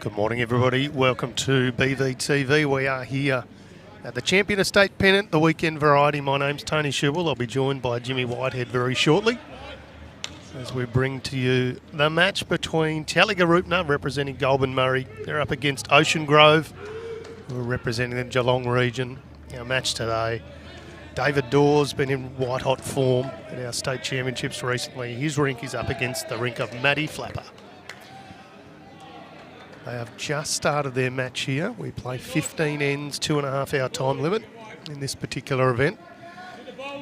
Good morning, everybody. Welcome to BVTV. We are here at the Champion Estate Pennant, the weekend variety. My name's Tony Schubel. I'll be joined by Jimmy Whitehead very shortly as we bring to you the match between Tallygaroopna, representing Goulburn Murray. They're up against Ocean Grove, who are representing the Geelong region. Our match today, David Dawes been in white-hot form at our state championships recently. His rink is up against the rink of Matty Flapper. They have just started their match here. We play 15 ends, 2.5 hour time limit in this particular event.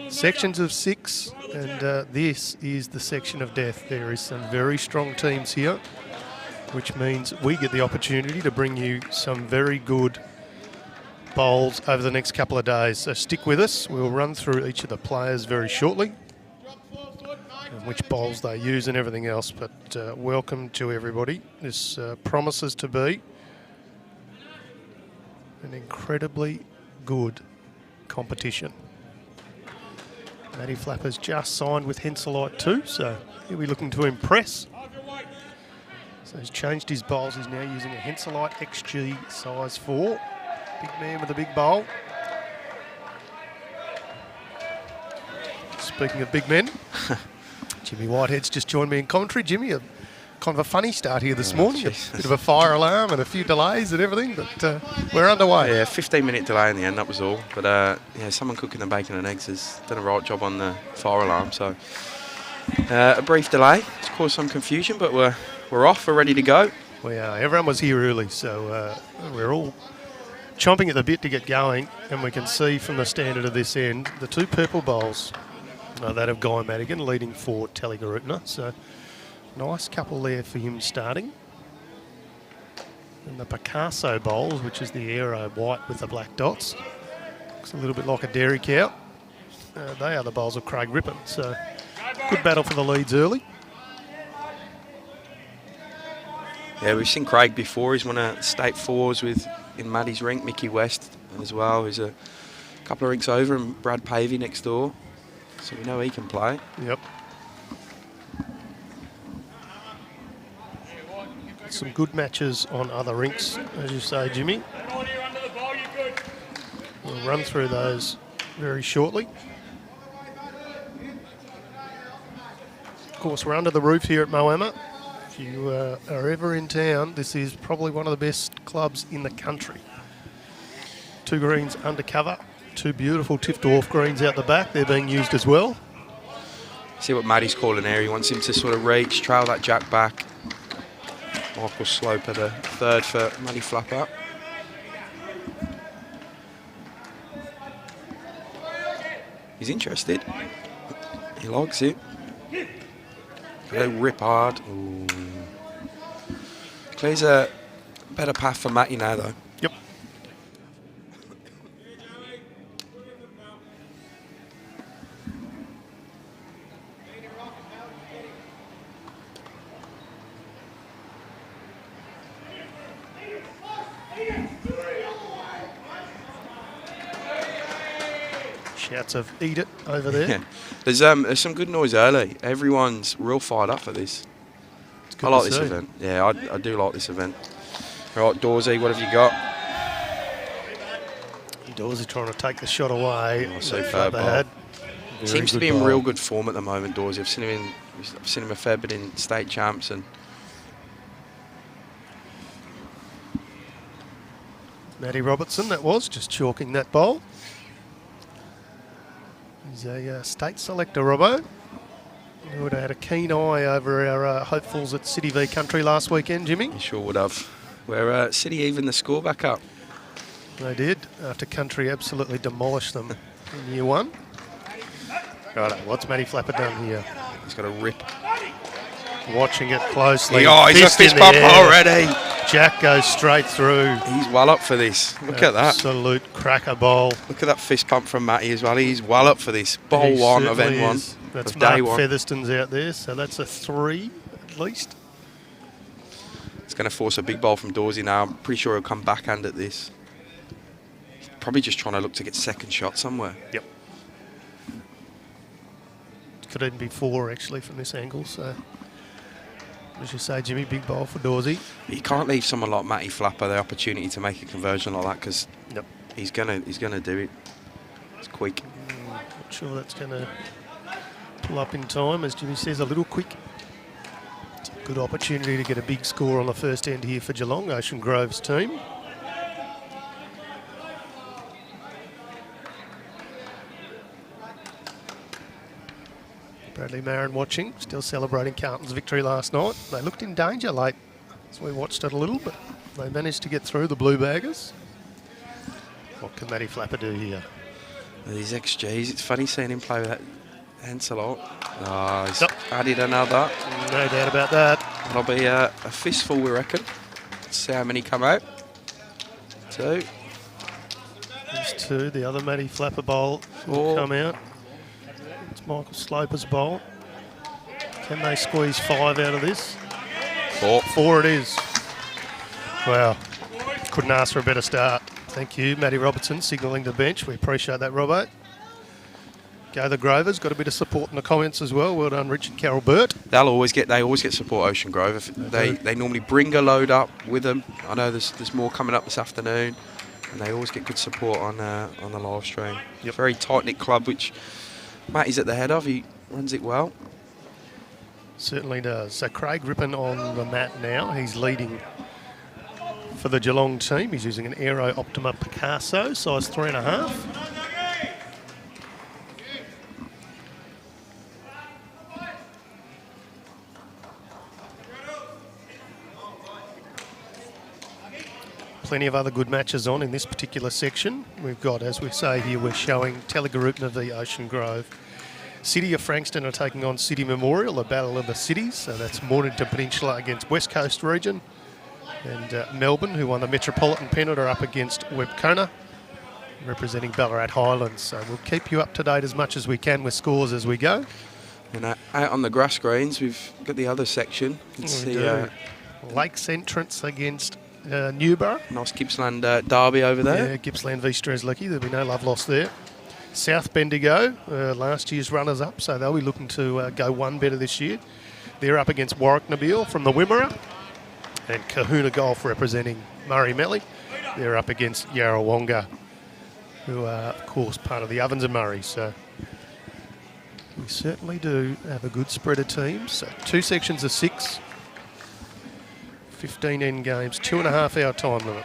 Sections of 6, and this is the section of death. There is some very strong teams here, which means we get the opportunity to bring you some very good bowls over the next couple of days. So stick with us. We'll run through each of the players very shortly, and which bowls they use and everything else. But welcome to everybody. This promises to be an incredibly good competition. Matty Flapper's just signed with Henselite too, so he'll be looking to impress. So he's changed his bowls. He's now using a Henselite XG size 4. Big man with a big bowl. Speaking of big men, Jimmy Whitehead's just joined me in commentary. Jimmy, kind of a funny start here this morning. Jesus. A bit of a fire alarm and a few delays and everything, but we're underway. Yeah, 15-minute delay in the end, that was all. But yeah, someone cooking the bacon and eggs has done a right job on the fire alarm. So a brief delay. It's caused some confusion, but we're off. We're ready to go. We are. Everyone was here early, so we're all chomping at the bit to get going. And we can see from the standard of this end, the two purple bowls. That of Guy Madigan leading for Tallygaroopna. So nice couple there for him starting. And the Picasso bowls, which is the aero white with the black dots. Looks a little bit like a dairy cow. They are the bowls of Craig Rippon. So good battle for the leads early. Yeah, we've seen Craig before. He's won a state fours in Maddie's rink, Mickey West as well. He's a couple of rinks over, and Brad Pavey next door. So we know he can play. Yep. Some good matches on other rinks, as you say, Jimmy. We'll run through those very shortly. Of course, we're under the roof here at Moama. If you are ever in town, this is probably one of the best clubs in the country. 2 greens undercover. 2 beautiful Tiff Dwarf greens out the back. They're being used as well. See what Matty's calling there. He wants him to sort of reach, trail that jack back. Michael Sloper, the third for Matty Flapper. He's interested. He likes it. Go rip hard. Ooh. Clears a better path for Matty now, though. Yep. Shouts of eat it over there. Yeah. There's some good noise early. Everyone's real fired up for this. I like this event. Yeah, I do like this event. All right, Dawsey, what have you got? Dawsey trying to take the shot away. Oh, superb. Seems to be in real good form at the moment, Dawsey. I've seen him a fair bit in state champs and. Matty Robertson, that was, just chalking that bowl. He's a state selector, Robbo. He would have had a keen eye over our hopefuls at City v Country last weekend, Jimmy. He sure would have. Where City even the score back up. They did, after Country absolutely demolished them in year 1. Righto, what's Matty Flapper done here? He's got a rip. Watching it closely. Oh, he's a fist bump already. Jack goes straight through. He's well up for this. Look at that. Absolute cracker bowl. Look at that fist pump from Matty as well. He's well up for this. Bowl 1 of N1. Is. That's of Mark day 1. Featherston's out there, so that's a 3 at least. It's going to force a big bowl from Dawsey now. I'm pretty sure he'll come backhand at this. He's probably just trying to look to get second shot somewhere. Yep. Could even be 4 actually from this angle, so As you say, Jimmy, big bowl for Dawsey. You can't leave someone like Matty Flapper the opportunity to make a conversion like that, because he's gonna do it. It's quick. Not sure that's going to pull up in time, as Jimmy says, a little quick. It's a good opportunity to get a big score on the first end here for Geelong, Ocean Grove's team. Bradley Marin watching, still celebrating Carlton's victory last night. They looked in danger late, so we watched it a little, but they managed to get through the Blue Baggers. What can Matty Flapper do here? With his XGs, it's funny seeing him play with that Ancelot. Oh, he's added another. No doubt about that. That'll be a fistful, we reckon. Let's see how many come out. 2. There's 2. The other Matty Flapper bowl will come out. It's Michael Sloper's bowl. Can they squeeze 5 out of this? 4. 4 it is. Wow. Couldn't ask for a better start. Thank you, Matty Robertson, signalling the bench. We appreciate that, Robbo. Go the Grovers. Got a bit of support in the comments as well. Well done, Richard Carroll Burt. They always get support, Ocean Grove. They normally bring a load up with them. I know there's more coming up this afternoon, and they always get good support on the live stream. Yep. Very tight-knit club, which Matty's at the head of. He runs it well. Certainly does. So Craig Rippon on the mat now. He's leading for the Geelong team. He's using an Aero Optima Picasso, size 3.5. Plenty of other good matches on in this particular section. We've got, as we say here, we're showing Tallygaroopna v Ocean Grove. City of Frankston are taking on City Memorial, a battle of the cities. So that's Mornington Peninsula against West Coast Region. And Melbourne, who won the Metropolitan Pennant, are up against Webcona, representing Ballarat Highlands. So we'll keep you up to date as much as we can with scores as we go. And out on the grass greens, we've got the other section. You can see Lakes Entrance against Newborough. Nice Gippsland derby over there. Yeah, Gippsland v Strzelecki. There'll be no love lost there. South Bendigo, last year's runners-up, so they'll be looking to go one better this year. They're up against Warwick Nabil from the Wimmera. And Kahuna Golf representing Murray Melly. They're up against Yarrawonga, who are, of course, part of the Ovens and Murray. So we certainly do have a good spread of teams. So 2 sections of 6, 15 end games, 2.5 hour time limit.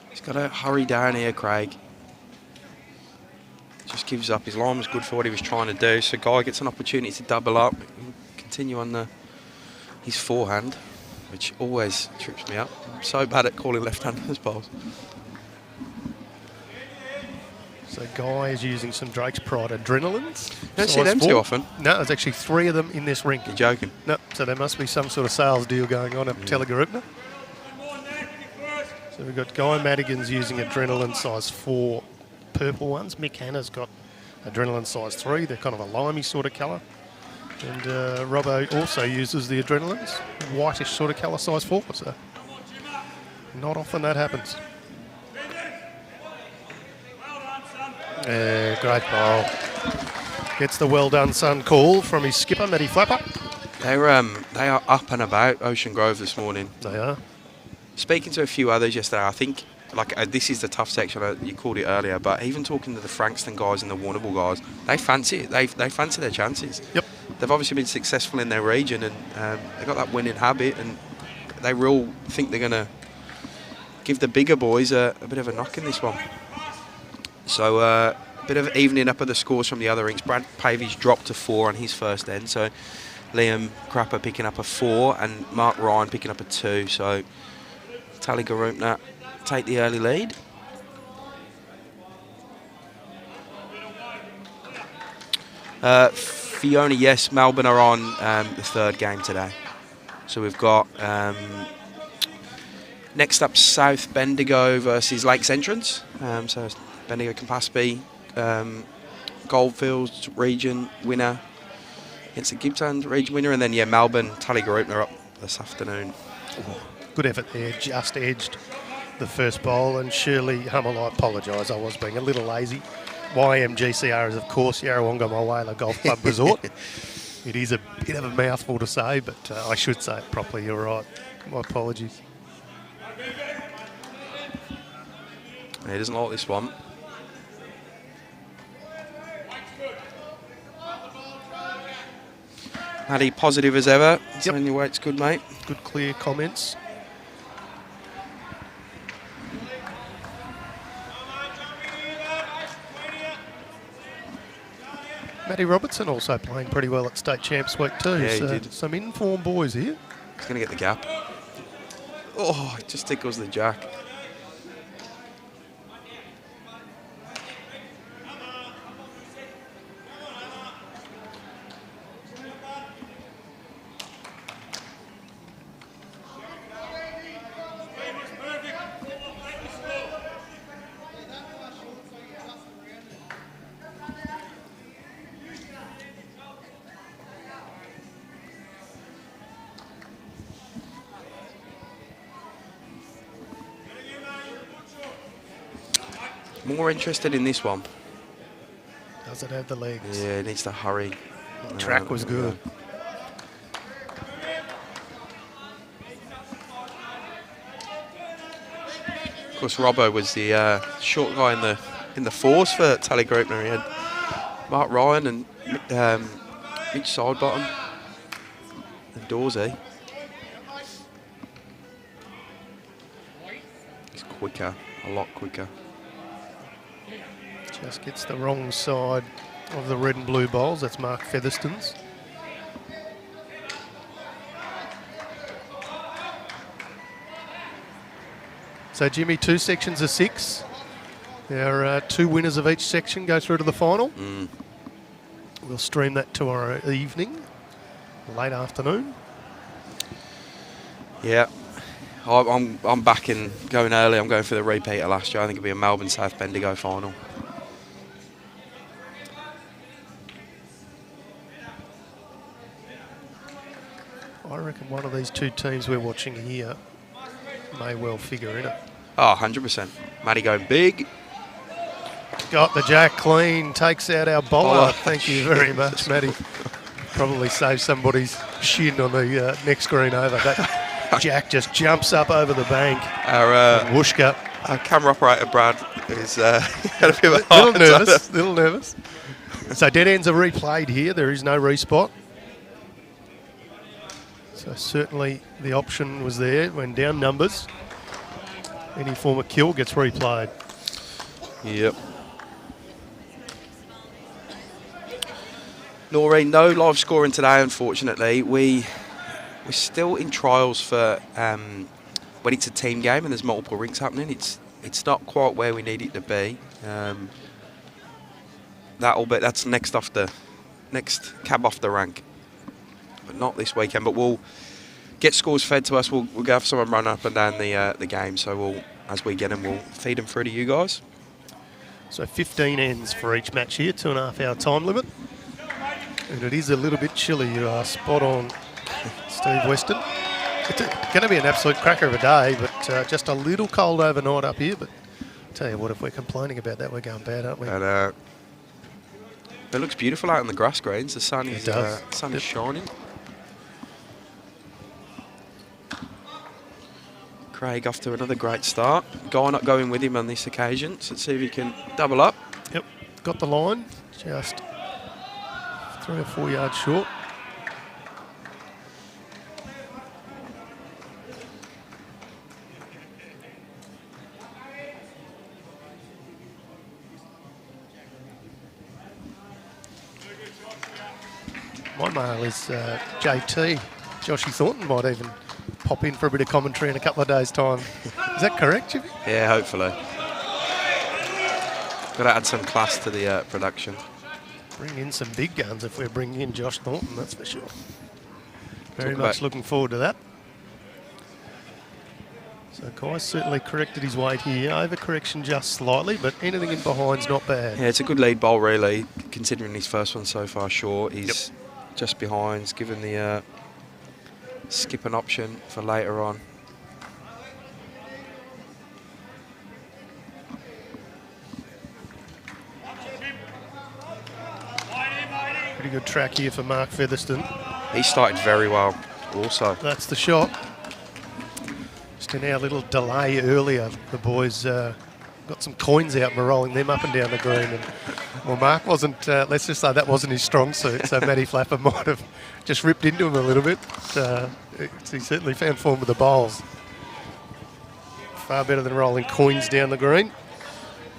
He's got to hurry down here, Craig. Just gives up. His line was good for what he was trying to do. So Guy gets an opportunity to double up, continue on his forehand, which always trips me up. I'm so bad at calling left-handers bowls. So Guy is using some Drake's Pride adrenalines. You don't see them too often. No, there's actually 3 of them in this rink. You're joking? No, so there must be some sort of sales deal going on at Tallygaroopna. So we've got Guy Madigan's using adrenaline size 4 purple ones. Mick Hanna's got adrenaline size 3. They're kind of a limey sort of colour. And Robbo also uses the adrenalines, whitish sort of colour, size 4. So not often that happens. Great bowl. Gets the well done son call from his skipper, Matty Flapper. They are up and about Ocean Grove this morning. They are. Speaking to a few others yesterday, I think this is the tough section. You called it earlier, but even talking to the Frankston guys and the Warrnambool guys, they fancy it. They fancy their chances. Yep. They've obviously been successful in their region, and they've got that winning habit, and they all think they're going to give the bigger boys a bit of a knock in this one. So a bit of evening up of the scores from the other rinks. Brad Pavey's dropped to 4 on his first end, so Liam Crapper picking up a 4 and Mark Ryan picking up a 2. So Tallygaroopna take the early lead. Fiona, yes, Melbourne are on the 3rd game today. So we've got next up South Bendigo versus Lakes Entrance. So Bendigo Campaspe, Goldfields region winner against the Gippsland region winner, and then Melbourne Tallygaroopna up this afternoon. Good effort there, just edged the first bowl, and Shirley Hummel, I apologise, I was being a little lazy. YMGCR is, of course, Yarrawonga Moala Golf Club Resort. It is a bit of a mouthful to say, but I should say it properly. You're right. My apologies. He doesn't like this one. Matty, positive as ever. Saying your weight's good, mate. Good, clear comments. Matty Robertson also playing pretty well at State Champs Week too. Yeah, so he did. Some informed boys here. He's going to get the gap. Oh, it just tickles the jack. More interested in this one. Does it have the legs? Yeah, it needs to hurry. The track was good. Of course, Robbo was the short guy in the fours for Tallygaroopna. He had Mark Ryan and Mitch Sidebottom and Dorsey. He's quicker, a lot quicker. Just gets the wrong side of the red and blue bowls. That's Mark Featherston's. So, Jimmy, 2 sections of 6. There are 2 winners of each section go through to the final. We'll stream that tomorrow evening, late afternoon. Yeah. I'm backing going early. I'm going for the repeat of last year. I think it'll be a Melbourne South Bendigo final. I reckon one of these 2 teams we're watching here may well figure in it. Oh, 100%. Matty going big. Got the jack clean, takes out our bowler. Thank you very much, Matty. Probably saved somebody's shin on the next green over. That jack just jumps up over the bank. Our Whooshka. Our camera operator, Brad, is had a bit of a little nervous. So dead ends are replayed here. There is no respot. So certainly the option was there when down numbers. Any form of kill gets replayed. Yep. Noreen, no live scoring today, unfortunately. We're still in trials for when it's a team game and there's multiple rinks happening. It's not quite where we need it to be. That's next cab off the rank, but not this weekend. But we'll get scores fed to us. We'll have someone run up and down the game. So as we get them, we'll feed them through to you guys. So 15 ends for each match here, 2.5 hour time limit. And it is a little bit chilly. You are spot on, Steve Weston. It's going to be an absolute cracker of a day, but just a little cold overnight up here. But I'll tell you what, if we're complaining about that, we're going bad, aren't we? And, it looks beautiful out on the grass greens. The sun is shining. Craig off to another great start. Guy not going with him on this occasion, so let's see if he can double up. Yep, got the line, just 3 or 4 yards short. My mail is JT. Joshy Thornton might even pop in for a bit of commentary in a couple of days' time. Is that correct, Jimmy? Yeah, hopefully. Got to add some class to the production. Bring in some big guns if we're bringing in Josh Thornton, that's for sure. Very much looking forward to that. So Kai's certainly corrected his weight here. Overcorrection just slightly, but anything in behind's not bad. Yeah, it's a good lead bowl, really, considering his first one so far short. He's just behind. He's given the skip an option for later on. Pretty good track here for Mark Featherston. He started very well also. That's the shot. Just in our little delay earlier, the boys got some coins out and were rolling them up and down the green. And, well, Mark wasn't, let's just say that wasn't his strong suit, so Matty Flapper might have just ripped into him a little bit. He certainly found form with the bowls. Far better than rolling coins down the green.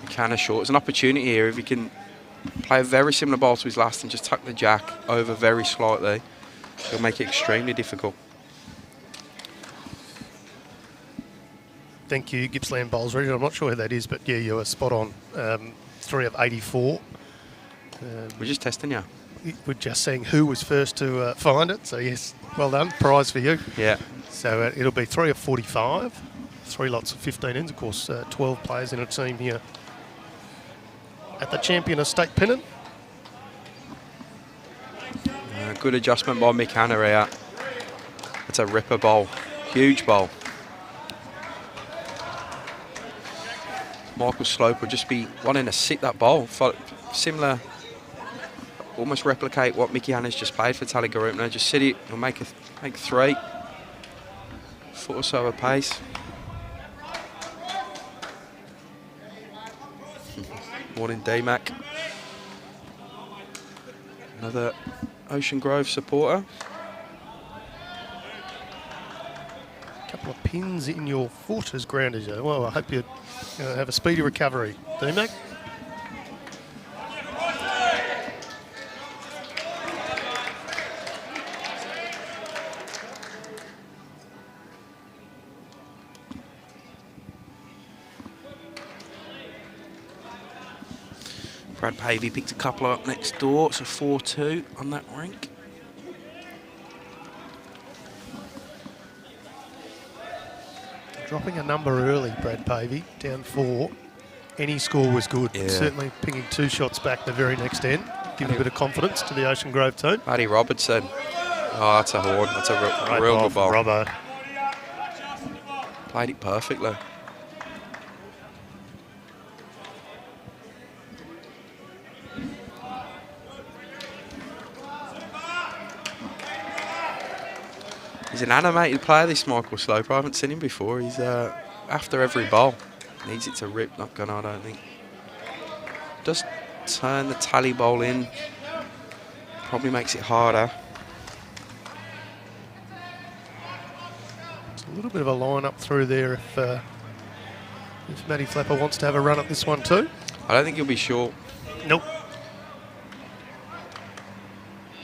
Kind of short. It's an opportunity here if he can play a very similar bowl to his last and just tuck the jack over very slightly. It'll make it extremely difficult. Thank you, Gippsland Bowls Region. I'm not sure who that is, but yeah, you were spot on. 3 of 84. We're just testing you. We're just seeing who was first to find it. So yes, well done. Prize for you. Yeah. So it'll be 3 of 45. 3 lots of 15 ends. Of course, 12 players in a team here at the Champion of State Pennant. Good adjustment by Mick Hanna here. It's a ripper bowl. Huge bowl. Michael Slope will just be wanting to sit that bowl. Similar, almost replicate what Mickey Hanna's just played for Tallygaroopna. Just sit it and make 3. Foot or so of pace. Morning, D-Mac. Another Ocean Grove supporter. A couple of pins in your foot as grounded. Well, I hope you have a speedy recovery, D-Mac. Brad Pavey picked a couple up next door. It's a 4-2 on that rink. Dropping a number early, Brad Pavey, down 4. Any score was good. Yeah. Certainly pinging 2 shots back the very next end. Giving a bit of confidence to the Ocean Grove team. Paddy Robertson. Oh, that's a horn. That's a real good ball. Robbo. Played it perfectly. He's an animated player, this Michael Sloper. I haven't seen him before. He's after every ball. Needs it to rip, not gonna, I don't think. Just turn the tally bowl in. Probably makes it harder. It's a little bit of a line up through there if Matty Flapper wants to have a run at this one too. I don't think he'll be short. Nope.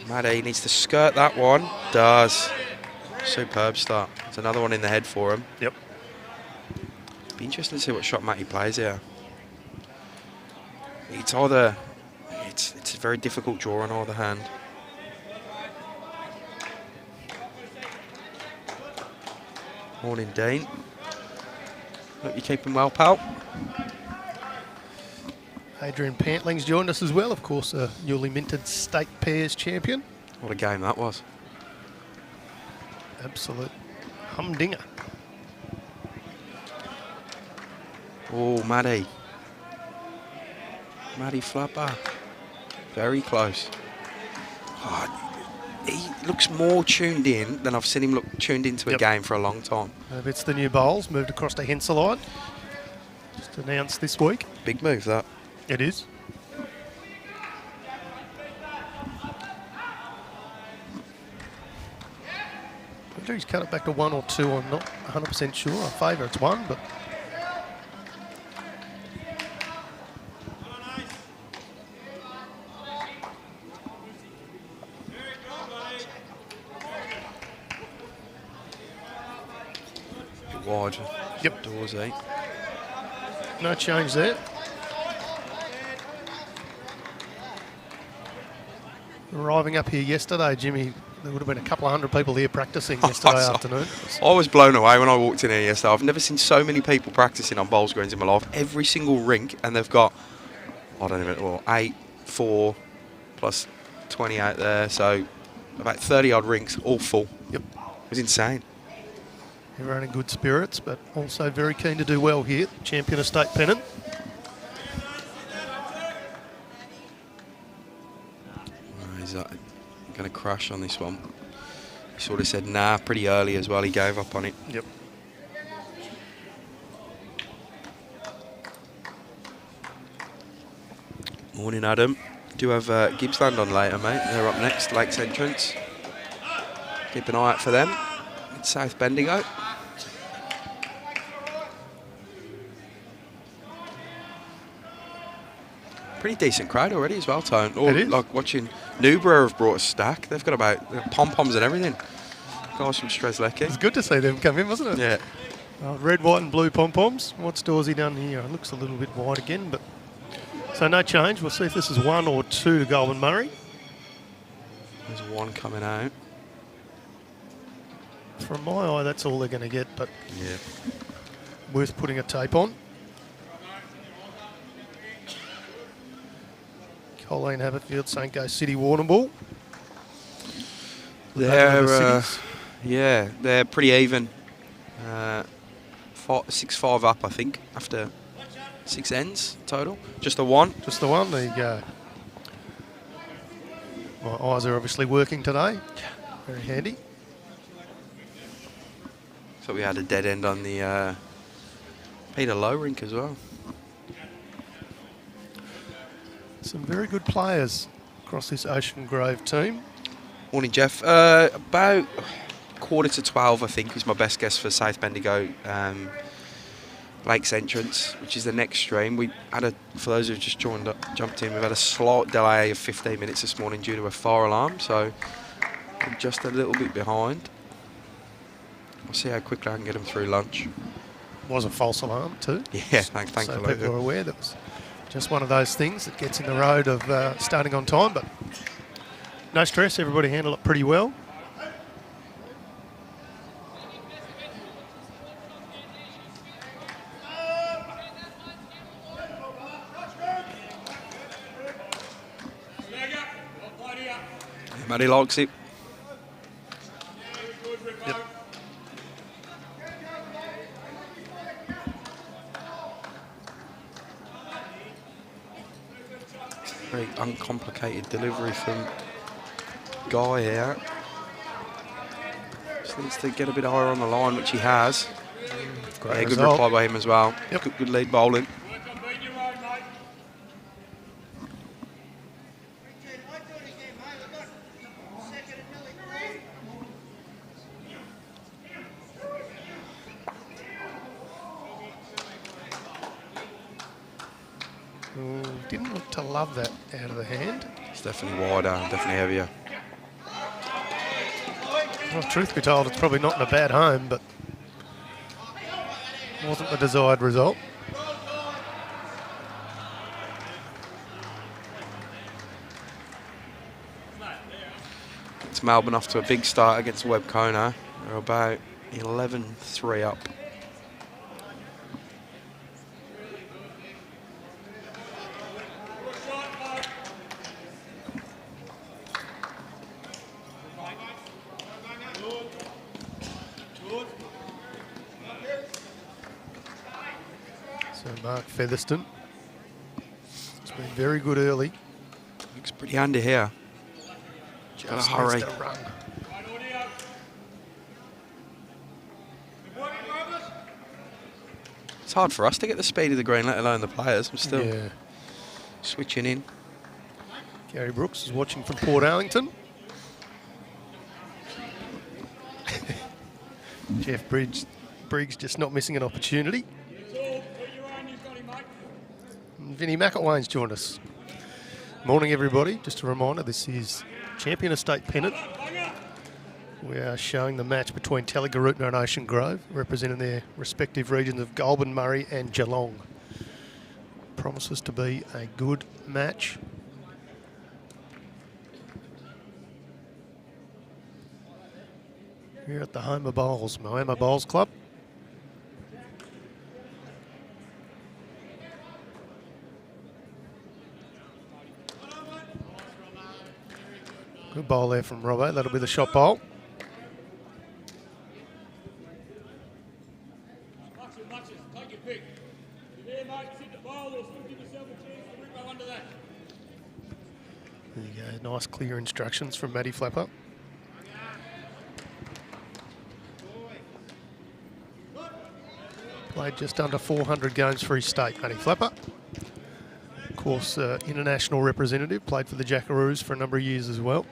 Matty needs to skirt that one. Does. Superb start. It's another one in the head for him. Yep. Be interesting to see what shot Matty plays here. It's either it's a very difficult draw on either hand. Morning, Dean. Hope you're keeping well, pal. Adrian Pantling's joined us as well, of course, a newly minted state pairs champion. What a game that was. Absolute humdinger. Oh, Matty. Matty Flapper. Very close. Oh, he looks more tuned in than I've seen him look tuned into a game for a long time. It's the new bowls, moved across to Henselite. Just announced this week. Big move, that. It is. Whether he's cut it back to 1 or 2, I'm not 100% sure. I favour it's 1, but... Bit wide. Yep. Doors, eh? No change there. Arriving up here yesterday, Jimmy, there would have been a couple of hundred people here practising yesterday afternoon. I was blown away when I walked in here yesterday. I've never seen so many people practising on bowls greens in my life. Every single rink, and they've got, I don't even know, 8, 4, plus 28 there. So about 30 odd rinks, all full. Yep. It was insane. Everyone in good spirits, but also very keen to do well here. Champion of State Pennant. crash on this one. He sort of said nah pretty early as well. He gave up on it. Yep. Morning, Adam. Do have Gippsland on later, mate. They're up next, Lakes Entrance. Keep an eye out for them. It's South Bendigo. Pretty decent crowd already as well, Tone. Or like watching Newborough have brought a stack. They've got about pom-poms and everything. Guys from Strzelecki. It's good to see them come in, wasn't it? Yeah. Red, white and blue pom-poms. What store's he done here? It looks a little bit white again, but... So no change. We'll see if this is 1 or 2 to Goulburn Murray. There's 1 coming out. From my eye, that's all they're going to get, but yeah, worth putting a tape on. Colleen Haberfield, St. Go City, Warrnambool. They're pretty even. 6-5 up, I think, after 6 ends total. Just the one. Just the one. There you go. My eyes are obviously working today. Very handy. So we had a dead end on the Peter Lowe rink as well. Some very good players across this Ocean Grove team. Morning, Jeff. About 11:45, I think, is my best guess for South Bendigo Lakes Entrance, which is the next stream. We had for those who've just jumped in, we've had a slight delay of 15 minutes this morning due to a fire alarm, so we're just a little bit behind. I'll see how quickly I can get them through lunch. Was a false alarm too. Yeah, thanks so a lot. people are aware that was just one of those things that gets in the road of starting on time, but no stress. Everybody handled it pretty well. Matty likes it. Yep. Very uncomplicated delivery from Guy here. Just needs to get a bit higher on the line, which he has. Great good result. reply by him as well. Yep. Good lead bowling. Didn't look to love that out of the hand. It's definitely wider, definitely heavier. Well, truth be told, it's probably not in a bad home, but wasn't the desired result. It's Melbourne off to a big start against Webb Kona. They're about 11-3 up. So Mark Featherston. It's been very good early. Looks pretty under here. Gotta hurry. Run. It's hard for us to get the speed of the green, let alone the players. I'm still switching in. Gary Brooks is watching from Port Arlington. Jeff Briggs just not missing an opportunity. And Vinnie McElwain's joined us. Morning, everybody. Just a reminder, this is Champion Estate Pennant. We are showing the match between Tallygaroopna and Ocean Grove, representing their respective regions of Goulburn, Murray and Geelong. Promises to be a good match. Here at the home of bowls, Moama Bowls Club. Good bowl there from Robbo. That'll be the shot bowl. There you go. nice clear instructions from Matty Flapper. Played just under 400 games for his state, Matty Flapper. Of course, international representative, played for the Jackaroos for a number of years as well.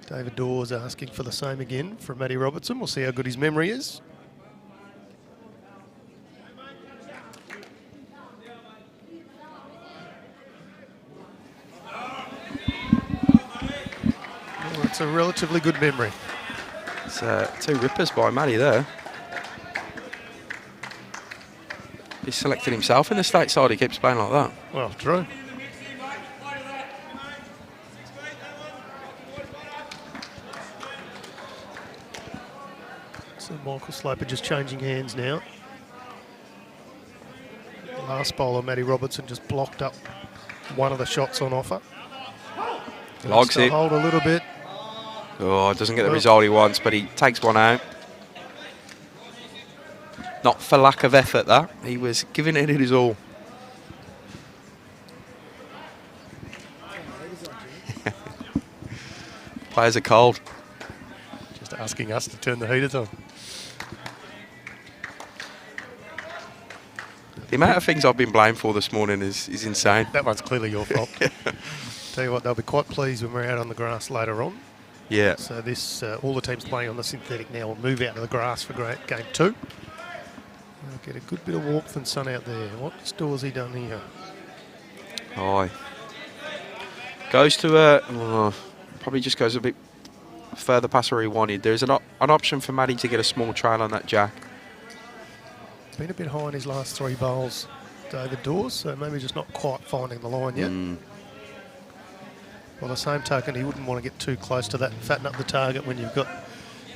David Dawes asking for the same again from Matty Robertson. We'll see how good his memory is. Well, it's a relatively good memory. It's 2 rippers by Matty there. He's selected himself in the state side. He keeps playing like that. Well, true. So Michael Sloper just changing hands now. Last bowler, Matty Robertson, just blocked up one of the shots on offer. Logs it. Hold a little bit. Oh, doesn't get the result he wants, but he takes one out. Not for lack of effort, that. He was giving it his all. Players are cold. Just asking us to turn the heaters on. The amount of things I've been blamed for this morning is insane. That one's clearly your fault. Tell you what, they'll be quite pleased when we're out on the grass later on. Yeah. So this, all the teams playing on the synthetic now will move out to the grass for game 2. We'll get a good bit of warmth and sun out there. What store has he done here? Aye. Goes to probably just goes a bit further past where he wanted. There's an option for Matty to get a small trail on that jack. Been a bit high in his last 3 bowls, David Dawes, so maybe just not quite finding the line yet. By the same token, he wouldn't want to get too close to that and fatten up the target when you've got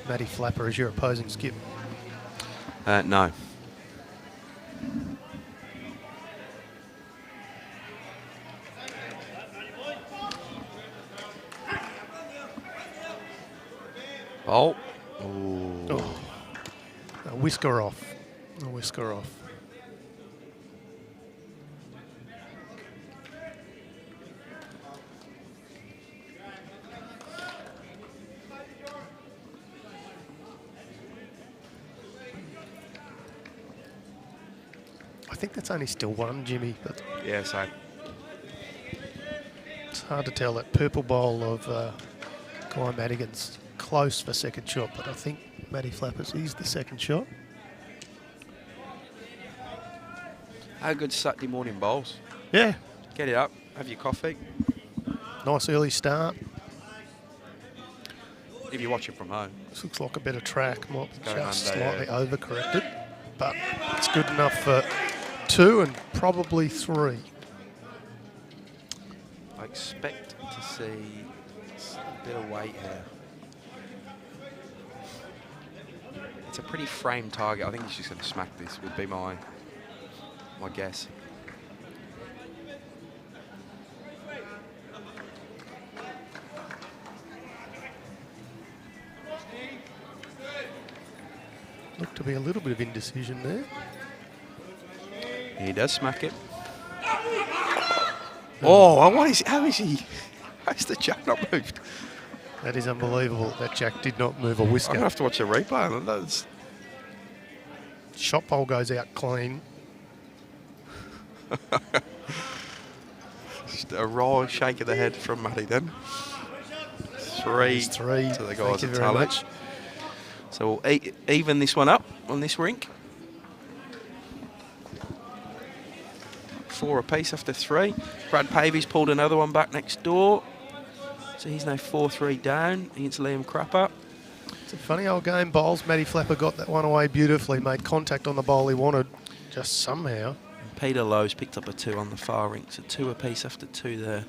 Matty Flapper as your opposing skip. No. Oh. Oh. A whisker off. A whisker off. I think that's only still 1, Jimmy. But Yeah, same. it's hard to tell. That purple bowl of Guy Madigan's close for second shot, but I think Matty Flappers is the second shot. How good Saturday morning bowls. Yeah. Get it up, have your coffee. Nice early start. If you're watching from home. This looks like a better track. Might be Going just under, slightly yeah. overcorrected, but it's good enough for 2 and probably 3. I expect to see a bit of weight here. It's a pretty framed target. I think he's just going to smack this, would be my guess. Looked to be a little bit of indecision there. He does smack it. Oh, what is? How is he? How's the jack not moved? That is unbelievable. That jack did not move a I'm whisker. going to have to watch a replay on that. Shot pole goes out clean. Just a raw shake of the head from Matty then. 3 It's 3 to the Thank guys you at very Tallygaroopna. much. So we'll even this one up on this rink. 4 apiece after 3. Brad Pavy's pulled another one back next door. So he's now 4-3 down against Liam Crapper. It's a funny old game. Bowls. Matty Flapper got that one away beautifully. Made contact on the bowl he wanted. Just somehow. Peter Lowe's picked up a 2 on the far rink. So 2 apiece after 2 there.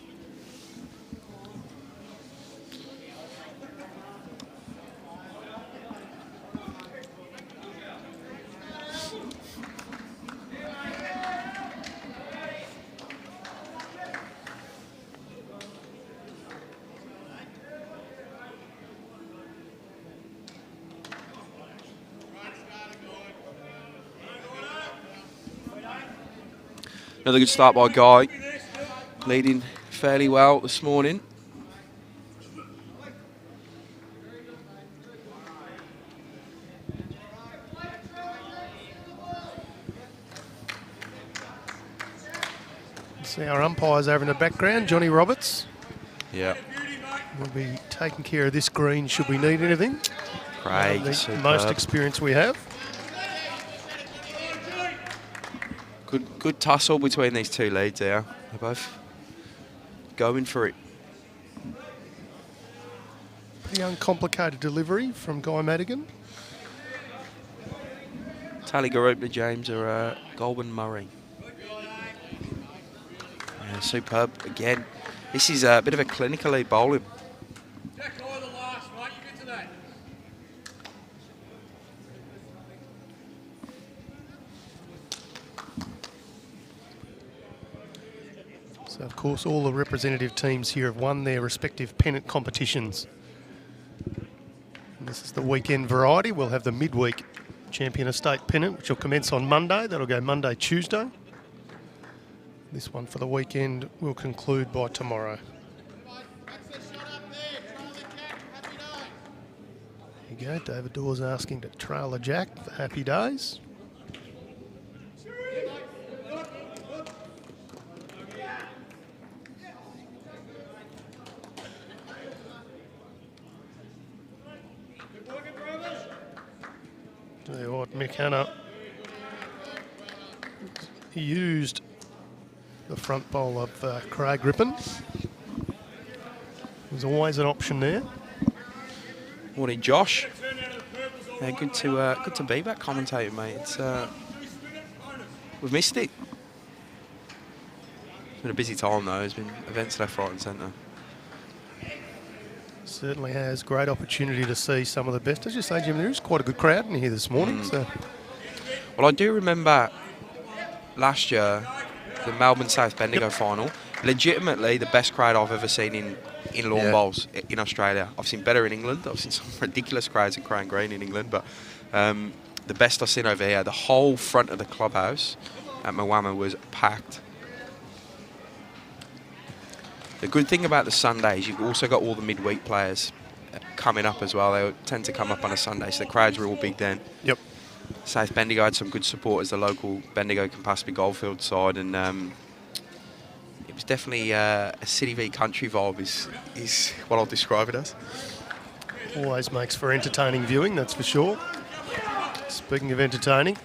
Another good start by Guy, leading fairly well this morning. See our umpires over in the background, Johnny Roberts. Yeah. We'll be taking care of this green should we need anything. Craig, The most experience we have. Good tussle between these two leads there. They're both going for it. Pretty uncomplicated delivery from Guy Madigan. Tallygaroopna James or Goldman Murray. Yeah, superb again. This is a bit of a clinical lead bowling. So, of course, all the representative teams here have won their respective pennant competitions. And this is the weekend variety. We'll have the midweek Champion Estate pennant, which will commence on Monday. That'll go Monday, Tuesday. This one for the weekend will conclude by tomorrow. There you go. David Dawes asking to trail the jack for happy days. Tell you what, Mick Hanna, he used the front bowl of Craig Rippon. There's always an option there. Morning, Josh. Yeah, good to be back commentating, mate. It's we've missed it. It's been a busy time though. There's been events left, right, and centre. Certainly has. Great opportunity to see some of the best. As you say, Jim, there is quite a good crowd in here this morning. So, well, I do remember last year the Melbourne South Bendigo final. Legitimately the best crowd I've ever seen in lawn bowls in Australia. I've seen better in England. I've seen some ridiculous crowds at Crown Green in England, but the best I've seen over here, the whole front of the clubhouse at Moama was packed. The good thing about the Sundays, you've also got all the midweek players coming up as well. They tend to come up on a Sunday, so the crowds were all big then. Yep. South Bendigo had some good support as the local Bendigo Campaspe Goldfields side, and it was definitely a city v country vibe is what I'll describe it as. Always makes for entertaining viewing, that's for sure. Speaking of entertaining.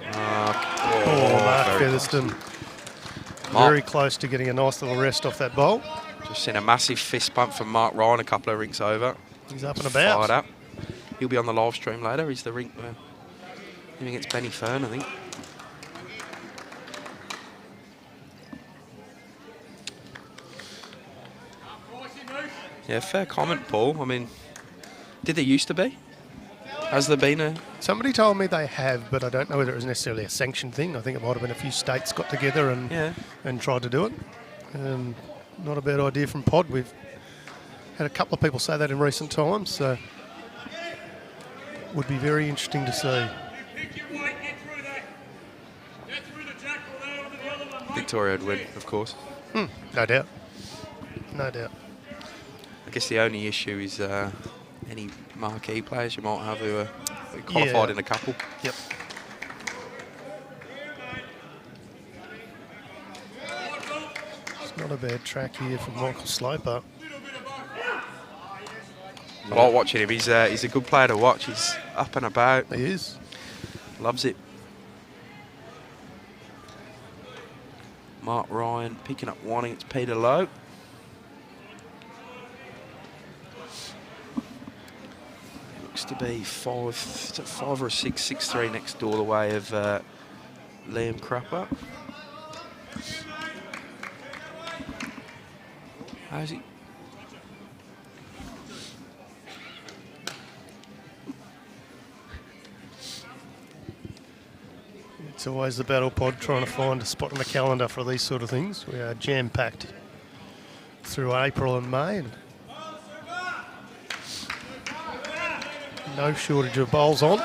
Mark Featherston. Very close to getting a nice little rest off that bowl. Just seen a massive fist pump from Mark Ryan a couple of rinks over. He's up and about. Fired up. He'll be on the live stream later. He's the rink against Benny Fern, I think. Yeah, fair comment, Paul. I mean, did there used to be? Has there been a... Somebody told me they have, but I don't know whether it was necessarily a sanctioned thing. I think it might have been a few states got together and tried to do it. Not a bad idea from Pod. We've had a couple of people say that in recent times, so would be very interesting to see. Victoria would win, of course. No doubt. No doubt. I guess the only issue is any marquee players you might have who are qualified in a couple. Yep. It's not a bad track here from Michael Sloper. I like watching him. He's a good player to watch. He's up and about. He is. Loves it. Mark Ryan picking up one against Peter Lowe. Looks to be 5 or 6-3 next door the way of Liam Crapper. How's he? It's always the battle pod trying to find a spot on the calendar for these sort of things. We are jam-packed through April and May. And no shortage of bowls on.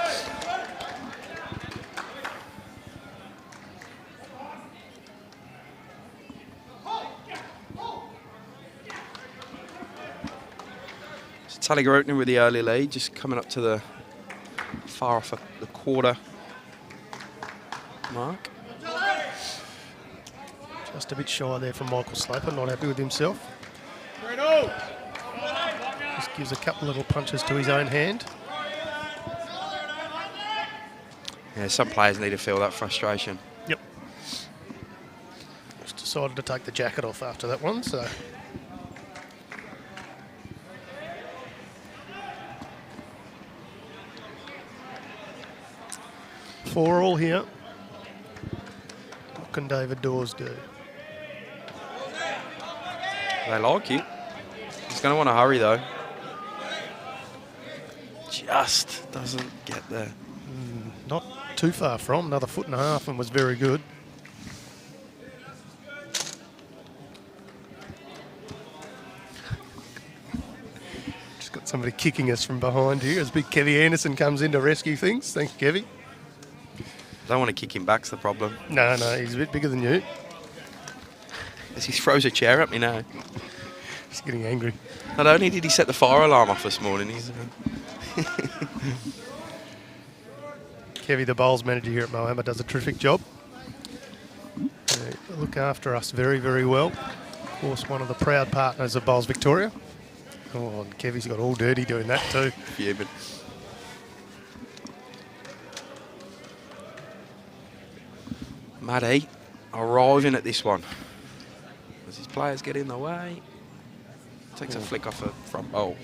Tallygaroopna with the early lead, just coming up to the far off the quarter mark. Just a bit shy there from Michael Slaper, not happy with himself. Just gives a couple little punches to his own hand. Yeah, some players need to feel that frustration. Yep. Just decided to take the jacket off after that one, so. 4-all here. What can David Dawes do? They like it. He's going to want to hurry though. Just doesn't get there. Not too far from, another 1.5 foot and was very good. Just got somebody kicking us from behind here as big Kevy Anderson comes in to rescue things. Thanks, Kevy. Don't want to kick him back's the problem. No, he's a bit bigger than you. As he throws a chair at me now. He's getting angry. Not only did he set the fire alarm off this morning, he's... Kevy, the bowls manager here at Moama, does a terrific job. They look after us very, very well. Of course, one of the proud partners of Bowls Victoria. Oh, and Kevy's got all dirty doing that too. Fuming. Maddie arriving at this one. As his players get in the way, takes a flick off a front bowl.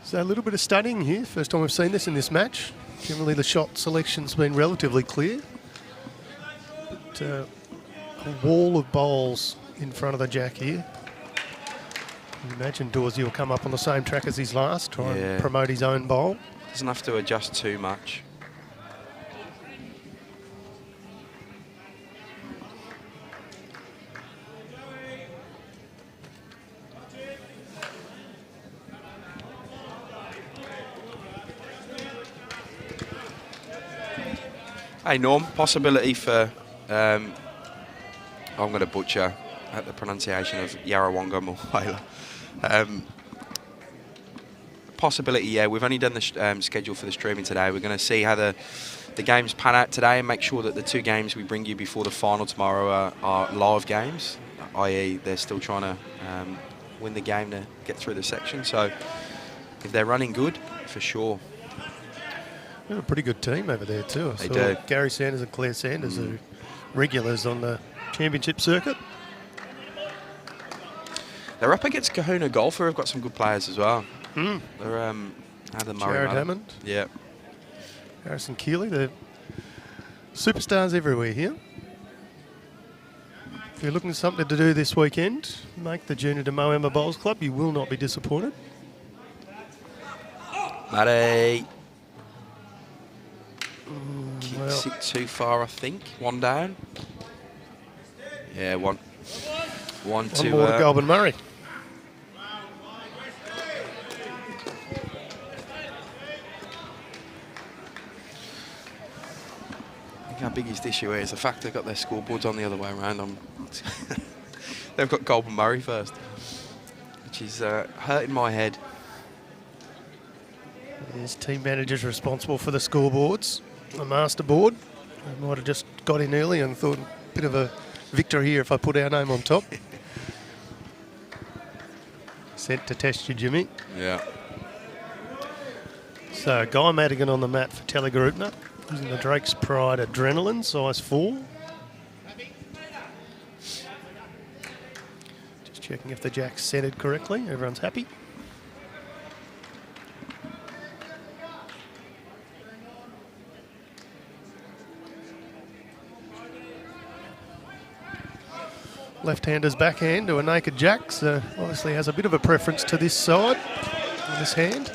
So a little bit of studying here. First time we've seen this in this match. Generally the shot selection's been relatively clear. But, a wall of bowls in front of the jack here. You imagine Dawsey will come up on the same track as his last, try and promote his own bowl. Doesn't have to adjust too much. Hey Norm, possibility for, I'm going to butcher at the pronunciation of Yarrawonga Mulwala. Possibility, yeah, we've only done the schedule for the streaming today. We're going to see how the games pan out today and make sure that the 2 games we bring you before the final tomorrow are live games, i.e. they're still trying to win the game to get through the section. So if they're running good, for sure. They're a pretty good team over there too. They do. Gary Sanders and Claire Sanders are regulars on the championship circuit. They're up against Kahuna Golfer, who've got some good players as well. They're Jared Hammond. Yeah. Harrison Keeley. They're superstars everywhere here. If you're looking for something to do this weekend, make the journey to Moama Bowls Club. You will not be disappointed. Matty. Kicks it too far, I think. 1 down. Yeah, one more to Goulburn Murray. How big is this issue is the fact they've got their scoreboards on the other way around. They've got Goulburn Murray first, which is hurting my head. There's team managers responsible for the scoreboards, the master board. I might have just got in early and thought a bit of a victory here if I put our name on top. Sent to test you, Jimmy. Yeah. So Guy Madigan on the mat for Tallygaroopna, using the Drake's Pride Adrenaline, size 4. Just checking if the jack's centered correctly. Everyone's happy. Left-hander's backhand to a naked jack, so obviously has a bit of a preference to this side, on this hand.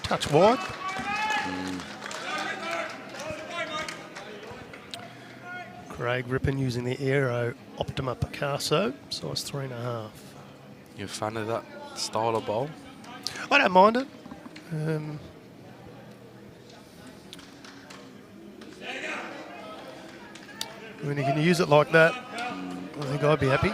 Touch wide. Craig Rippon using the Aero Optima Picasso, size 3.5. You a fan of that style of bowl? I don't mind it. When you can use it like that, I think I'd be happy.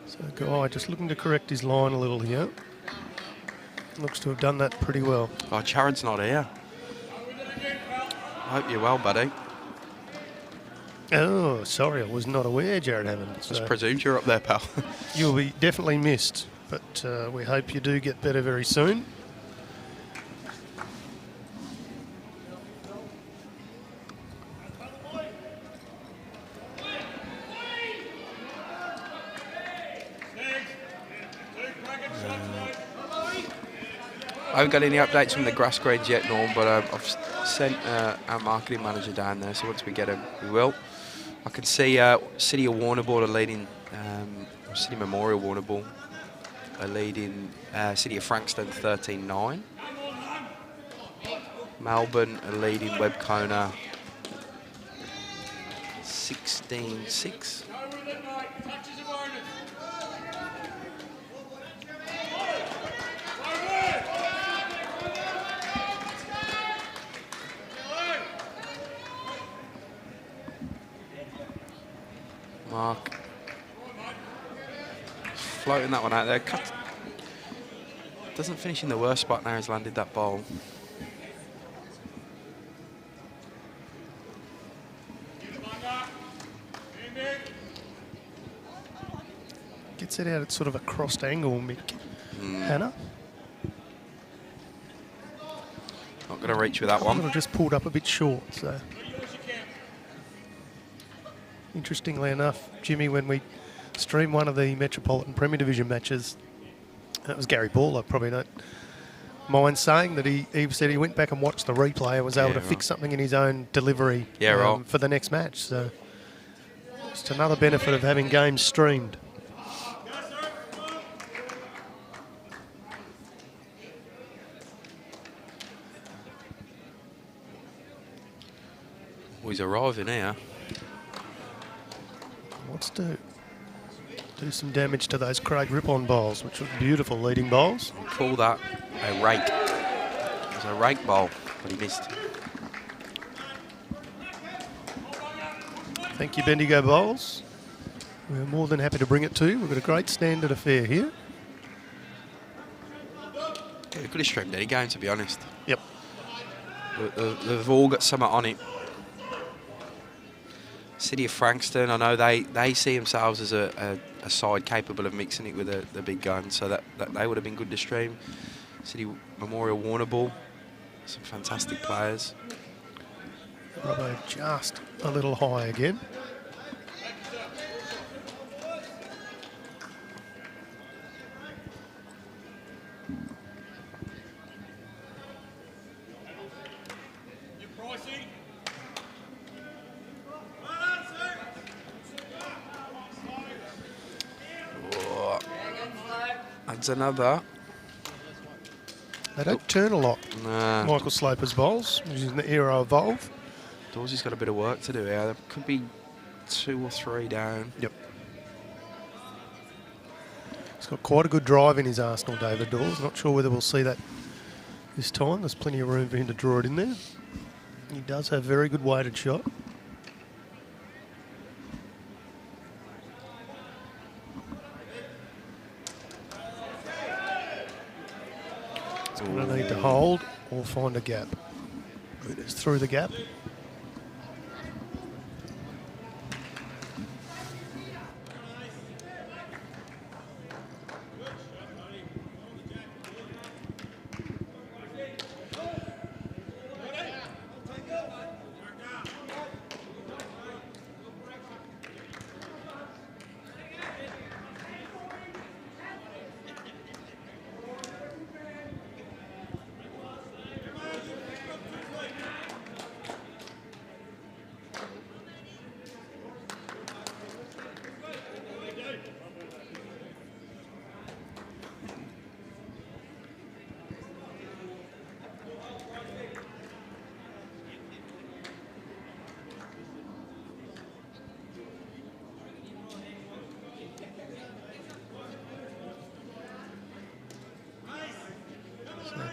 So Guy just looking to correct his line a little here. Looks to have done that pretty well. Oh, Charon's not here. I hope you're well, buddy. Oh, sorry, I was not aware, Jared Hammond. Just presumed you're up there, pal. You'll be definitely missed, but we hope you do get better very soon. I haven't got any updates from the grass grades yet, Norm, but I've sent our marketing manager down there, so once we get him, we will. I can see City of Warrnambool are leading, City Memorial Warrnambool are leading City of Frankston 13-9. Melbourne are leading Webcona 16-6. Mark floating that one out there. Doesn't finish in the worst spot now. He's landed that ball. Gets it out at sort of a crossed angle, Mick. Hannah. Not going to reach with that one. Just pulled up a bit short, so. Interestingly enough, Jimmy, when we streamed one of the Metropolitan Premier Division matches, that was Gary Ball, I probably don't mind saying that he said he went back and watched the replay and was able to fix something in his own delivery for the next match. So just another benefit of having games streamed. Well, he's arriving here. Wants to do some damage to those Craig Ripon bowls, which were beautiful leading bowls. Call that a rake. It was a rake bowl, but he missed. Thank you, Bendigo Bowls. We're more than happy to bring it to you. We've got a great standard affair here. Yeah, we could have streamed any game, to be honest. Yep. They've all got something on it. City of Frankston, I know they see themselves as a side capable of mixing it with the big guns, so that they would have been good to stream. City Memorial Warrnambool, some fantastic players. Robbo just a little high again. That's another. They don't turn a lot. Nah. Michael Sloper's bowls, using the Aero Evolve. Dawsey's got a bit of work to do here. There could be 2 or 3 down. Yep. He's got quite a good drive in his arsenal, David Dawes. Not sure whether we'll see that this time. There's plenty of room for him to draw it in there. He does have very good weighted shot. He's going to need to hold or find a gap. It is through the gap.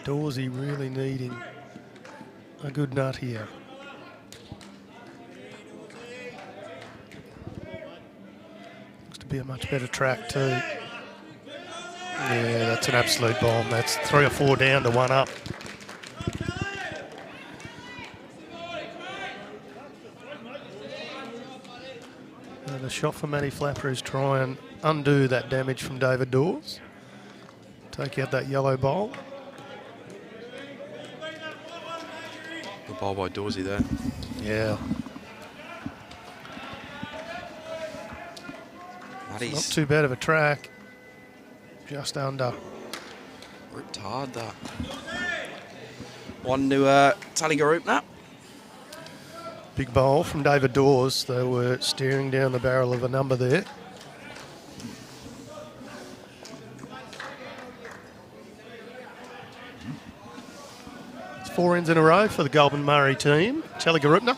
Dawsey really needing a good nut here. Looks to be a much better track too. Yeah, that's an absolute bomb. That's 3 or 4 down to 1 up. And a shot for Matty Flapper is try and undo that damage from David Dawes. Take out that yellow bowl. The bowl by Dawsey there. Yeah. Matty's Not too bad of a track. Just under. ripped hard that. 1 to Tallygaroopna. Big bowl from David Dawes. They were staring down the barrel of a number there. It's 4 ends in a row for the Goulburn Murray team. Tallygaroopna,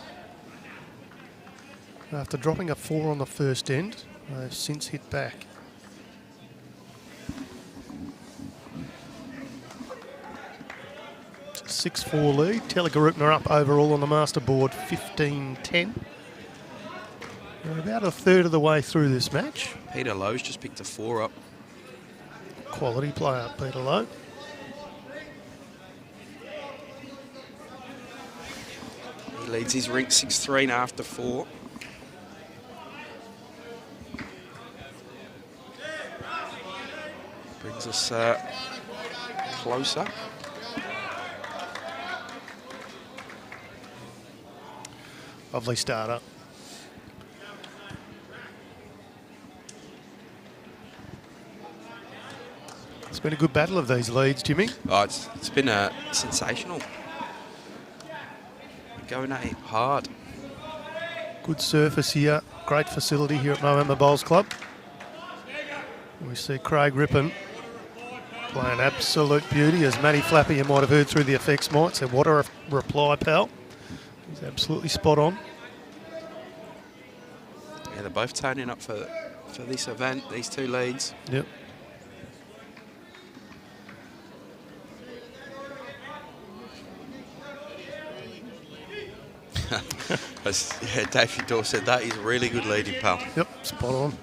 after dropping a 4 on the first end, they've since hit back. It's a 6-4 lead. Tallygaroopna up overall on the master board 15-10. We're about a third of the way through this match. Peter Lowe's just picked a 4 up. Quality player, Peter Lowe. He leads his rink 6-3 now after 4. Brings us closer. Lovely starter. It's been a good battle of these leads, Jimmy. Oh, it's been sensational. Going at it hard. Good surface here. Great facility here at Moama Bowls Club. We see Craig Rippon playing absolute beauty, as Matty Flappy, you might have heard through the effects, might say, what a reply, pal. He's absolutely spot on. Yeah, they're both turning up for this event, these 2 leads. Yep. As David Dawes said, that is really good leading, pal. Yep, spot on.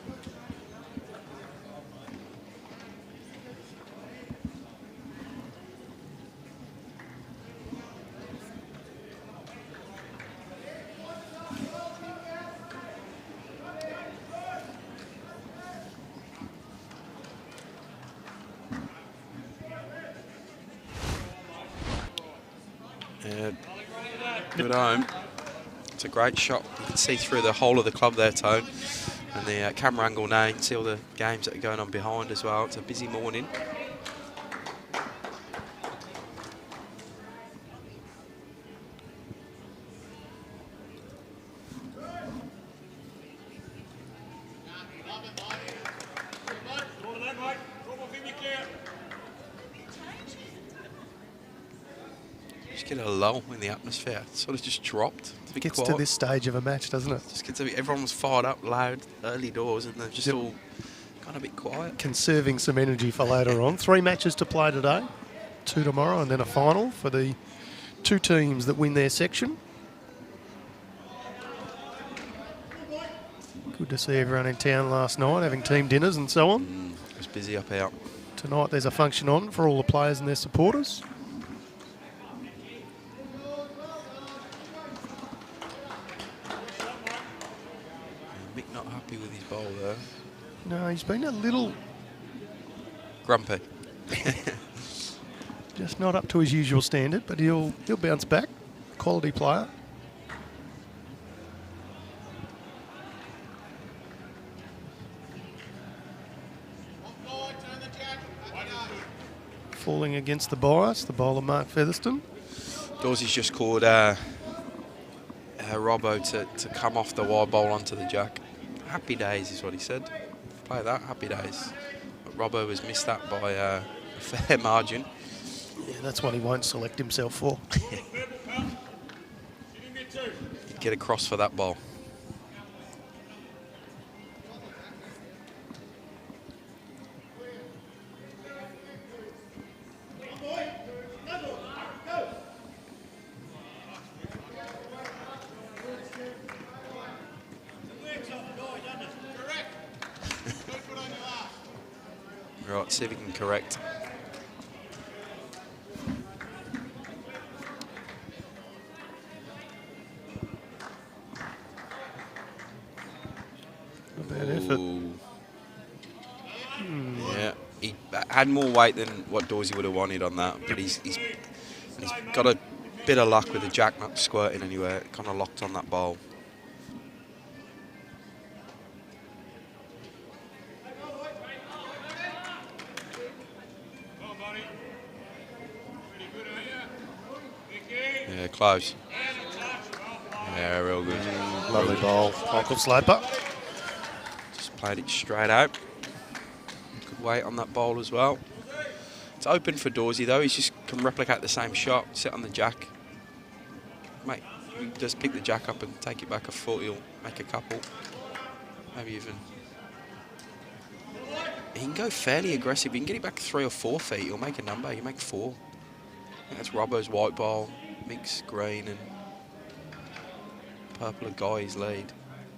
Good home. It's a great shot. You can see through the whole of the club there, Tone. And the camera angle now, you can see all the games that are going on behind as well. It's a busy morning. Get a lull in the atmosphere. It sort of just dropped. It gets to this stage of a match, doesn't it? Just gets everyone was fired up, loud, early doors, and they're just all kind of a bit quiet. Conserving some energy for later on. 3 matches to play today, 2 tomorrow, and then a final for the 2 teams that win their section. Good to see everyone in town last night, having team dinners and so on. It was busy up out. Tonight there's a function on for all the players and their supporters. Not happy with his bowl there. No, he's been a little grumpy. Just not up to his usual standard, but he'll bounce back. Quality player. Falling against the bias, the bowler Mark Featherston. Dawsey's just called Robbo to come off the wide bowl onto the jack. Happy days is what he said. Play that, happy days. But Robbo has missed that by a fair margin. Yeah, that's one he won't select himself for. Get across for that ball. Right, see if we can correct. A bad effort. Yeah, he had more weight than what Dorsey would have wanted on that, but he's got a bit of luck with the jack not squirting anywhere. Kind of locked on that bowl. Yeah, close. Yeah, real good. Lovely bowl. Michael Sloper. Just played it straight out. Good weight on that bowl as well. It's open for Dorsey though. He just can replicate the same shot, sit on the jack. Mate, he just pick the jack up and take it back a foot. He'll make a couple. Maybe even. He can go fairly aggressive. He can get it back 3 or 4 feet. He'll make a number. He'll make 4. I think that's Robbo's white bowl. Mix green and purple of Guy's lead.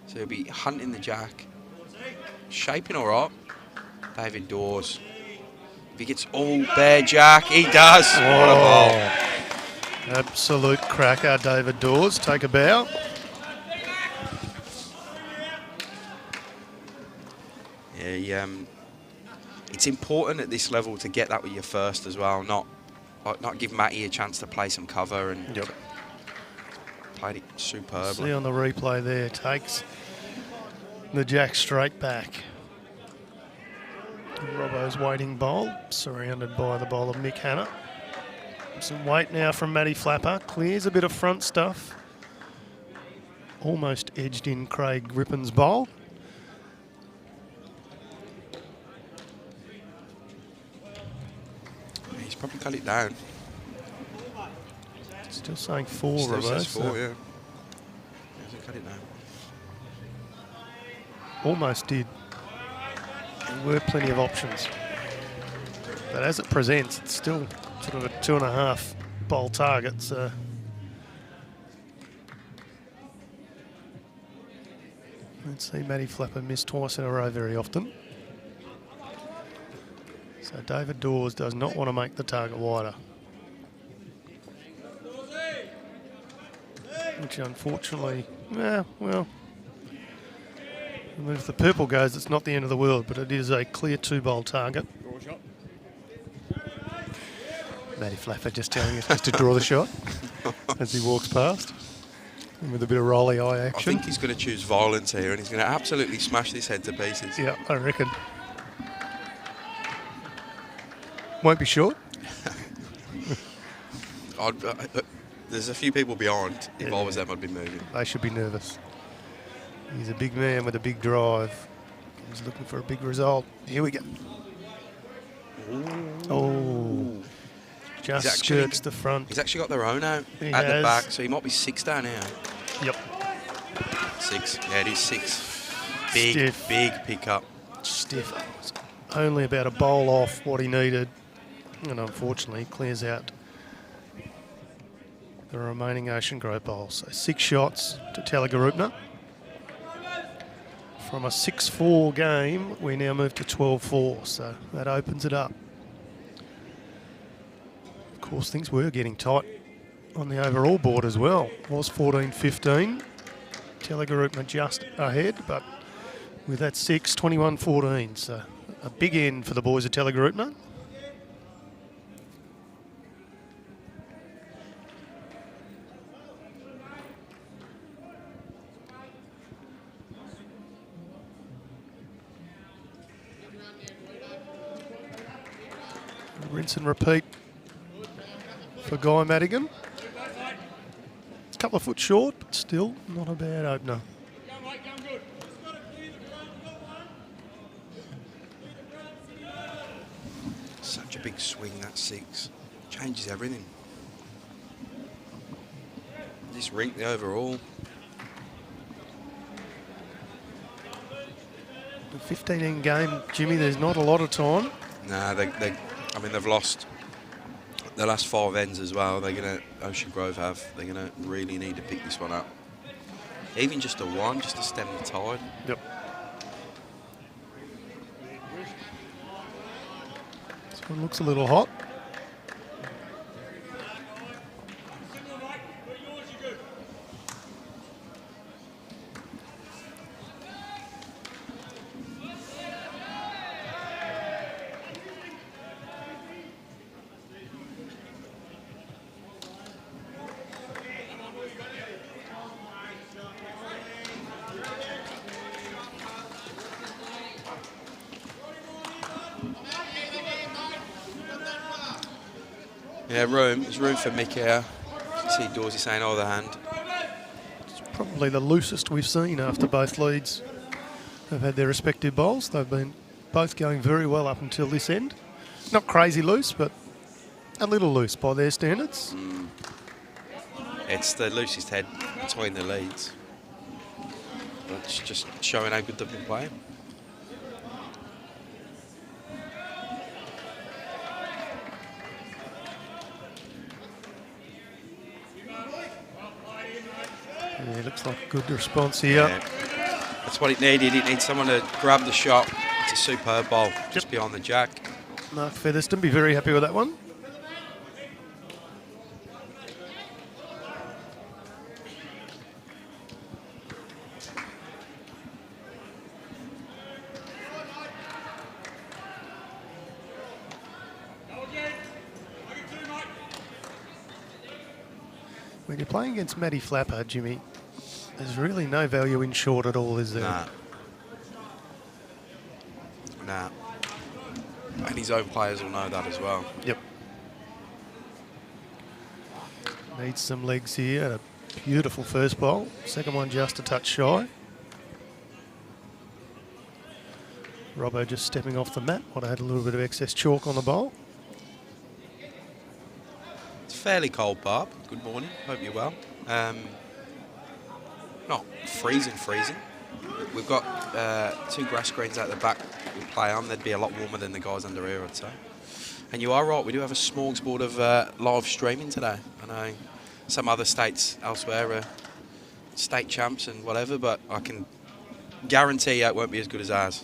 So he'll be hunting the jack. Shaping all right. David Dawes. If he gets all bare jack, he does. What a bowl. Absolute cracker, David Dawes. Take a bow. Yeah, it's important at this level to get that with your first as well. Not give Matty a chance to play some cover and played it superbly. See on the replay there, takes the jack straight back. Robbo's waiting bowl, surrounded by the bowl of Mick Hanna. Some weight now from Matty Flapper. Clears a bit of front stuff. Almost edged in Craig Rippon's bowl. He's probably cut it down. Still saying 4, Still Robbo. says 4, yeah. He hasn't cut it down. Almost did. There were plenty of options. But as it presents, it's still sort of a 2.5 bowl target. So let's see Matty Flapper miss twice in a row very often. So David Dawes does not want to make the target wider. Which unfortunately, well, if the purple goes, it's not the end of the world, but it is a clear 2-bowl target. Matty Flapper just telling us just to draw the shot as he walks past. And with a bit of rolly eye action. I think he's going to choose violence here and he's going to absolutely smash this head to pieces. Yeah, I reckon. Won't be short. There's a few people behind. If I was them, I'd be moving. They should be nervous. He's a big man with a big drive. He's looking for a big result. Here we go. Ooh. Oh. Just skirts the front. He's actually got their own out He at has. the back, so he might be 6 down here. Yep. 6. Yeah, it is 6. Big, Stiff. big pickup. Stiff. It's only about a bowl off what he needed. And unfortunately, clears out the remaining Ocean Grove bowls. So 6 shots to Tallygaroopna. From a 6-4 game, we now move to 12-4. So that opens it up. Of course, things were getting tight on the overall board as well. It was 14-15. Tallygaroopna just ahead, but with that 6, 21-14. So a big end for the boys at Tallygaroopna. Rinse and repeat for Guy Madigan. A couple of foot short, but still not a bad opener. Such a big swing, that 6. Changes everything. Just rinked the overall. The 15 game, Jimmy, there's not a lot of time. Nah, they've lost the last 5 ends as well. They're going to, Ocean Grove have, they're going to really need to pick this one up. Even just a one, just to stem the tide. Yep. This one looks a little hot. Yeah, there's room for Mick here. See Dorsey saying, oh, the hand. It's probably the loosest we've seen after both leads have had their respective bowls. They've been both going very well up until this end. Not crazy loose, but a little loose by their standards. It's the loosest head between the leads. It's just showing how good they've been playing. Yeah, looks like a good response here. Yeah. That's what it needed. It needs someone to grab the shot. It's a superb ball, just beyond the jack. Mark Featherston be very happy with that one. When you're playing against Matty Flapper, Jimmy, there's really no value in short at all, is there? Nah. And his own players will know that as well. Yep. Needs some legs here. A beautiful first bowl. Second one just a touch shy. Robbo just stepping off the mat. Might have had a little bit of excess chalk on the bowl. It's fairly cold, Barb. Good morning. Hope you're well. Not freezing. We've got 2 grass greens out the back we play on. They'd be a lot warmer than the guys under here, I'd say. And you are right, we do have a smorgasbord of live streaming today. I know some other states elsewhere are state champs and whatever, but I can guarantee you it won't be as good as ours.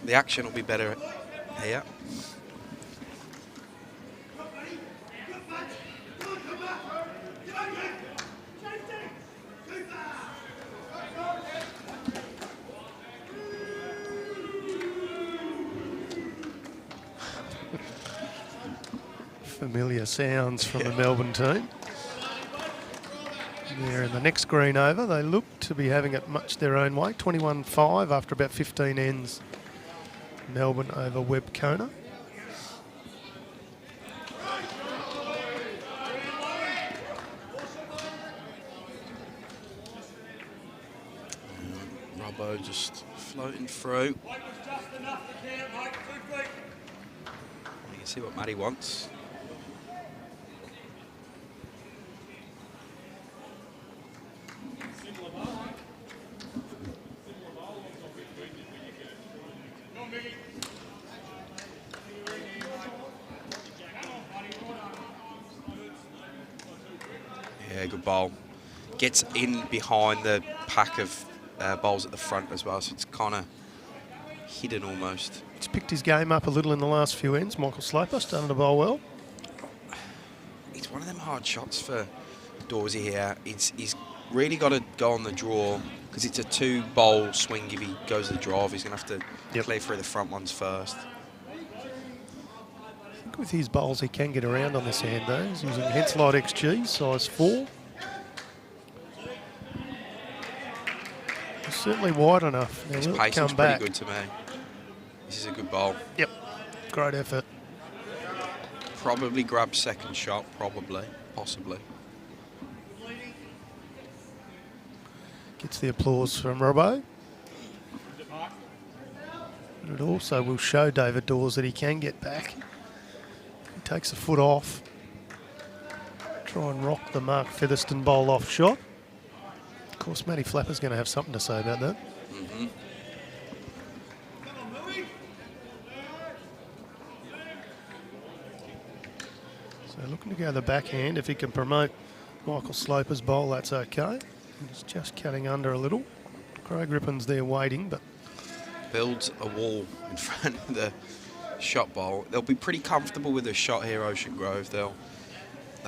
The action will be better here. Familiar sounds from the Melbourne team. There in the next green over, they look to be having it much their own way. 21-5 after about 15 ends. Melbourne over Webb Kona. Robbo just floating through. You can see what Matty wants. Yeah, good bowl. Gets in behind the pack of bowls at the front as well, so it's kind of hidden almost. He's picked his game up a little in the last few ends. Michael Sloper starting to bowl well. It's one of them hard shots for Dorsey here. He's really got to go on the draw because it's a 2-bowl swing. If he goes to the drive, he's going to have to clear through the front ones first. I think with his bowls he can get around on this hand though. He's using Henslide XG, size 4. He's certainly wide enough. Now His will pacing's come pretty back. good to me. This is a good bowl. Yep, great effort. Probably grab second shot, possibly. Gets the applause from Robbo. And it also will show David Dawes that he can get back. He takes a foot off. Try and rock the Mark Featherston bowl off shot. Of course, Matty Flapper's going to have something to say about that. Mm-hmm. So looking to go the backhand. If he can promote Michael Sloper's bowl, that's okay. He's just cutting under a little. Craig Rippon's there waiting, but builds a wall in front of the shot bowl. They'll be pretty comfortable with a shot here, Ocean Grove. They'll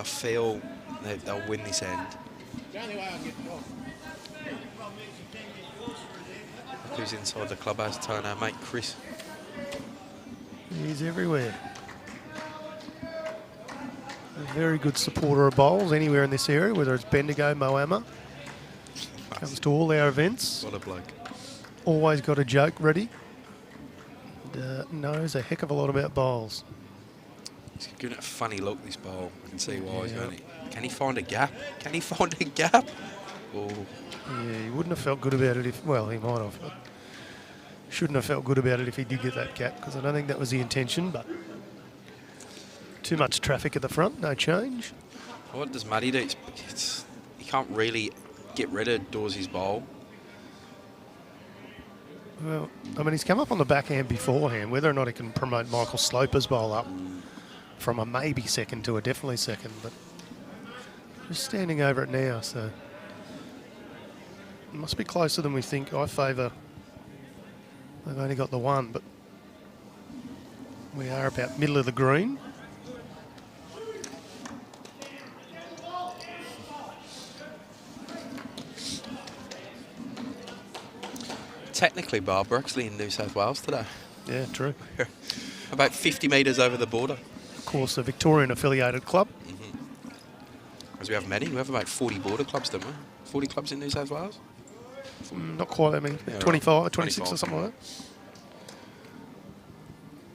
feel they'll win this end. Who's inside the clubhouse? Turn our mate Chris. He's everywhere. A very good supporter of bowls anywhere in this area, whether it's Bendigo, Moama. Comes to all our events. What a bloke. Always got a joke ready. Knows a heck of a lot about bowls. He's giving it a funny look, this bowl. I can see why he's going it. Can he find a gap? Can he find a gap? Oh. Yeah, he wouldn't have felt good about it if, well, he might have. But shouldn't have felt good about it if he did get that gap, because I don't think that was the intention, but too much traffic at the front, no change. What does Matty do? He can't really get rid of Dawsey's bowl. Well, I mean, he's come up on the backhand beforehand. Whether or not he can promote Michael Sloper's bowl up from a maybe second to a definitely second, but just standing over it now, so it must be closer than we think. I favour, they've only got the one, but we are about middle of the green. Technically, Bob, we're actually in New South Wales today. Yeah, true. About 50 metres over the border. Of course, a Victorian affiliated club. Because we have many. We have about 40 border clubs, don't we? 40 clubs in New South Wales? Not quite, I mean, yeah, 25, right. 26 or something like that.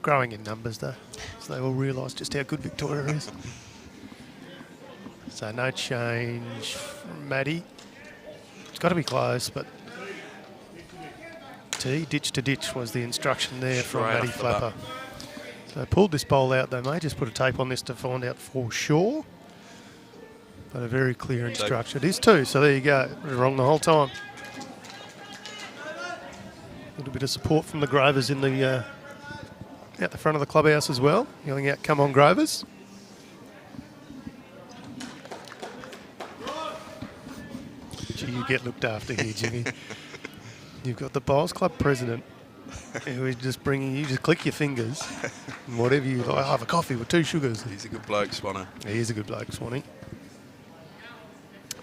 Growing in numbers, though, so they will realise just how good Victoria is. So no change from Matty. It's got to be close, but ditch to ditch was the instruction there from Matty Flapper. So pulled this bowl out. They may just put a tape on this to find out for sure. But a very clear instruction. It is two, so there you go. It was wrong the whole time. A little bit of support from the Grovers in the out the front of the clubhouse as well. Yelling out, "Come on, Grovers." Gee, you get looked after here, Jimmy. You've got the Bowls Club president who is just bringing you, just click your fingers and whatever you like. I'll have a coffee with 2 sugars. He's a good bloke, Swanner. He is a good bloke, Swanee.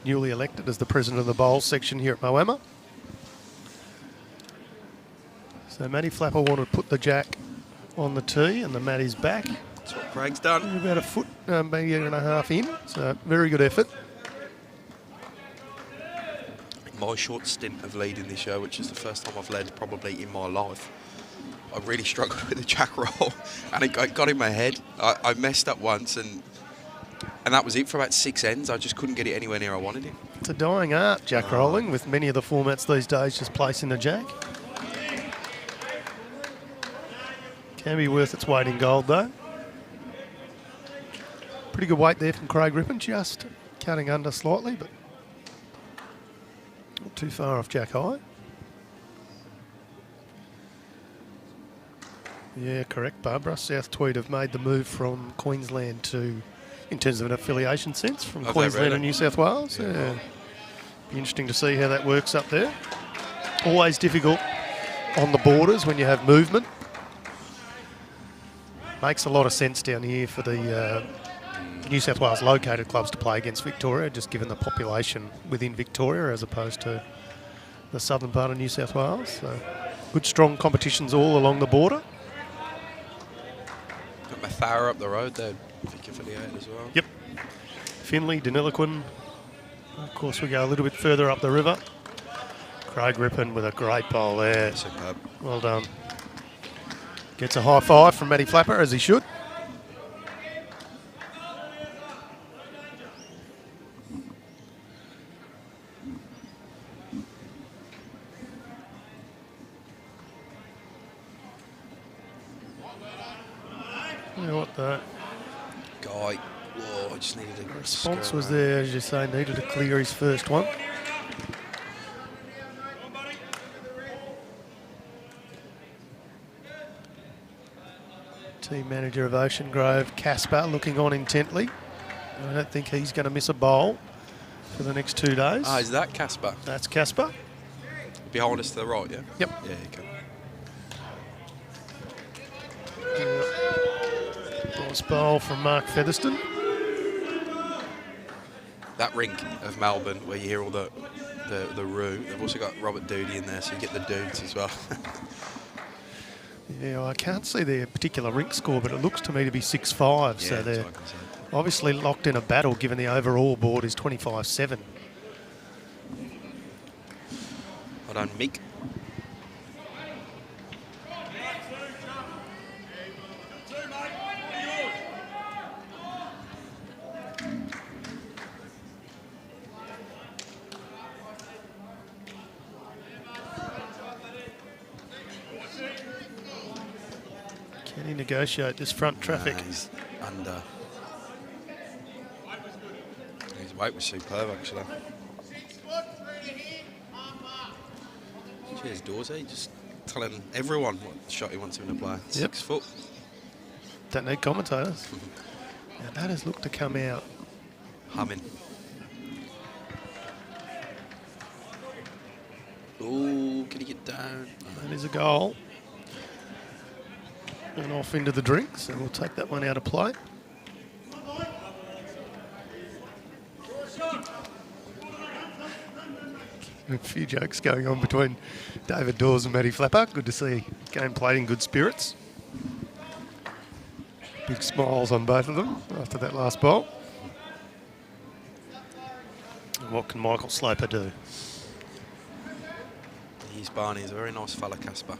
Newly elected as the president of the bowls section here at Moama. So Matty Flapper wanted to put the jack on the tee, and the Matty's back. That's what Craig's done. About a foot, maybe 1.5 in. So very good effort. My short stint of leading this show, which is the first time I've led probably in my life, I really struggled with the jack roll, and it got in my head. I messed up once, and that was it for about 6 ends. I just couldn't get it anywhere near I wanted it. It's a dying art, jack rolling, with many of the formats these days just placing the jack. Can be worth its weight in gold, though. Pretty good weight there from Craig Rippon, just cutting under slightly, but not too far off jack high. Yeah, correct, Barbara. South Tweed have made the move from Queensland to, in terms of an affiliation sense, from Queensland and New South Wales. Yeah. Be interesting to see how that works up there. Always difficult on the borders when you have movement. Makes a lot of sense down here for the New South Wales located clubs to play against Victoria, just given the population within Victoria as opposed to the southern part of New South Wales. So good, strong competitions all along the border. Got Mathara up the road there, Vic affiliated as well. Yep. Finley, Deniliquin. Of course, we go a little bit further up the river. Craig Rippon with a great bowl there. Superb. Well done. Gets a high five from Matty Flapper, as he should. You know what the Guy, whoa, I just needed a response was there, as you say, needed to clear his first one. Team manager of Ocean Grove, Caspar, looking on intently. I don't think he's going to miss a bowl. for the next 2 days. Ah, is that Casper? That's Casper. Behind us to the right, yeah? Yep. Yeah, okay. Nice bowl from Mark Featherston. That rink of Melbourne where you hear all the roo, they've also got Robert Doody in there, so you get the dudes as well. Yeah, well, I can't see their particular rink score, but it looks to me to be 6-5. Yeah, so they're that's what I can say. obviously locked in a battle, given the overall board is 25-7. Well done, Mick. Can he negotiate this front traffic? He's under. His weight was superb, actually. Cheers, Dorsey. Just telling everyone what shot he wants him to play. 6 foot. Don't need commentators. Now that has looked to come out. Humming. Oh, can he get down? That is a goal. And off into the drinks, and we'll take that one out of play. A few jokes going on between David Dawes and Matty Flapper. Good to see game played in good spirits. Big smiles on both of them after that last bowl. And what can Michael Sloper do? He's Barney. He's a very nice fella, Casper.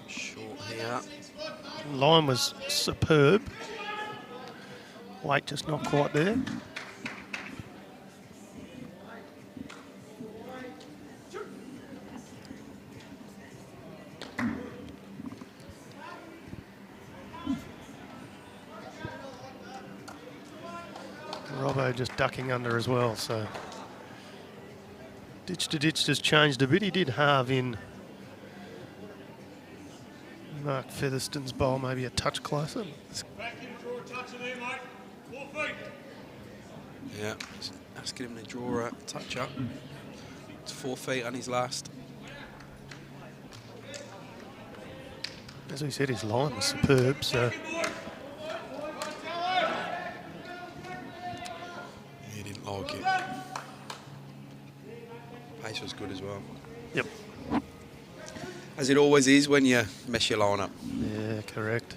Short here. Line was superb. Weight just not quite there. Robbo just ducking under as well, so ditch to ditch just changed a bit. He did halve in Mark Featherston's bowl, maybe a touch closer. Yeah, just asking him to draw a touch up. It's 4 feet on his last. As we said, his line was superb, so He didn't like it. Pace was good as well. yep. As it always is when you mess your line up. Yeah, correct.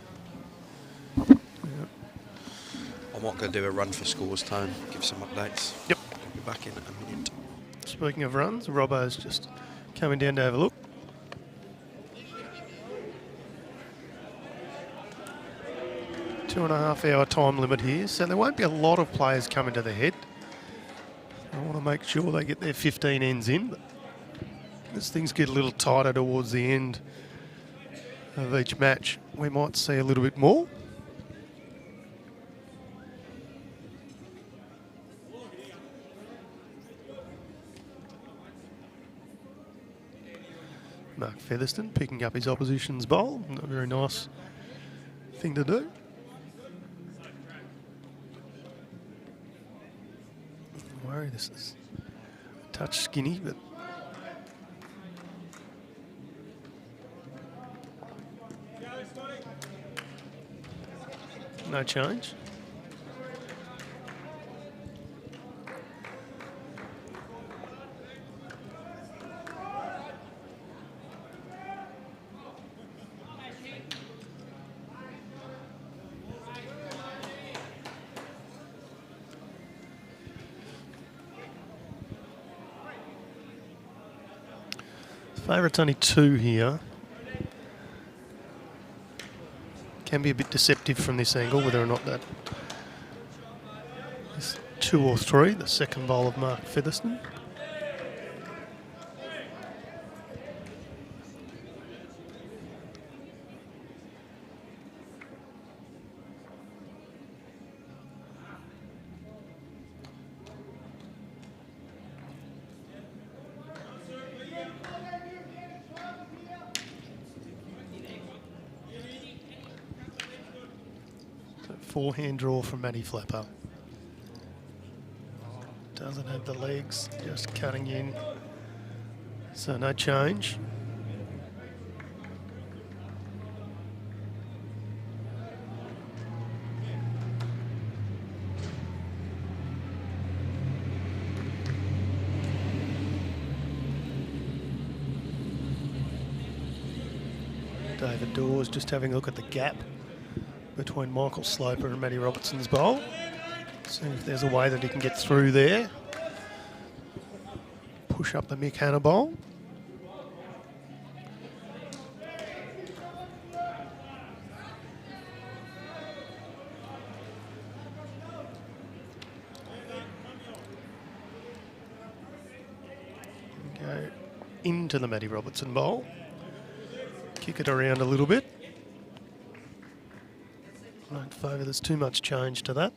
I'm not going to do a run for scores, Tone. Give some updates. Yep. I'll be back in a minute. Speaking of runs, Robbo's just coming down to have a look. Two-and-a-half-hour time limit here, so there won't be a lot of players coming to the head. I want to make sure they get their 15 ends in, but as things get a little tighter towards the end of each match, we might see a little bit more. Mark Featherston picking up his opposition's bowl. Not a very nice thing to do. Don't worry, this is a touch skinny, but no change. Favourite's only 2 here. Can be a bit deceptive from this angle, whether or not that is 2 or 3, the second bowl of Mark Featherston. Forehand draw from Matty Flapper. Doesn't have the legs, just cutting in. So no change. David Dawes just having a look at the gap between Michael Sloper and Matty Robertson's bowl. See if there's a way that he can get through there. Push up the Mick Hanna bowl. Go into the Matty Robertson bowl. Kick it around a little bit. I don't favour there's too much change to that.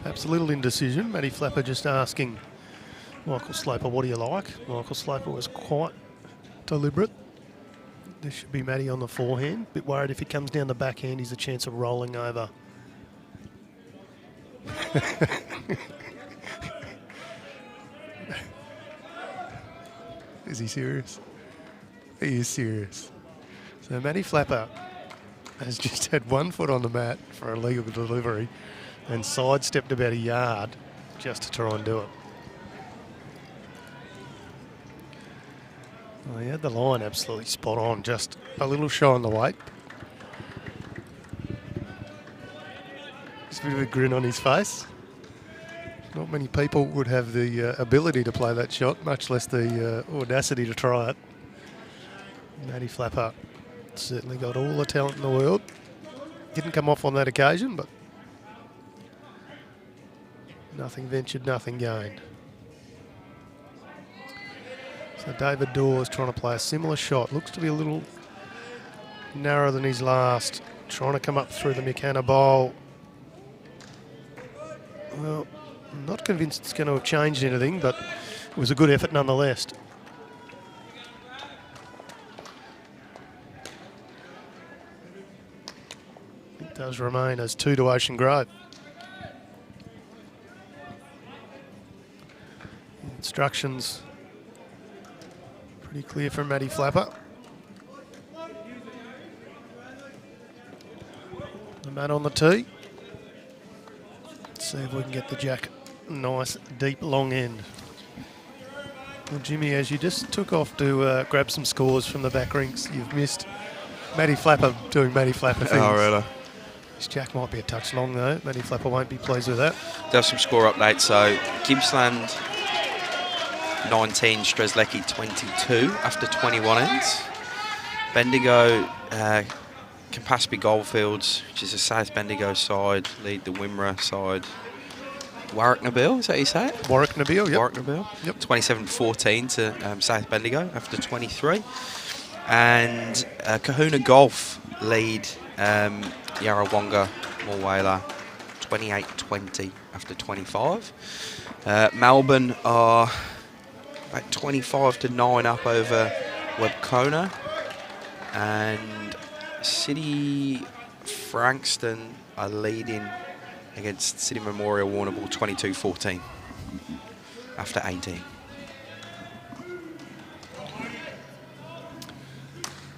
Perhaps a little indecision. Matty Flapper just asking Michael Sloper, what do you like? Michael Sloper was quite deliberate. This should be Matty on the forehand. Bit worried if he comes down the backhand, he's a chance of rolling over. Is he serious? He is serious. So Matty Flapper has just had 1 foot on the mat for a legal delivery and sidestepped about a yard just to try and do it. Well, he had the line absolutely spot on, just a little shy on the weight. Just a bit of a grin on his face. Not many people would have the ability to play that shot, much less the audacity to try it. Matty Flapper certainly got all the talent in the world. Didn't come off on that occasion, but nothing ventured, nothing gained. So David Dawes trying to play a similar shot. Looks to be a little narrower than his last. Trying to come up through the Mick Hanna bowl. Well, I'm not convinced it's going to have changed anything, but it was a good effort nonetheless. It does remain as 2 to Ocean Grove. Instructions pretty clear from Matty Flapper. The man on the tee. Let's see if we can get the jack nice, deep, long end. Well, Jimmy, as you just took off to grab some scores from the back rinks, you've missed Matty Flapper doing Matty Flapper things. Oh, really? This jack might be a touch long, though. Matty Flapper won't be pleased with that. There's some score updates. So, Gippsland 19, Strzelecki 22 after 21 ends. Bendigo, Campaspe Goldfields, which is a South Bendigo side, lead the Wimmera side. Warwick Nabil, is that how you say it? Warwick Nabil, yep. Warwick Nabil. Yep. 27-14 to South Bendigo after 23. And Kahuna Golf lead Yarrawonga Morwala 28-20 after 25. Melbourne are about 25-9 up over Webcona, and City Frankston are leading against City Memorial Warrnambool 22-14 after 18.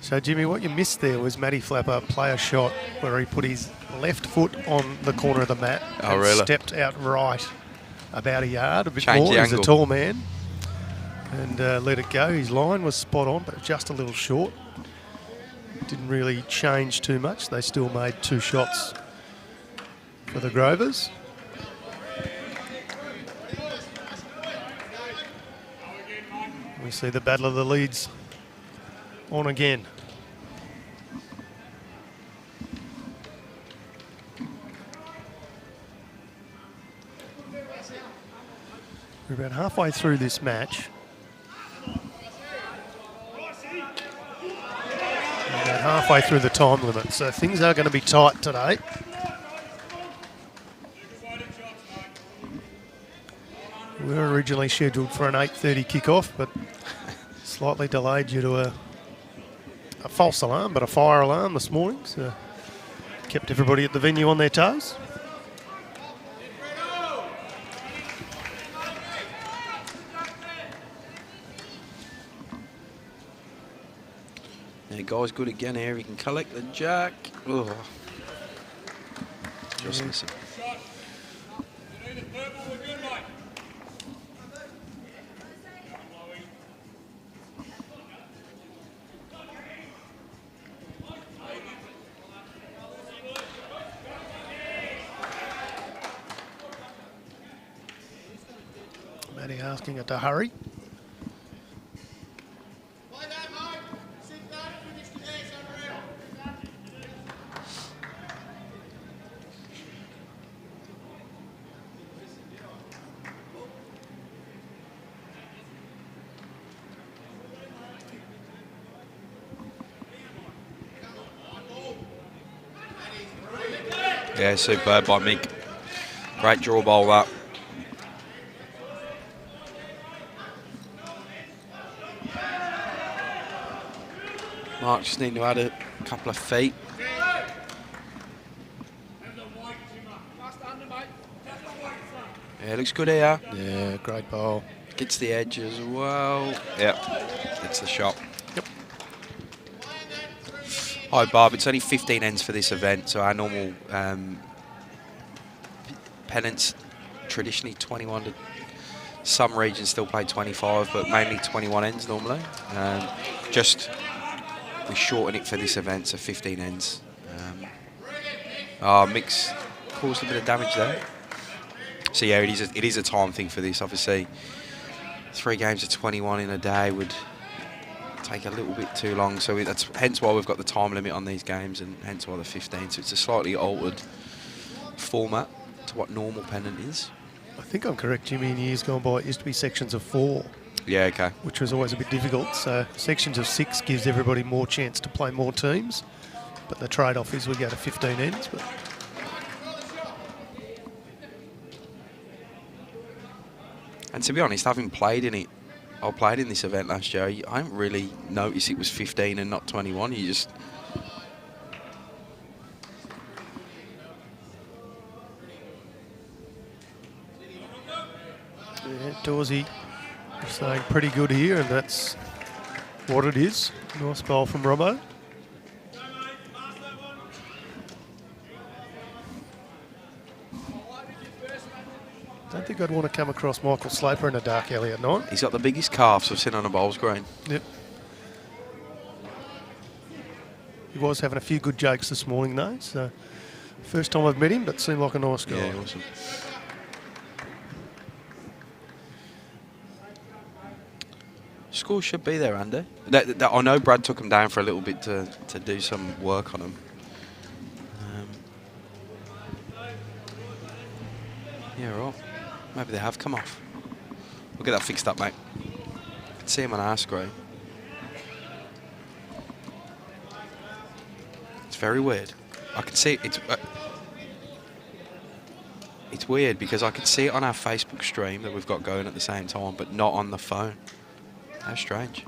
So, Jimmy, what you missed there was Matty Flapper play a shot where he put his left foot on the corner of the mat and stepped out right about a yard, a bit more. He's a tall man. And let it go. His line was spot on, but just a little short. Didn't really change too much. They still made 2 shots for the Grovers. We see the battle of the leads on again. We're about halfway through this match. halfway through the time limit, so things are going to be tight today. We were originally scheduled for an 8:30 kickoff, but slightly delayed due to a false alarm, but a fire alarm this morning, so kept everybody at the venue on their toes. Yeah, guy's good again here. He can collect the jack. Oh. Just missing. Matty asking it to hurry. Yeah, superb by Mick. Great draw bowl that. Mark just need to add a couple of feet. Yeah, looks good here. Yeah, great bowl. Gets the edge as well. Yep, gets the shot. Yep. Hi, Barb. It's only 15 ends for this event, so our normal Pennants traditionally 21 to some regions still play 25, but mainly 21 ends normally. We shorten it for this event, so 15 ends. Mix caused a bit of damage there. So yeah, it is a time thing for this. Obviously, 3 games of 21 in a day would take a little bit too long. So that's hence why we've got the time limit on these games, and hence why the 15. So it's a slightly altered format to what normal Pennant is. I think I'm correct, Jimmy. In years gone by, it used to be sections of 4. Yeah, okay. Which was always a bit difficult. So sections of 6 gives everybody more chance to play more teams. But the trade-off is we go to 15 ends. But and to be honest, having played in it, I played in this event last year, I didn't really notice it was 15 and not 21. You just... yeah, Dorsey saying pretty good here, and that's what it is. Nice bowl from Robbo. Don't think I'd want to come across Michael Sloper in a dark alley at night. He's got the biggest calves I've seen on a bowls green. Yep. He was having a few good jokes this morning though, so first time I've met him, but seemed like a nice guy. Yeah, awesome. Score should be there, Andy. I know Brad took him down for a little bit to do some work on him. Yeah, right. Maybe they have come off. We'll get that fixed up, mate. I can see him on our screen. It's very weird. I can see it. It's weird because I can see it on our Facebook stream that we've got going at the same time, but not on the phone. How strange.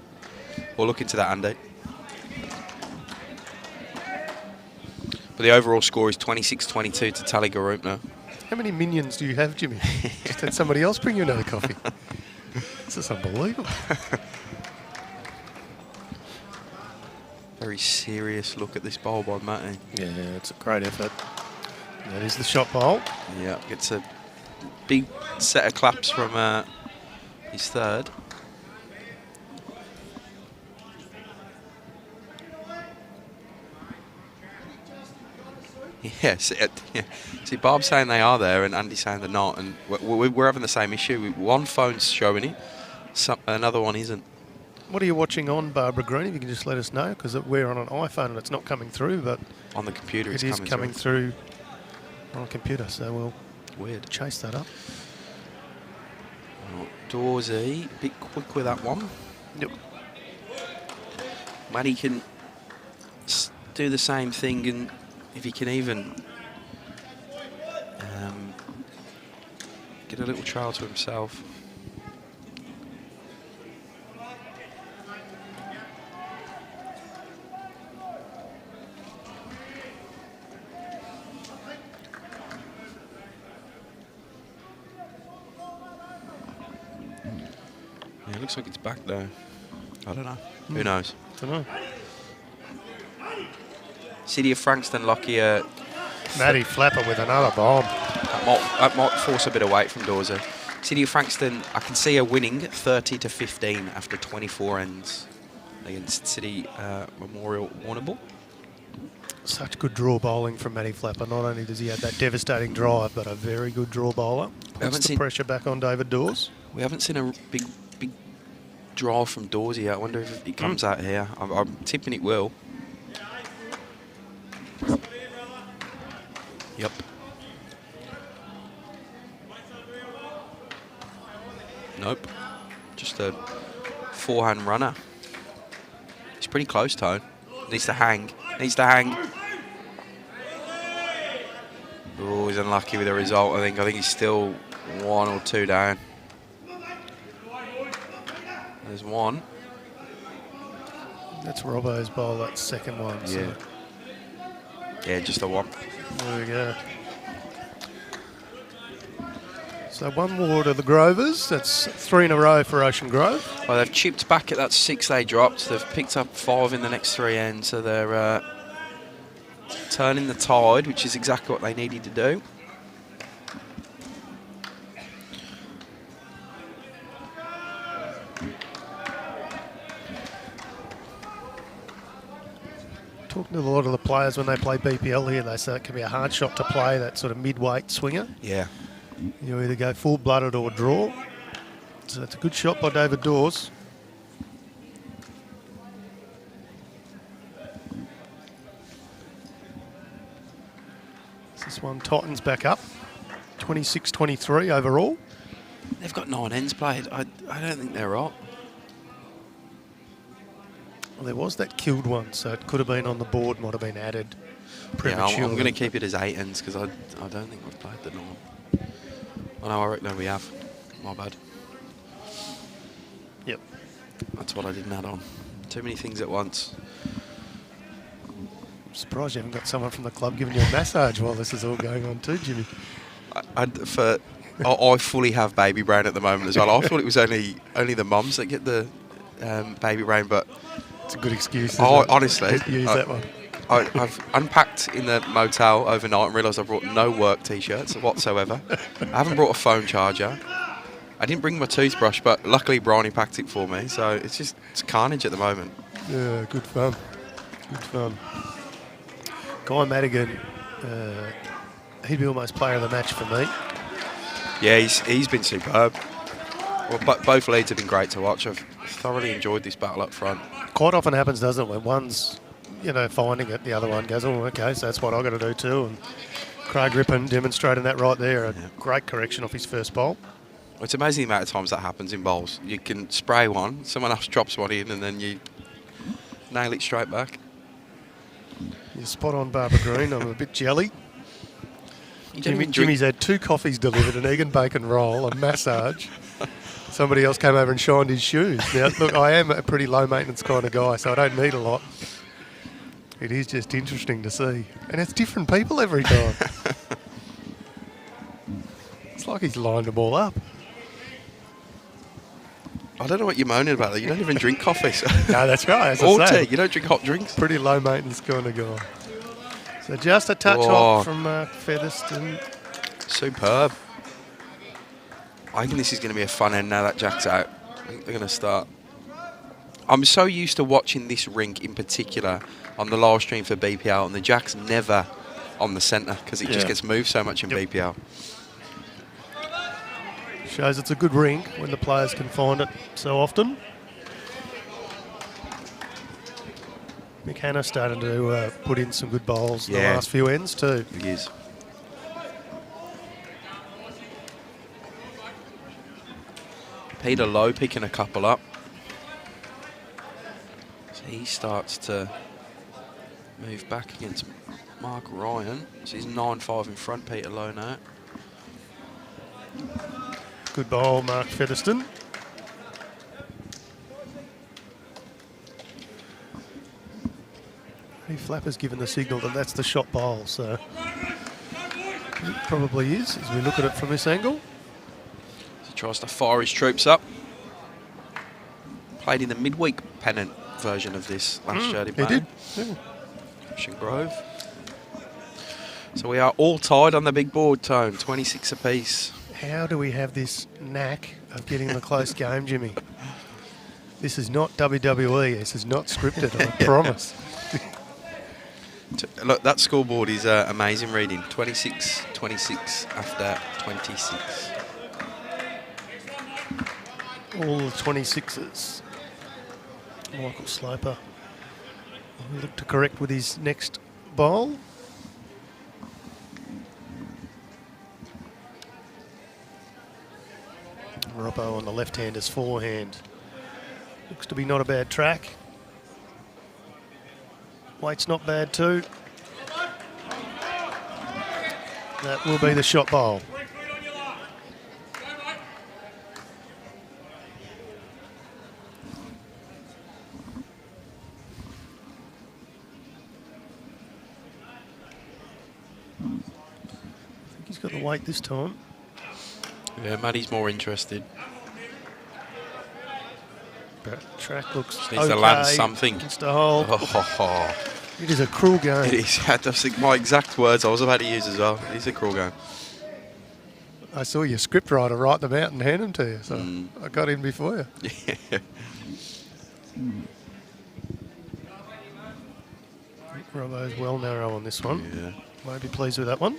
We'll look into that, Andy. But the overall score is 26-22 to Tallygaroopna. How many minions do you have, Jimmy? Just had somebody else bring you another coffee. This is unbelievable. Very serious look at this bowl by Matty. Yeah, it's a great effort. That is the shot bowl. Yeah, gets a big set of claps from his third. Yes, yeah. See, Barb's saying they are there, and Andy's saying they're not, and we're having the same issue. One phone's showing it, another one isn't. What are you watching on, Barbara Green? If you can just let us know, because we're on an iPhone and it's not coming through, but on the computer it is coming through on a computer. So we'll chase that up. Dorsey, a bit quick with that one. Yep. Matty can do the same thing, and if he can even get a little trail to himself. Yeah, it looks like it's back though. I don't know. Who knows? Don't know. City of Frankston Lockyer. Matty Flapper with another bomb. That might force a bit of weight from Dorser. City of Frankston, I can see her winning 30-15 after 24 ends against City Memorial Warrnambool. Such good draw bowling from Matty Flapper. Not only does he have that devastating drive, but a very good draw bowler. Puts the pressure back on David Dawes. We haven't seen a big draw from Dawes yet. I wonder if it comes out here. I'm tipping it will. Yep. Nope. Just a forehand runner. He's pretty close, Tone. Needs to hang. Needs to hang. Oh, he's unlucky with the result, I think. I think he's still 1 or 2 down. There's one. That's Robbo's bowl, that second one. Yeah. So. Yeah, just the one. There we go. So 1 more to the Grovers. That's 3 in a row for Ocean Grove. Well, they've chipped back at that 6 they dropped. They've picked up 5 in the next 3 ends, so they're turning the tide, which is exactly what they needed to do. Talking to a lot of the players when they play BPL here, they say it can be a hard shot to play, that sort of mid-weight swinger. Yeah. You either go full-blooded or draw. So it's a good shot by David Dawes. This one tightens back up. 26-23 overall. They've got 9 ends played. I don't think they're right. Well, there was that killed one, so it could have been on the board, might have been added prematurely. Yeah, I'm going to keep it as 8 ends because I don't think we've played the 9. Oh no, I reckon we have. My bad. Yep. That's what I didn't add on. Too many things at once. I'm surprised you haven't got someone from the club giving you a massage while this is all going on too, Jimmy. I fully have baby brain at the moment as well. I thought it was only the mums that get the baby brain, but it's a good excuse. Honestly, just use that one. I've unpacked in the motel overnight and realised I brought no work T-shirts whatsoever. I haven't brought a phone charger. I didn't bring my toothbrush, but luckily Bryony packed it for me. So it's carnage at the moment. Yeah, good fun. Good fun. Guy Madigan, he'd be almost player of the match for me. Yeah, he's been superb. Well, both leads have been great to watch. I've thoroughly enjoyed this battle up front. Quite often happens, doesn't it, when one's finding it, the other one goes, oh, okay, so that's what I've got to do too. And Craig Rippon demonstrating that right there. A great correction off his first bowl. It's amazing the amount of times that happens in bowls. You can spray one, someone else drops one in, and then you nail it straight back. You're spot on, Barbara Green. I'm a bit jelly. Jimmy's had 2 coffees delivered, an egg and bacon roll, a massage. Somebody else came over and shined his shoes. Now, look, I am a pretty low-maintenance kind of guy, so I don't need a lot. It is just interesting to see. And it's different people every time. It's like he's lined them all up. I don't know what you're moaning about. You don't even drink coffee. So. No, that's right. As or I say, tea. You don't drink hot drinks. Pretty low-maintenance kind of guy. So just a touch hot from Featherston. Superb. I think this is going to be a fun end now that Jack's out. I think they're going to start. I'm so used to watching this rink in particular on the live stream for BPL, and the Jack's never on the centre because it just gets moved so much in BPL. Shows it's a good rink when the players can find it so often. McKay starting to put in some good bowls in the last few ends too. He is. Peter Lowe picking a couple up. So he starts to Move back against Mark Ryan. So he's 9-5 in front, Peter Lowe now. Good bowl, Mark Featherstone. Flapper's given the signal that that's the shot bowl, so it probably is as we look at it from this angle. He tries to fire his troops up. Played in the midweek Pennant version of this last year. He did. Yeah. Ocean Grove. So we are all tied on the big board, Tone, 26 apiece. How do we have this knack of getting the close game, Jimmy? This is not WWE. This is not scripted, I promise. Look, that scoreboard is amazing reading. 26-26 after 26. All the 26ers. Michael Sloper will look to correct with his next bowl. Robbo on the left-hander's forehand. Looks to be not a bad track. Weight's not bad too. That will be the shot bowl. I think he's got the weight this time. Yeah, Maddie's more interested. But track looks Just needs to land something. It's the hole. Oh. It is a cruel game. It is. That's my exact words I was about to use as well. It is a cruel game. I saw your script writer write them out and hand them to you, so I got in before you. Yeah. Robbo's well narrow on this one. Yeah. Won't be pleased with that one.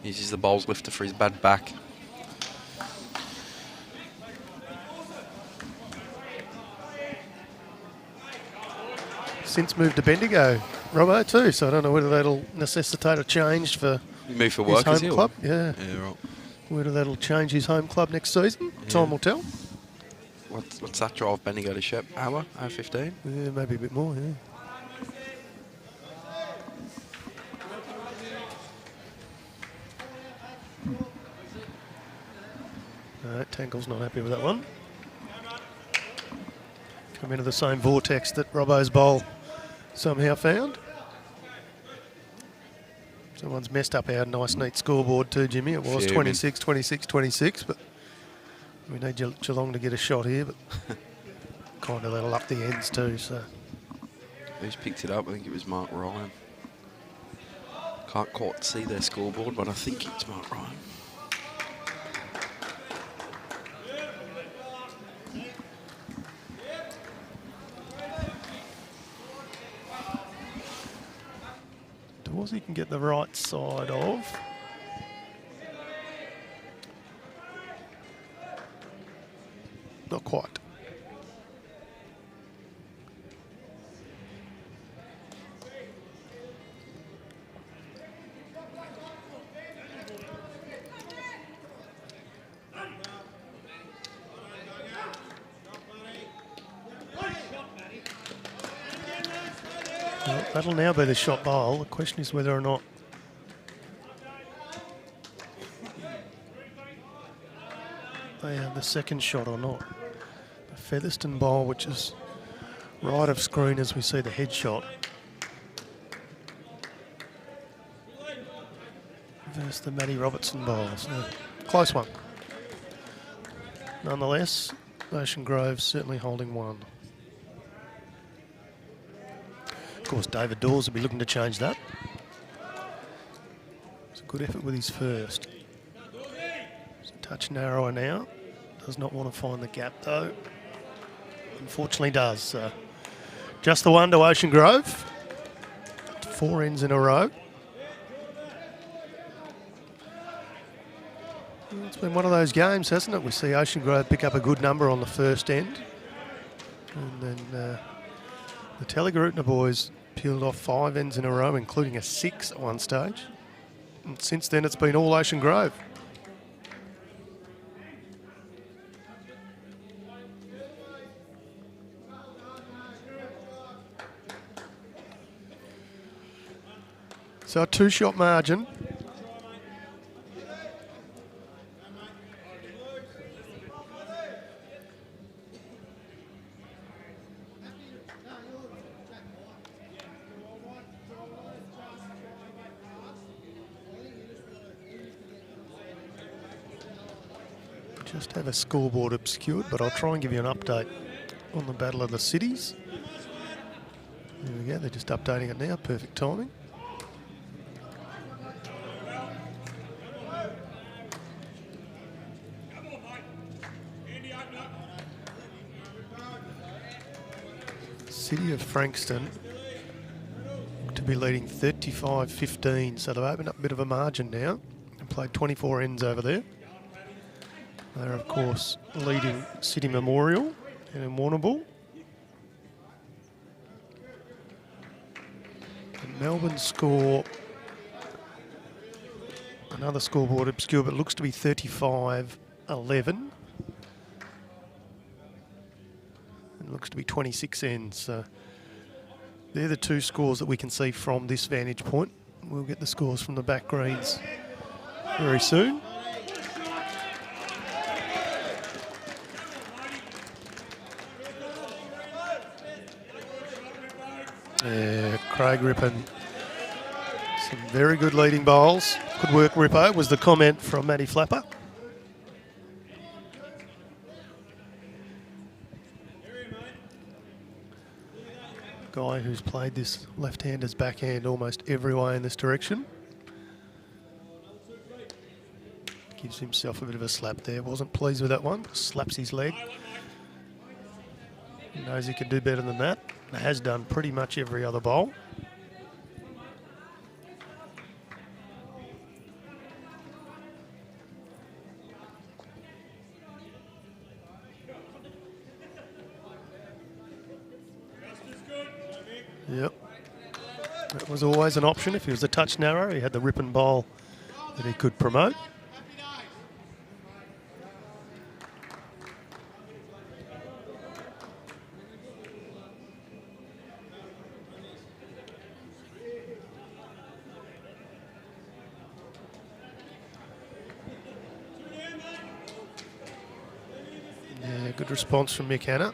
Uses the bowls lifter for his bad back. Since moved to Bendigo, Robbo too, so I don't know whether that'll necessitate a change for Move for his work, is home he? club. Yeah. Yeah, right. Whether that'll change his home club next season, Yeah. time will tell. What's that drive Bendigo to Shep? Hour 15? Yeah, maybe a bit more, yeah. No, Tangle's not happy with that one. Come into the same vortex that Robbo's bowl somehow found. Someone's messed up our nice, neat scoreboard too, Jimmy. It was 26, 26, 26, but we need Geelong to get a shot here, but kind of that'll up the ends too, so. Who's picked it up? I think it was Mark Ryan. Can't quite see their scoreboard, but I think it's Mark Ryan. He can get the right side of. Not quite. Well, that'll now be the shot bowl. The question is whether or not they have the second shot or not. The Featherstone bowl, which is right of screen as we see the head shot, versus the Matty Robertson bowl. So, close one. Nonetheless, Ocean Grove's certainly holding one. Of course, David Dawes will be looking to change that. It's a good effort with his first. It's a touch narrower now. Does not want to find the gap though. Unfortunately does. So just the one to Ocean Grove. 4 ends in a row. It's been one of those games, hasn't it? We see Ocean Grove pick up a good number on the first end. And then the Tallygaroopna boys peeled off 5 ends in a row, including a 6 at one stage. And since then, it's been all Ocean Grove. So a 2-shot margin. Just have a scoreboard obscured, but I'll try and give you an update on the Battle of the Cities. There we go, they're just updating it now, perfect timing. City of Frankston to be leading 35-15, so they've opened up a bit of a margin now and played 24 ends over there. They're, of course, leading City Memorial and Warrnambool. And Melbourne score another scoreboard obscure, but looks to be 35-11. It looks to be 26 ends. So they're the two scores that we can see from this vantage point. We'll get the scores from the back greens very soon. Yeah, Craig Rippon. Some very good leading bowls. Good work, Rippo, was the comment from Matty Flapper. Guy who's played this left-hander's backhand almost every way in this direction. Gives himself a bit of a slap there. Wasn't pleased with that one. Slaps his leg. He knows he can do better than that. Has done pretty much every other bowl. Yep. That was always an option. If he was a touch narrow, he had the Rippon bowl that he could promote. Yeah, good response from Mick Hanna.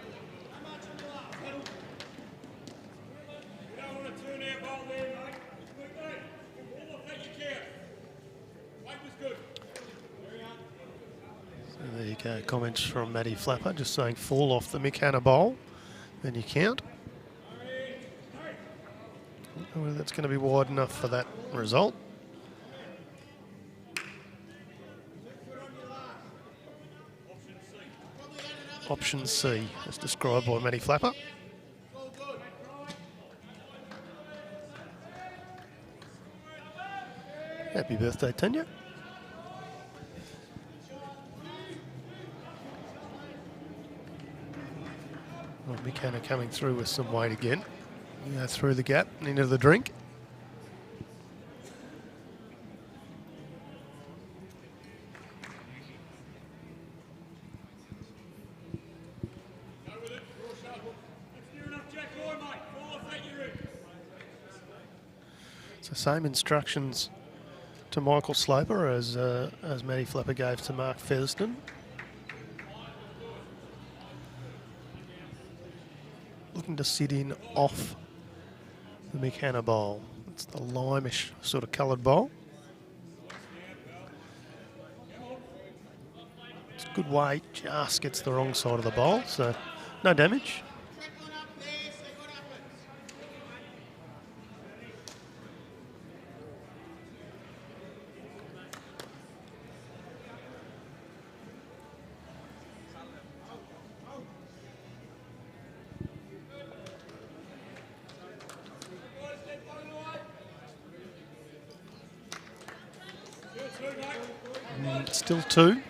There you go, comments from Matty Flapper just saying fall off the Mick Hanna bowl, then you count. I don't know whether that's going to be wide enough for that result. Option C, as described by Matty Flapper. Happy birthday, Tanya. Well, Mick Hanna coming through with some weight again. Through the gap and into the drink. So same instructions to Michael Sloper as Matty Flapper gave to Mark Featherston. Looking to sit in off the Mick Hanna bowl. It's the limeish sort of coloured bowl. It's good weight, just gets the wrong side of the bowl, so no damage. Still two.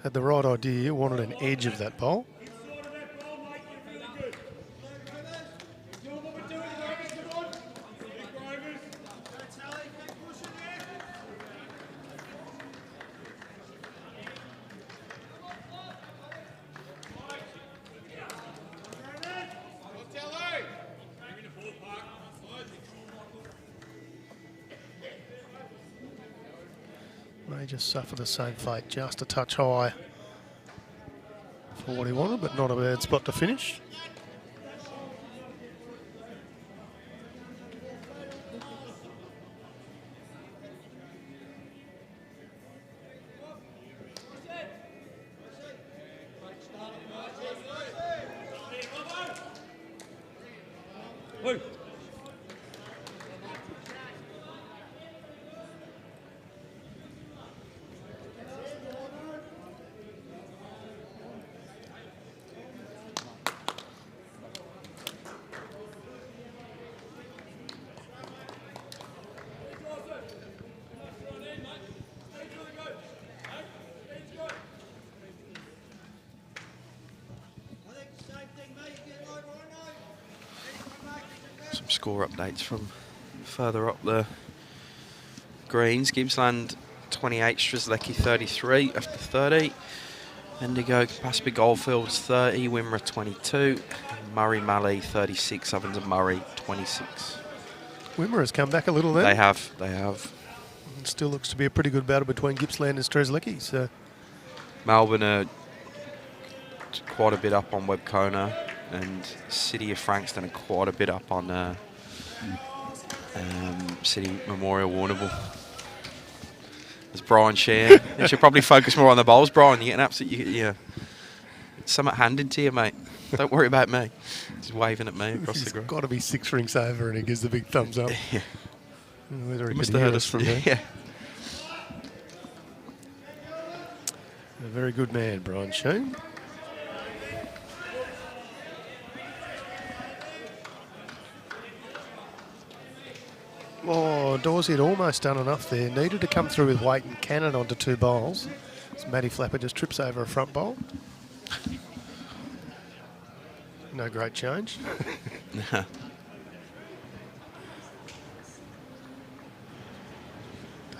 Had the right idea, wanted an edge of that bowl. May just suffer the same fate, just a touch high for what he wanted, but not a bad spot to finish. Some score updates from further up the greens. Gippsland 28, Strzelecki 33 after 30. Bendigo, Campaspe, Goldfields 30, Wimmera 22. Murray, Malley 36, Ovens and Murray 26. Wimmera has come back a little there. They have. It still looks to be a pretty good battle between Gippsland and Strzelecki. So Melbourne are quite a bit up on Webb Kona, and City of Frankston are quite a bit up on City Memorial Warrnambool. There's Brian Sheehan. You should probably focus more on the bowls, Brian. You're getting absolutely, something handed to you, mate. Don't worry about me. He's waving at me across the ground. He's got to be 6 rinks over, and he gives the big thumbs up. Yeah. Whether he Must could have hear heard us from there. Yeah. A very good man, Brian Sheehan. Oh, Dorsey had almost done enough there. Needed to come through with weight and cannon onto 2 bowls. So Matty Flapper just trips over a front bowl. No great change.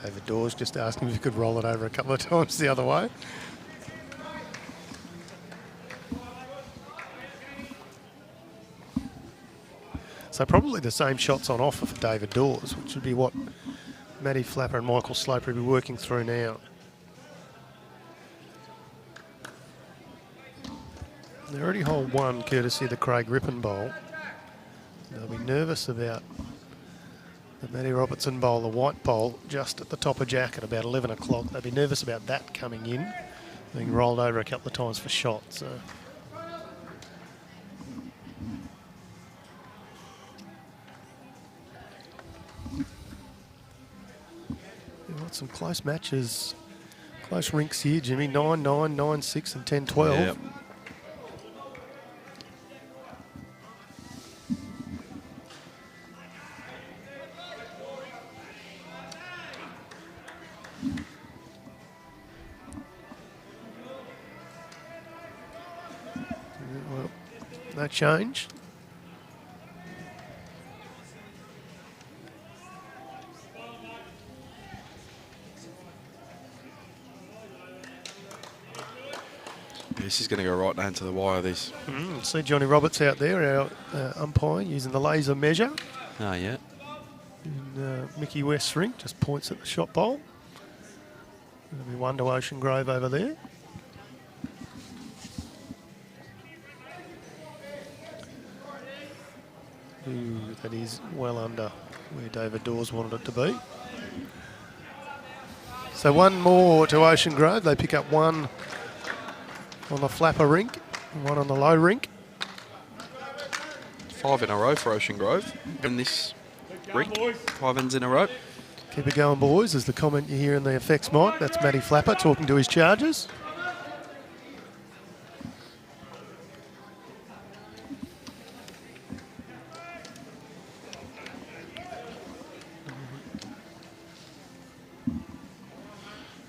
David Dawes just asking if you could roll it over a couple of times the other way. So probably the same shots on offer for David Dawes, which would be what Matty Flapper and Michael Sloper will be working through now. They already hold 1 courtesy of the Craig Rippon bowl. They'll be nervous about the Matty Robertson bowl, the white bowl, just at the top of Jack at about 11 o'clock. They'll be nervous about that coming in, being rolled over a couple of times for shots. So. We've got some close matches, close rinks here, Jimmy. 9-9, 9-6 and 10-12. Yep. Well, no change. This is going to go right down to the wire, this. See Johnny Roberts out there, our umpire, using the laser measure. Oh, yeah. And Mickey West's rink just points at the shot bowl. There'll be 1 to Ocean Grove over there. Ooh, that is well under where David Dawes wanted it to be. So 1 more to Ocean Grove. They pick up 1 on the Flapper rink, 1 on the low rink. 5 in a row for Ocean Grove in this rink. 5 ends in a row. Keep it going, boys, is the comment you hear in the effects mic. That's Matty Flapper talking to his charges.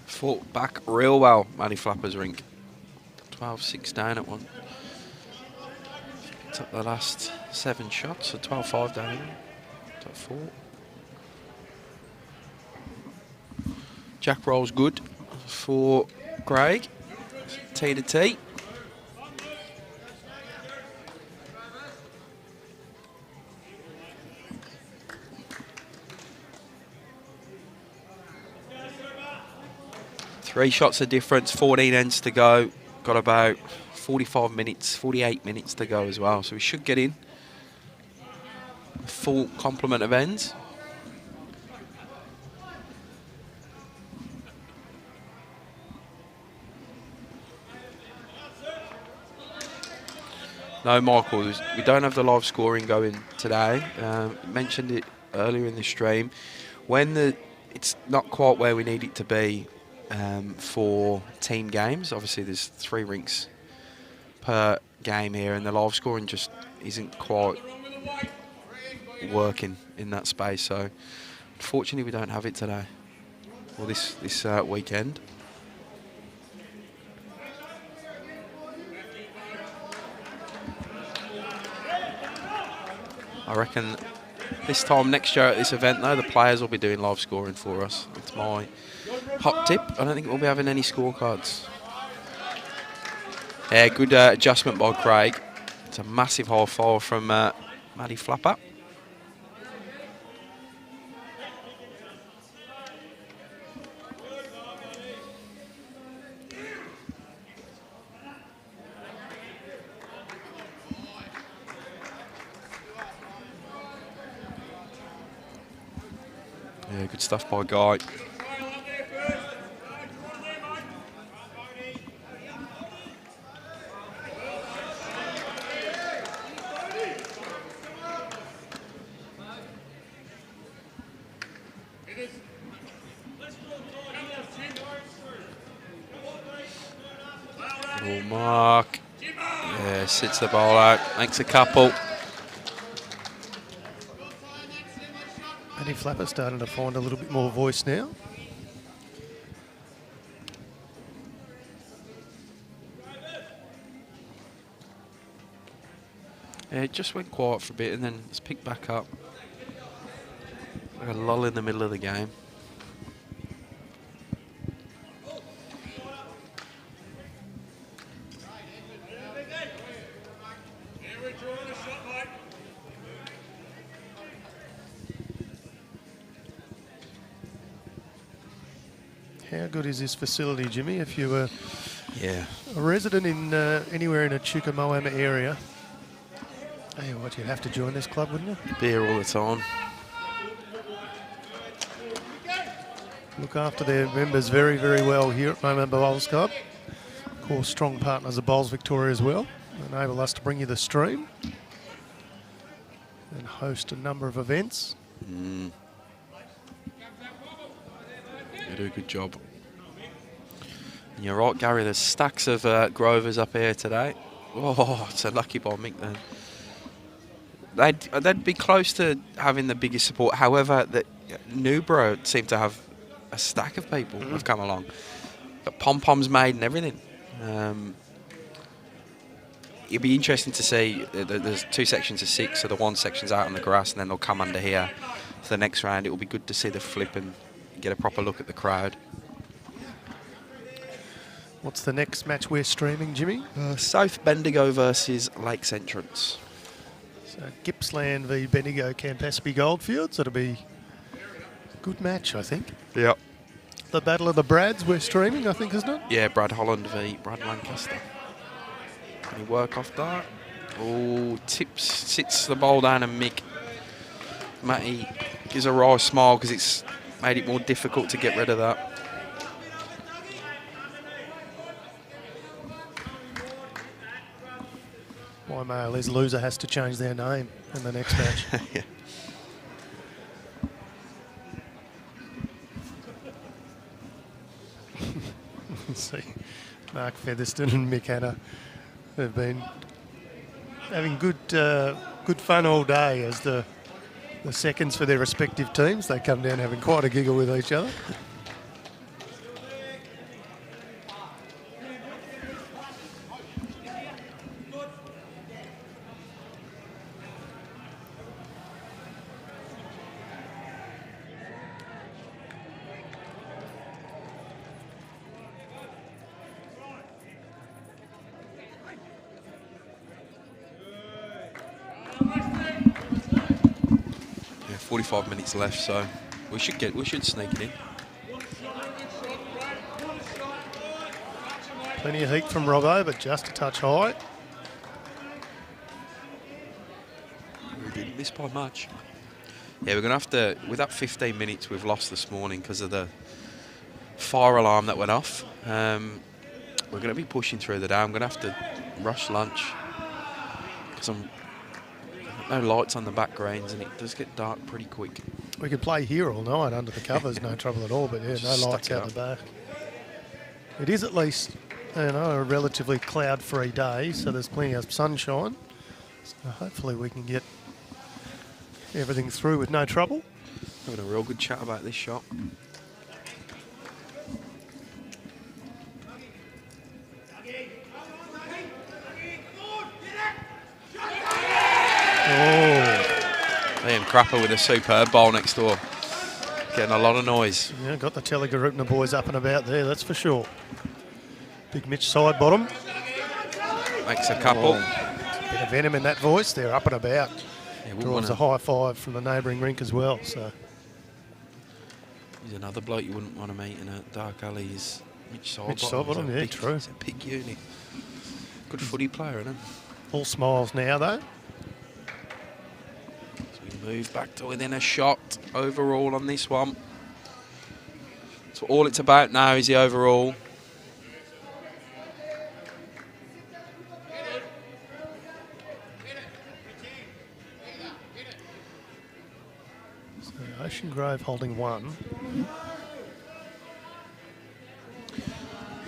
Fought back real well, Matty Flapper's rink. 12-6 down at 1. Picked up the last 7 shots, so 12-5 down. 12-4. Jack roll's good for Craig. T to T. 3 shots of difference, 14 ends to go. Got about 45 minutes, 48 minutes to go as well. So we should get in a full complement of ends. No, Michael, we don't have the live scoring going today. Mentioned it earlier in the stream. When it's not quite where we need it to be for team games. Obviously, there's 3 rinks per game here, and the live scoring just isn't quite working in that space. So, unfortunately, we don't have it today or this weekend. I reckon this time next year at this event, though, the players will be doing live scoring for us. That's my hot tip. I don't think we'll be having any scorecards. Yeah, good adjustment by Craig. It's a massive high foul from Matty Flapper. Yeah, good stuff by Guy. Oh, Mark. Yeah, sits the ball out, makes a couple. Matty Flapper starting to find a little bit more voice now. Yeah, it just went quiet for a bit and then it's picked back up. Like a lull in the middle of the game. How good is this facility, Jimmy? If you were a resident in anywhere in a Moama area, hey, what, you'd have to join this club, wouldn't you? Be here all the time. Look after their members very, very well here at Moama Bowls Club. Of course, strong partners of Bowls Victoria as well. Enable us to bring you the stream and host a number of events. They do a good job. And you're right, Gary, there's stacks of Grovers up here today. Oh, it's a lucky ball, Mick, then. They'd be close to having the biggest support. However, Newborough seem to have a stack of people who've come along. Got pom-poms made and everything. It'll be interesting to see. There's 2 sections of 6, so the one section's out on the grass, and then they'll come under here for the next round. It will be good to see the flip and get a proper look at the crowd. What's the next match we're streaming, Jimmy? South Bendigo versus Lakes Entrance. So Gippsland v Bendigo, Campaspe, Goldfields. That'll be a good match, I think. Yep. The Battle of the Brads we're streaming, I think, isn't it? Yeah, Brad Holland v Brad Lancaster. Can he work off that? Oh, sits the ball down and Matty gives a wry smile because it's made it more difficult to get rid of that. My mail is loser has to change their name in the next match. Yeah. See, Mark Featherston and Mick Hanna have been having good fun all day as the seconds for their respective teams. They come down having quite a giggle with each other. Yeah, 45 minutes left, so we should sneak it in. Plenty of heat from Robbo, but just a touch high. We didn't miss by much. Yeah, we're going to have to, with that 15 minutes we've lost this morning because of the fire alarm that went off, we're going to be pushing through the day. I'm going to have to rush lunch because no lights on the back greens and it does get dark pretty quick. We could play here all night under the covers, no trouble at all, but yeah, no lights out the back. It is at least, a relatively cloud-free day, so there's plenty of sunshine. So hopefully we can get everything through with no trouble. Having a real good chat about this shot. Liam Crapper with a superb bowl next door. Getting a lot of noise. Yeah, got the Tallygaroopna boys up and about there, that's for sure. Big Mitch side bottom. Makes a couple. Bit of venom in that voice, they're up and about. Yeah, Draws a high five from the neighbouring rink as well. So he's another bloke you wouldn't want to meet in a dark alley. Is Mitch Sidebottom. Mitch Sidebottom, yeah, true. He's a big unit. Good footy player, isn't he? All smiles now, though. Move back to within a shot overall on this one. So all it's about now is the overall. So Ocean Grove holding one.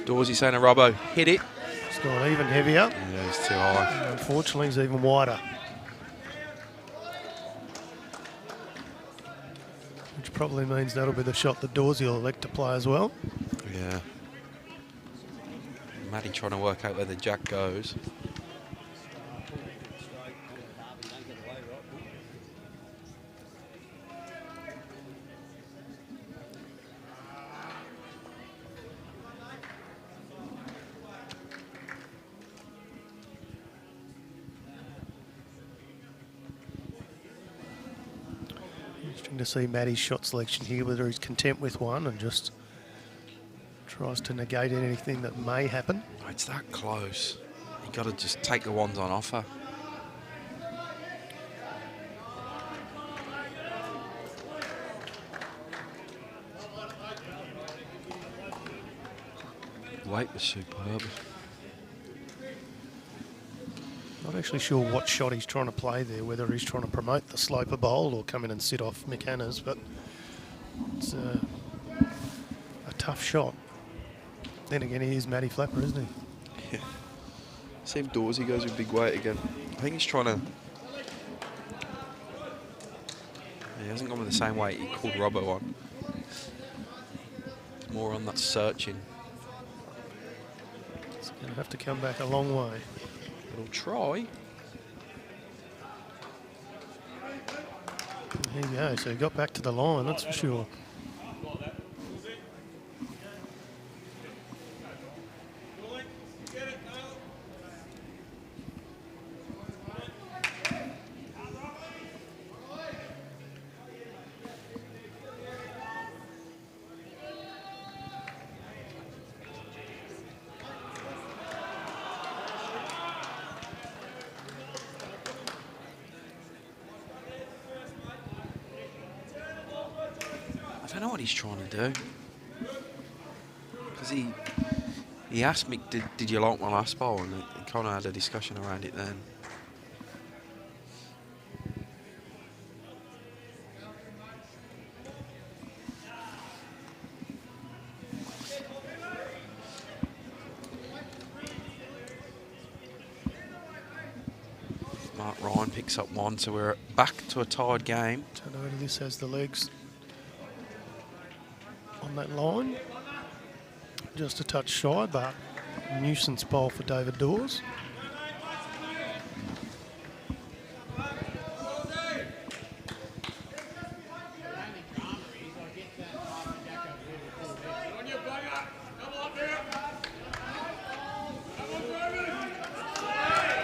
Dawsey saying to Robbo, hit it. It's gone even heavier. Yeah, it's too high. And unfortunately, it's even wider. Which probably means that'll be the shot that Dawsey will elect to play as well. Yeah. Matty trying to work out where the jack goes. Interesting to see Matty's shot selection here, whether he's content with one and just tries to negate anything that may happen. Oh, it's that close. You got to just take the ones on offer. Weight was superb. Not actually sure what shot he's trying to play there, whether he's trying to promote the sloper bowl or come in and sit off McKay's, but it's a tough shot. Then again, he is Matty Flapper, isn't he? Yeah. See if Dawsey goes with big weight again. I think he's trying to... He hasn't gone with the same weight he called Robbo on. It's more on that searching. It's going to have to come back a long way. It'll try. There you go, so he got back to the line, that's for sure. I don't know what he's trying to do. Because he asked me, did you like my last bowl? And we kind of had a discussion around it then. Mark Ryan picks up one, so we're back to a tied game. Don't know whether this has the legs on that line. Just a touch shy, but nuisance bowl for David Dawes.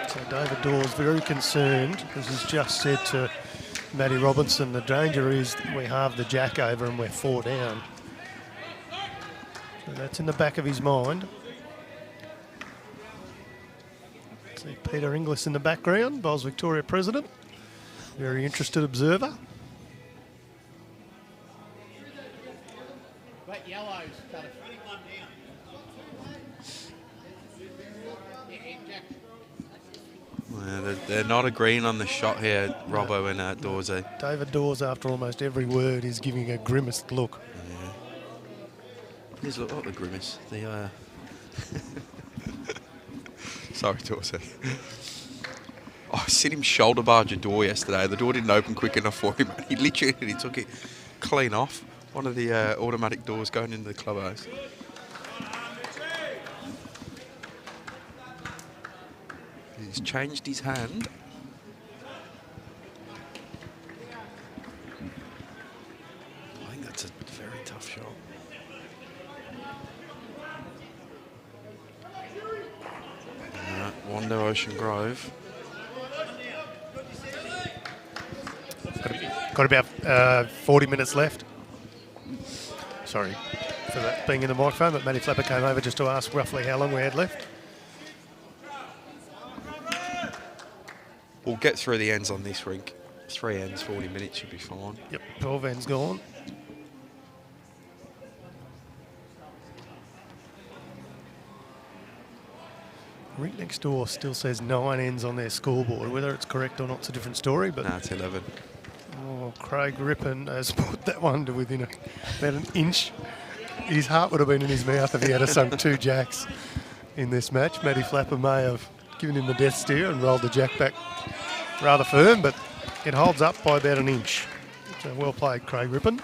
So David Dawes very concerned because he's just said to Matty Robinson, the danger is we halve the jack over and we're 4 down. So that's in the back of his mind. See Peter Inglis in the background, Bowls Victoria president. Very interested observer. Wet yellows, cut it. Yeah, they're not agreeing on the shot here, Robbo and Dorsey. David Dawes, after almost every word, is giving a grimaced look. Yeah. Here's look at the grimace. The sorry, Dorsey. Oh, I seen him shoulder barge a door yesterday. The door didn't open quick enough for him. He literally took it clean off. One of the automatic doors going into the clubhouse. He's changed his hand. I think that's a very tough shot. Wando Ocean Grove. Got about 40 minutes left. Sorry for that being in the microphone, but Matty Flapper came over just to ask roughly how long we had left. We'll get through the ends on this rink. 3 ends, 40 minutes should be fine. Yep, 12 ends gone. Rink next door still says 9 ends on their scoreboard. Whether it's correct or not, it's a different story. But No, it's 11. oh, Craig Rippon has put that one to within about an inch. His heart would have been in his mouth if he had sunk 2 jacks in this match. Matty Flapper may have given him the death stare and rolled the jack back rather firm, but it holds up by about an inch. So well played, Craig Rippon.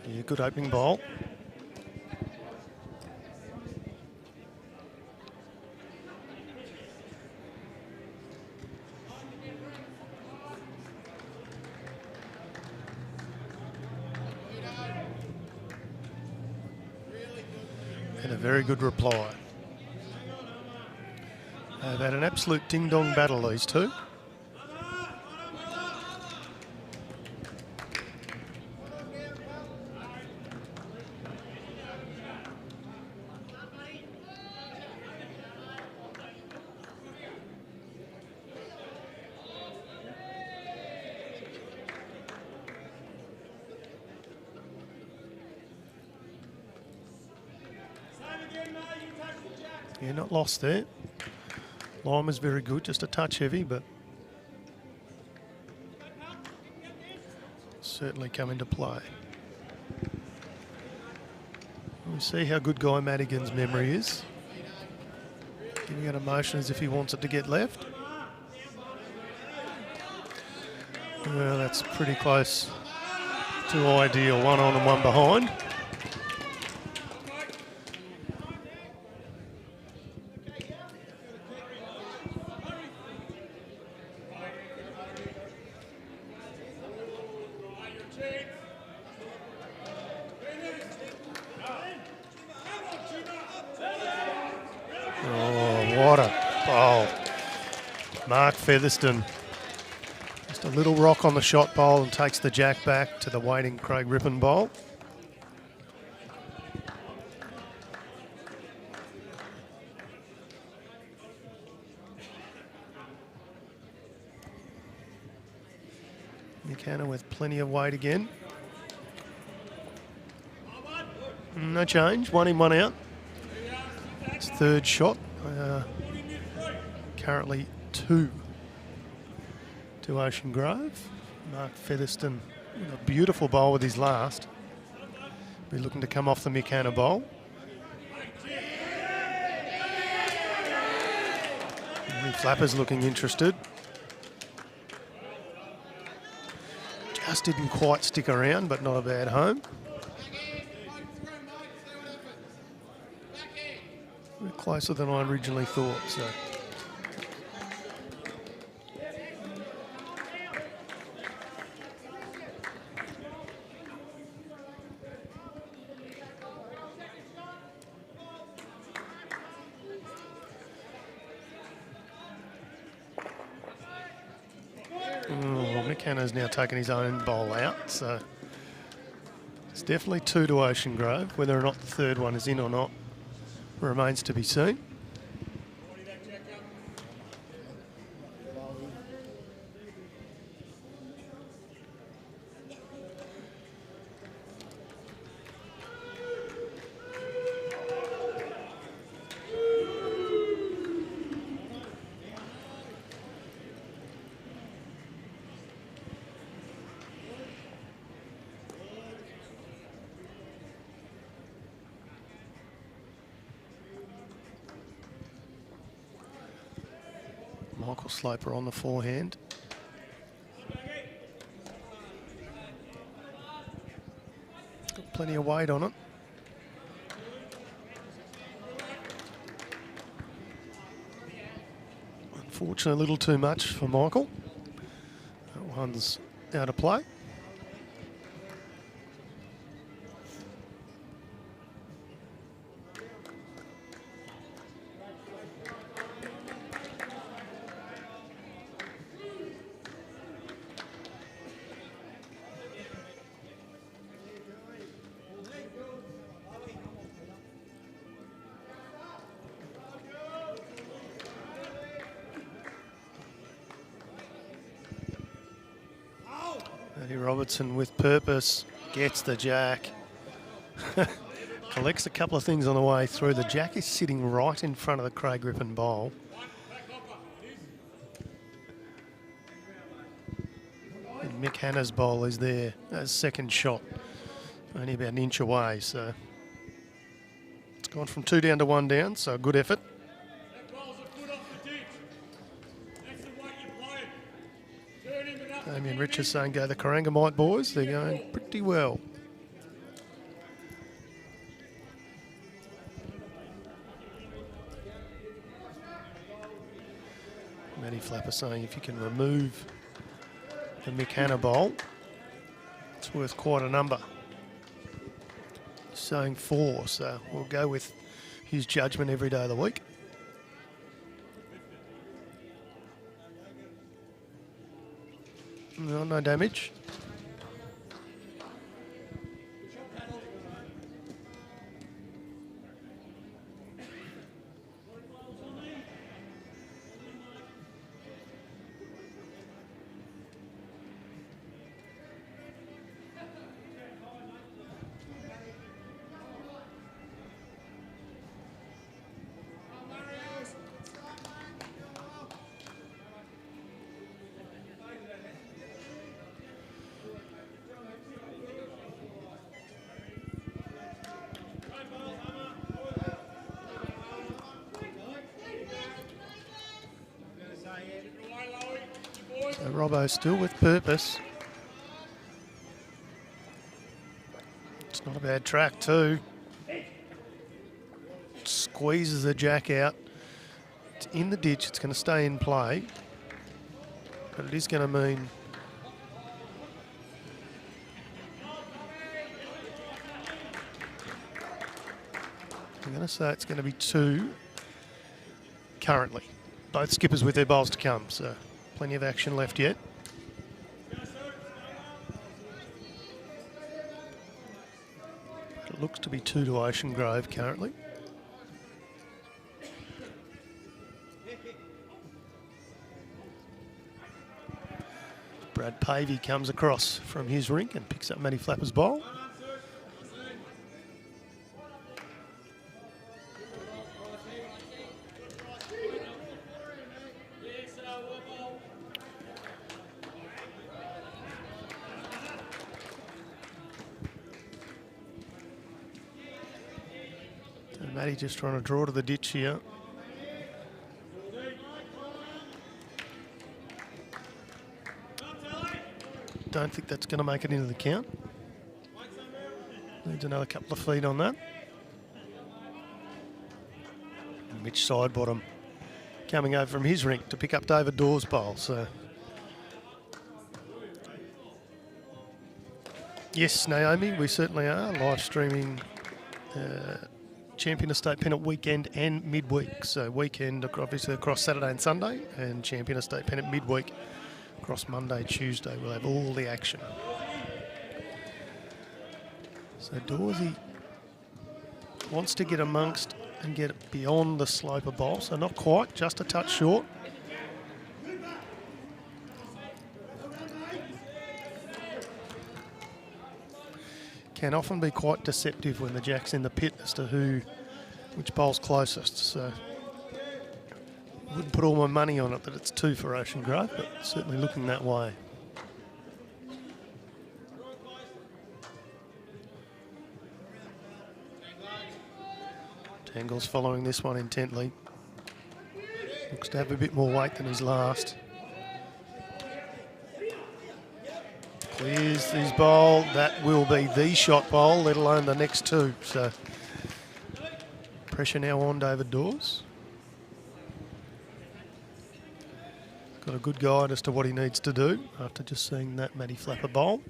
Yeah, good opening bowl. And a very good reply. They've had an absolute ding-dong battle, these two. Yeah, not lost there. Line was very good, just a touch heavy, but certainly come into play. We see how good Guy Madigan's memory is. Giving out a motion as if he wants it to get left. Well, that's pretty close to ideal. 1 on and 1 behind. Featherston, just a little rock on the shot bowl and takes the jack back to the waiting Craig Rippon bowl. Buchanan with plenty of weight again. No change, 1 in, 1 out. It's 3rd shot. Currently 2 to Ocean Grove. Mark Featherston, a beautiful bowl with his last. Be looking to come off the McKay bowl. Flapper's looking interested. Just didn't quite stick around, but not a bad home. A bit closer than I originally thought, so. Oh, Mick Hanna's now taken his own bowl out, so it's definitely 2 to Ocean Grove. Whether or not the third one is in or not remains to be seen. Michael Sloper on the forehand. Got plenty of weight on it. Unfortunately, a little too much for Michael. That one's out of play. Robertson with purpose gets the jack. Collects a couple of things on the way through. The jack is sitting right in front of the Craig Rippon bowl. And Mick Hanna's bowl is there as second shot, only about an inch away. So it's gone from 2 down to 1 down, so a good effort. Damien Richards saying go the Corangamite boys. They're going pretty well. Matty Flapper saying if you can remove the Mick Hanna bowl, it's worth quite a number. Saying 4, so we'll go with his judgment every day of the week. No damage. So Robbo still with purpose. It's not a bad track too. Squeezes the jack out. It's in the ditch. It's going to stay in play. But it is going to mean I'm going to say it's going to be 2 currently. Both skippers with their bowls to come, so plenty of action left yet. It looks to be 2 to Ocean Grove currently. Brad Pavey comes across from his rink and picks up Matty Flapper's bowl. Matty just trying to draw to the ditch here. Don't think that's going to make it into the count. Needs another couple of feet on that. And Mitch Sidebottom coming over from his rink to pick up David Dawes' bowl. So yes, Naomi, we certainly are live streaming Champion Estate Pennant weekend and midweek. So weekend obviously across Saturday and Sunday, and Champion Estate Pennant midweek Across Monday, Tuesday, we'll have all the action. So Dawsey wants to get amongst and get beyond the sloper bowl, so not quite, just a touch short. Can often be quite deceptive when the jack's in the pit as to which bowl's closest. So wouldn't put all my money on it that it's 2 for Ocean Grove, but certainly looking that way. Tangle's following this one intently. Looks to have a bit more weight than his last. Clears his bowl. That will be the shot bowl, let alone the next 2. So pressure now on David Dawes. Got a good guide as to what he needs to do after just seeing that Matty Flapper bowl.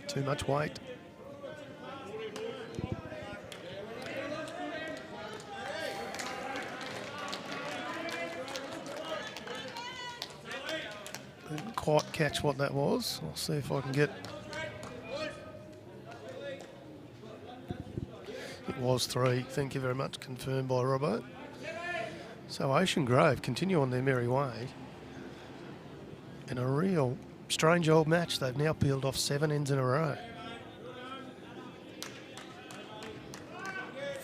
Too much weight. Didn't quite catch what that was. I'll see if I can get... It was 3. Thank you very much. Confirmed by Robbo. So Ocean Grove continue on their merry way. In a real strange old match, they've now peeled off 7 ends in a row.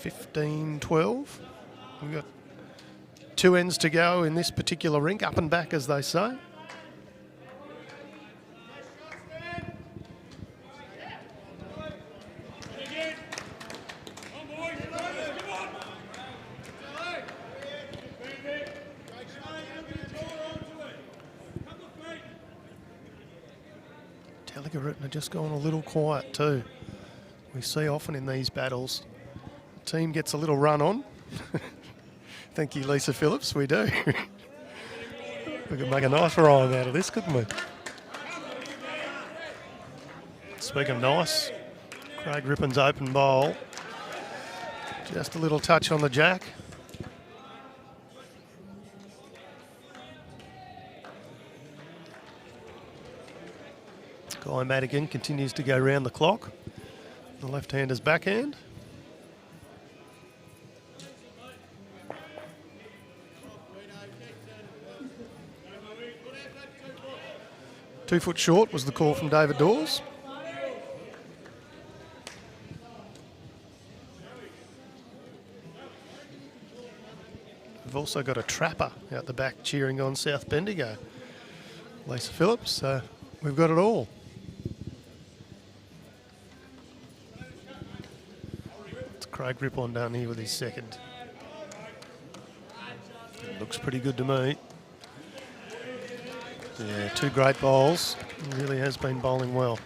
15-12. We've got 2 ends to go in this particular rink, up and back as they say. Tallygaroopna just gone a little quiet too. We see often in these battles, the team gets a little run on. Thank you, Lisa Phillips, we do. We could make a nice rhyme out of this, couldn't we? Speaking of nice, Craig Rippon's open bowl. Just a little touch on the jack. Guy Madigan continues to go round the clock. The left-hander's backhand. Two foot short was the call from David Dawes. We've also got a trapper out the back cheering on South Bendigo. Lisa Phillips, so we've got it all. It's Craig Rippon down here with his second. It looks pretty good to me. Yeah, 2 great bowls. He really has been bowling well.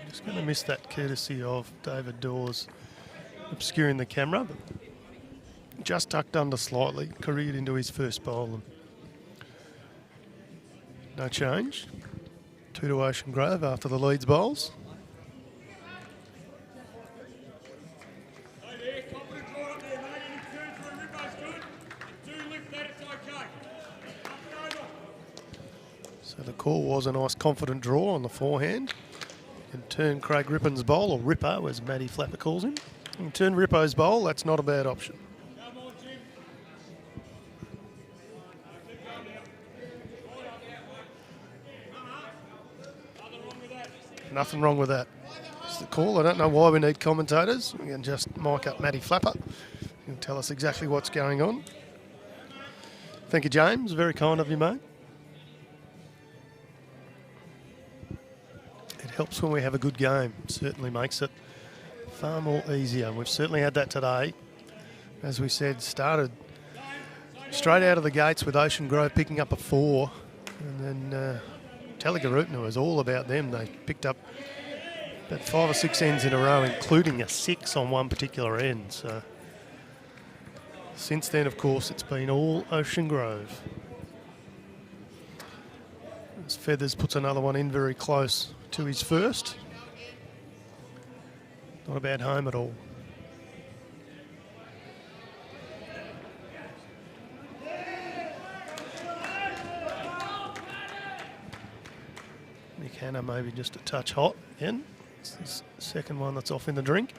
Just going to miss that courtesy of David Dawes obscuring the camera, but just tucked under slightly, careered into his first bowl. And no change. 2 to Ocean Grove after the Leeds bowls. So the call was a nice confident draw on the forehand. You can turn Craig Rippon's bowl, or Rippo as Matty Flapper calls him. You can turn Rippo's bowl, that's not a bad option. Nothing wrong with that. It's the call. I don't know why we need commentators. We can just mic up Matty Flapper. You can tell us exactly what's going on. Thank you, James. Very kind of you, mate. It helps when we have a good game. It certainly makes it far more easier. We've certainly had that today. As we said, started straight out of the gates with Ocean Grove picking up a 4. And then Tallygaroopna was all about them. They picked up about 5 or 6 ends in a row, including a 6 on one particular end. So since then, of course, it's been all Ocean Grove. As Feathers puts another one in very close to his first. Not a bad home at all. McKay maybe just a touch hot again. It's the second one that's off in the drink.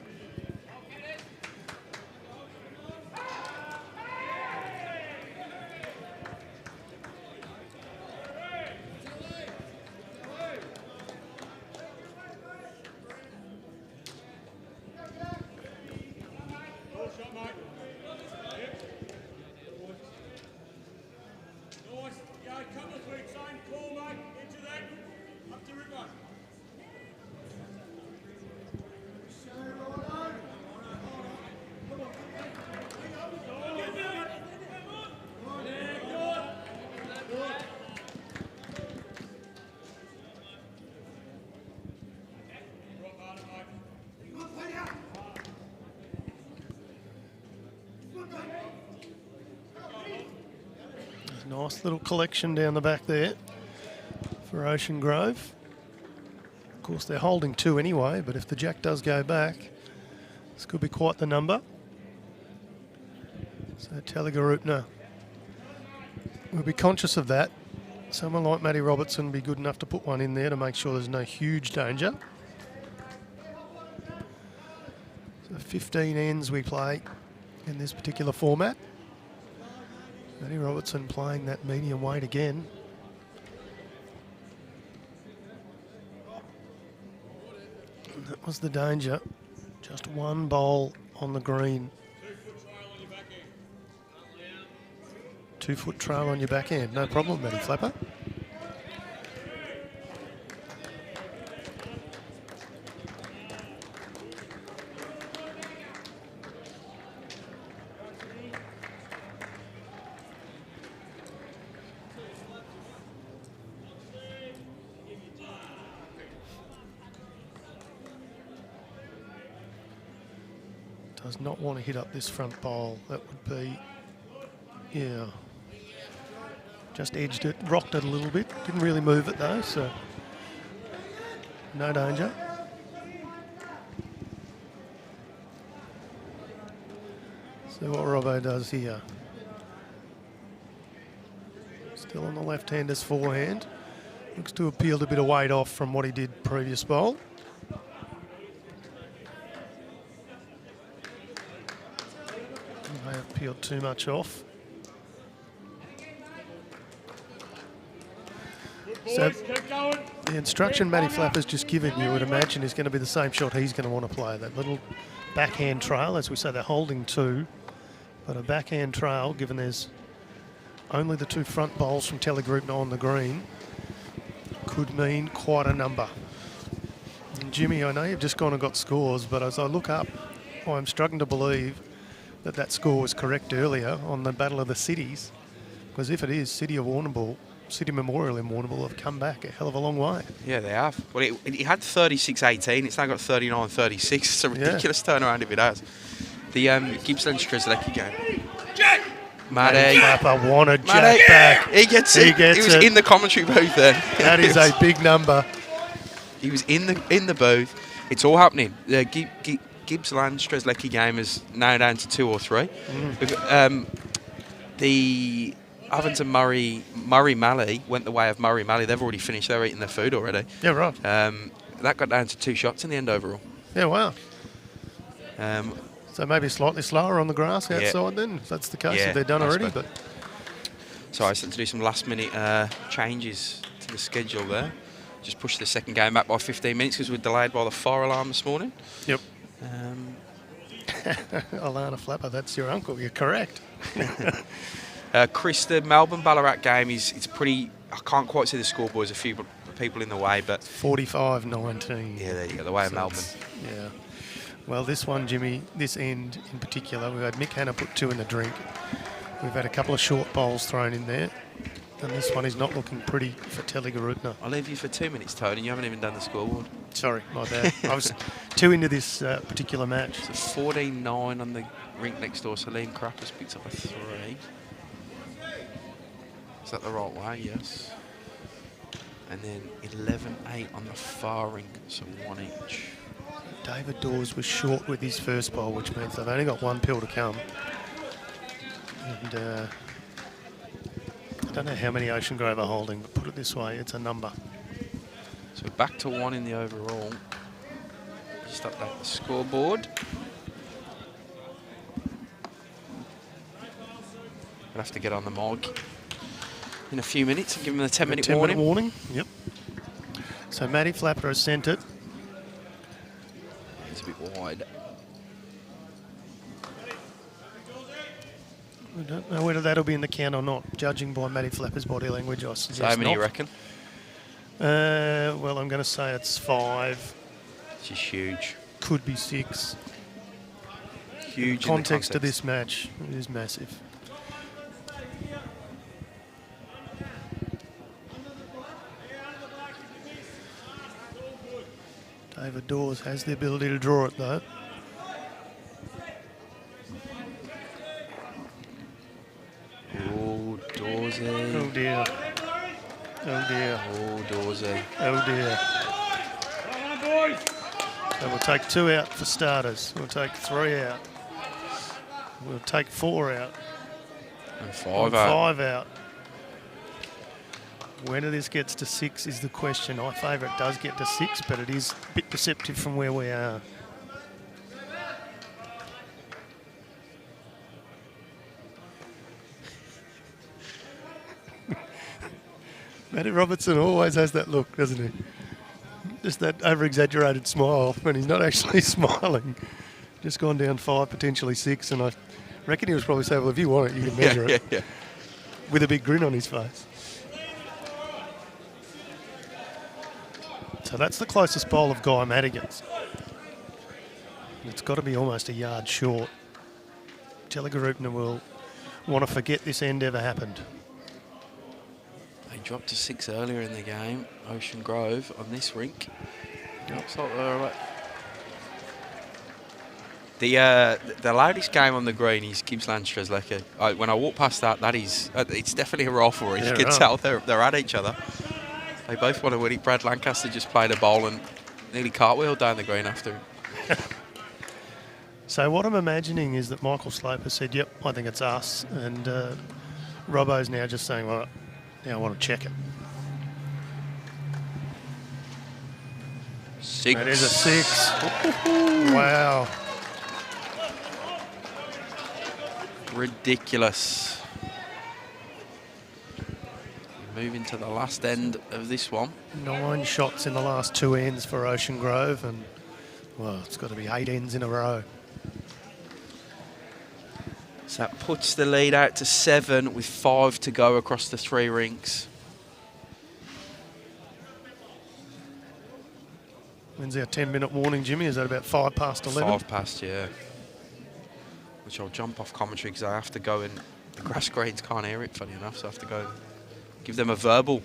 Nice little collection down the back there for Ocean Grove. Of course, they're holding 2 anyway, but if the jack does go back, this could be quite the number. So Tallygaroopna will be conscious of that. Someone like Matty Robertson will be good enough to put one in there to make sure there's no huge danger. So 15 ends we play in this particular format. Matty Robertson playing that medium weight again. And that was the danger. Just one bowl on the green. 2-foot trail on your back end. No problem, Matty Flapper. Does not want to hit up this front bowl. That would be, yeah. Just edged it, rocked it a little bit. Didn't really move it though, so no danger. See what Robbo does here. Still on the left-hander's forehand. Looks to have peeled a bit of weight off from what he did previous bowl. May have peeled too much off. So the instruction Matty Flapper's just given you would imagine is going to be the same shot he's going to want to play. That little backhand trail, as we say, they're holding 2, but a backhand trail, given there's only the 2 front bowls from Tallygaroopna on the green, could mean quite a number. And Jimmy, I know you've just gone and got scores, but as I look up, I'm struggling to believe that that score was correct earlier on the Battle of the Cities, because if it is, City Memorial in Warrnambool have come back a hell of a long way. Yeah, they have. Well, it had 36-18. It's now got 39-36. It's a ridiculous turnaround if it has. The Gippsland Strzelecki game. Jack! Matty Flapper wanted Jack back. He gets it. He was in the commentary booth then. That is a big number. He was in the booth. It's all happening. The Gippsland Strzelecki game is now down to 2 or 3. The Ovens and Murray Malley went the way of Murray Malley. They've already finished. They're eating their food already. Yeah, right. That got down to 2 shots in the end overall. Yeah, wow. So maybe slightly slower on the grass outside then, if that's the case, if they're done already. But so I started to do some last-minute changes to the schedule there. Just pushed the second game back by 15 minutes because we're delayed by the fire alarm this morning. Yep. Alana Flapper, that's your uncle. You're correct. Chris, the Melbourne Ballarat game it's pretty. I can't quite see the scoreboard. There's a few people in the way, but 45-19. yeah, there you go, the way of So Melbourne. Yeah. Well, this one, Jimmy, this end in particular, we've had Mick Hanna put 2 in the drink. We've had a couple of short bowls thrown in there. And this one is not looking pretty for Tallygaroopna. I'll leave you for 2 minutes, Tony. You haven't even done the scoreboard. Sorry, my bad. I was 2 into this particular match. So 14-9 on the rink next door. Salim Krappers picks up a 3. Is that the right way? Yes. And then 11-8 on the far rink, so 1 each. David Dawes was short with his first bowl, which means they've only got 1 pill to come. And I don't know how many Ocean Grove are holding, but put it this way, it's a number. So back to 1 in the overall. Just update the scoreboard. We'll have to get on the mic in a few minutes and give them the 10-minute warning. 10-minute warning, yep. So Matty Flapper has sent it. It's a bit wide. We don't know whether that'll be in the count or not, judging by Matty Flapper's body language. I suggest So how many not. you reckon? Well, I'm going to say it's 5. Which is huge. Could be 6. Huge. Context of this match, it is massive. David Dawes has the ability to draw it though. Oh, Dawsey. Oh dear. Oh dear. Oh, Dawsey. Oh dear. So we'll take 2 out for starters. We'll take 3 out. We'll take 4 out. And 5 out. 5 out. Whether this gets to 6 is the question. I favour it does get to 6, but it is a bit deceptive from where we are. Matty Robertson always has that look, doesn't he? Just that over-exaggerated smile when he's not actually smiling. Just gone down 5, potentially 6, and I reckon he was probably saying, well, if you want it, you can measure it. Yeah. With a big grin on his face. So that's the closest bowl of Guy Madigan's. It's got to be almost a yard short. Tallygaroopna will want to forget this end ever happened. They dropped to 6 earlier in the game. Ocean Grove on this rink. Looks like they're all right. The loudest game on the green is Gippsland Strzelecki. When I walk past that is it's definitely a rivalry. You can tell they're at each other. They both want to win it. Brad Lancaster just played a bowl and nearly cartwheeled down the green after. So what I'm imagining is that Michael Sloper said, yep, I think it's us. And Robbo's now just saying, well, now I want to check it. 6. That is a 6. Wow. Ridiculous. Moving to the last end of this one. 9 shots in the last 2 ends for Ocean Grove, and well, it's got to be 8 ends in a row. So that puts the lead out to 7 with 5 to go across the 3 rinks. When's our 10-minute warning, Jimmy? Is that about 5 past 11? 5 past, yeah. Which I'll jump off commentary because I have to go and the grass greens can't hear it, funny enough, so I have to go and give them a verbal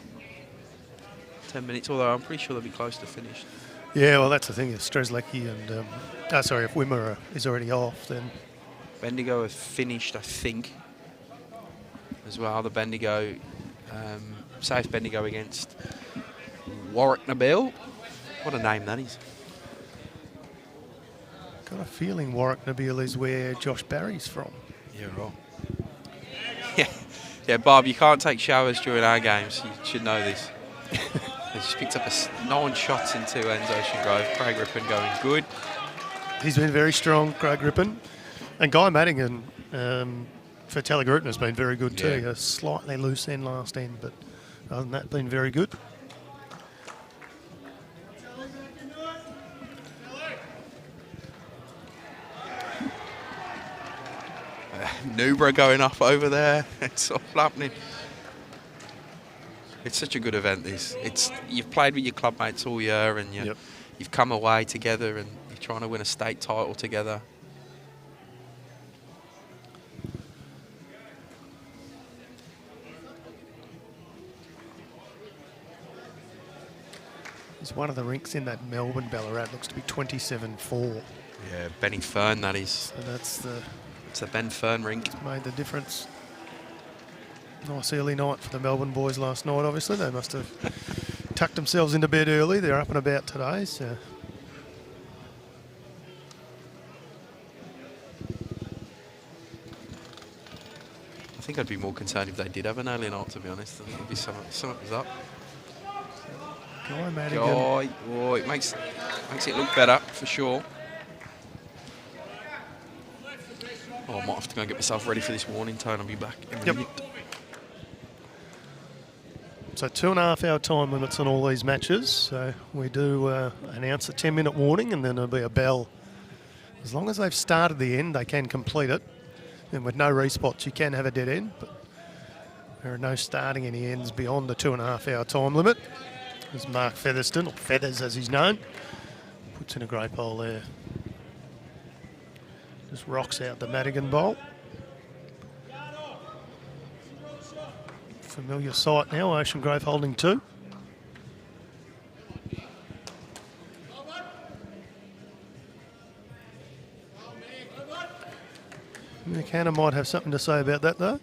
10 minutes, although I'm pretty sure they'll be close to finished. Yeah, well, that's the thing. If Strzelecki and, if Wimmer is already off, then... Bendigo have finished, I think, as well. The Bendigo, South Bendigo against Warwick Nabil. What a name that is. Got a feeling Warwick Nabil is where Josh Barry's from. Yeah, right. Yeah, Bob, you can't take showers during our games. You should know this. They just picked up 9 shots in 2 ends, Ocean Grove. Craig Rippon going good. He's been very strong, Craig Rippon. And Guy Madigan for Tallygaroopna has been very good too. Yeah. A slightly loose end last end, but other than that, been very good. Nubra going off over there. It's all happening. It's such a good event. You've played with your club mates all year, and you've come away together, and you're trying to win a state title together. There's one of the rinks in that Melbourne Ballarat looks to be 27-4. Yeah, Benny Fern, that is. So that's the... It's the Ben Fern rink. Made the difference. Nice early night for the Melbourne boys last night, obviously. They must have tucked themselves into bed early. They're up and about today, so... I think I'd be more concerned if they did have an early night, to be honest. I think it'd be something was up. Guy Madigan. Oh, it makes it look better, for sure. Oh, I might have to go and get myself ready for this warning tone. I'll be back in a minute. So 2.5 hour time limits on all these matches. So we do announce a 10-minute warning, and then there'll be a bell. As long as they've started the end, they can complete it. And with no respots, you can have a dead end, but there are no starting any ends beyond the 2.5 hour time limit. As Mark Featherston, or Feathers as he's known, puts in a great bowl there. Just rocks out the Madigan bowl. Familiar sight now, Ocean Grove holding 2. McKay might have something to say about that though.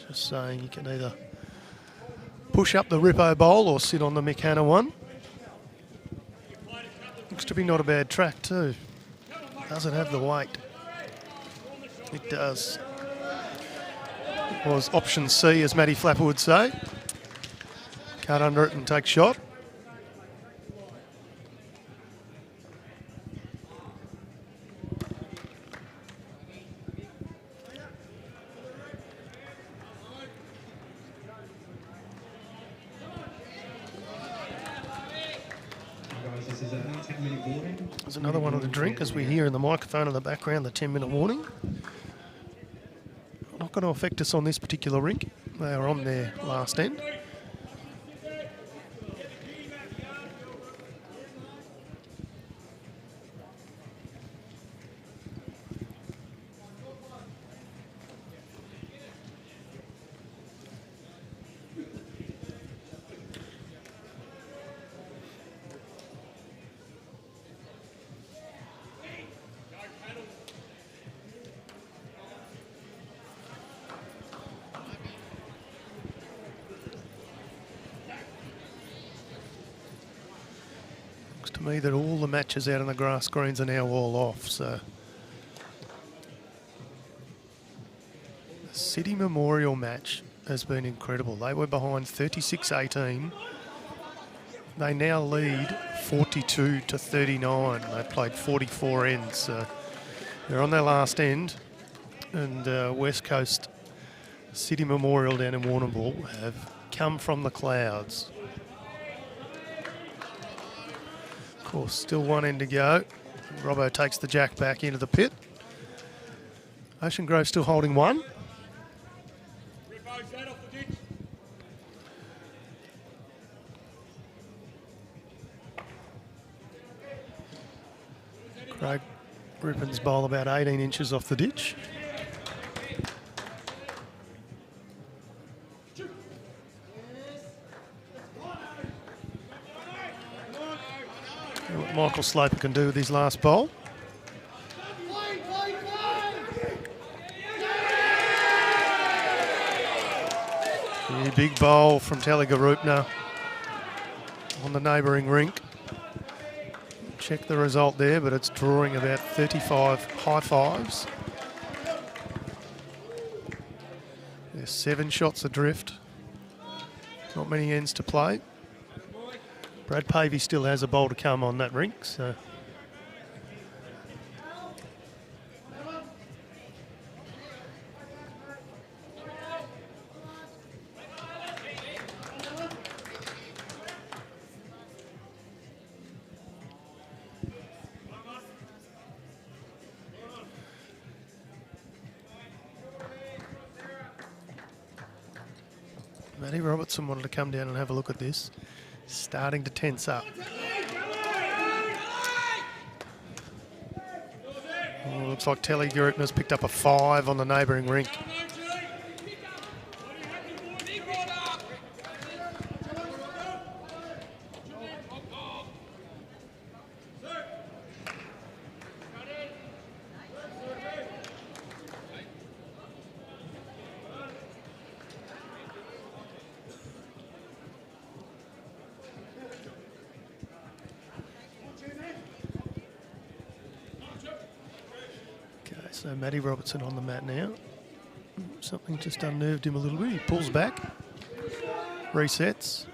Just saying you can either push up the Rippo bowl or sit on the McKay one. Looks to be not a bad track too. Doesn't have the weight. It does. It was option C, as Matty Flapper would say. Cut under it and take shot. There's another one on the drink as we hear in the microphone in the background the 10-minute warning. Not going to affect us on this particular rink. They are on their last end. To me that all the matches out on the grass greens are now all off, so the City Memorial match has been incredible. They were behind 36-18. They now lead 42-39. They played 44 ends, so they're on their last end, and West Coast City Memorial down in Warrnambool have come from the clouds. Of course, still one end to go. Robbo takes the jack back into the pit. Ocean Grove still holding 1. Craig Rippon's bowl about 18 inches off the ditch. What Michael Sloper can do with his last bowl. Yeah, big bowl from Tallygaroopna on the neighbouring rink. Check the result there, but it's drawing about 35 high fives. There's 7 shots adrift. Not many ends to play. Brad Pavey still has a bowl to come on that rink, so. Matty Robertson wanted to come down and have a look at this. Starting to tense up. Oh, looks like Tallygaroopna's picked up a 5 on the neighbouring rink. So Matty Robertson on the mat now. Something just unnerved him a little bit. He pulls back, resets.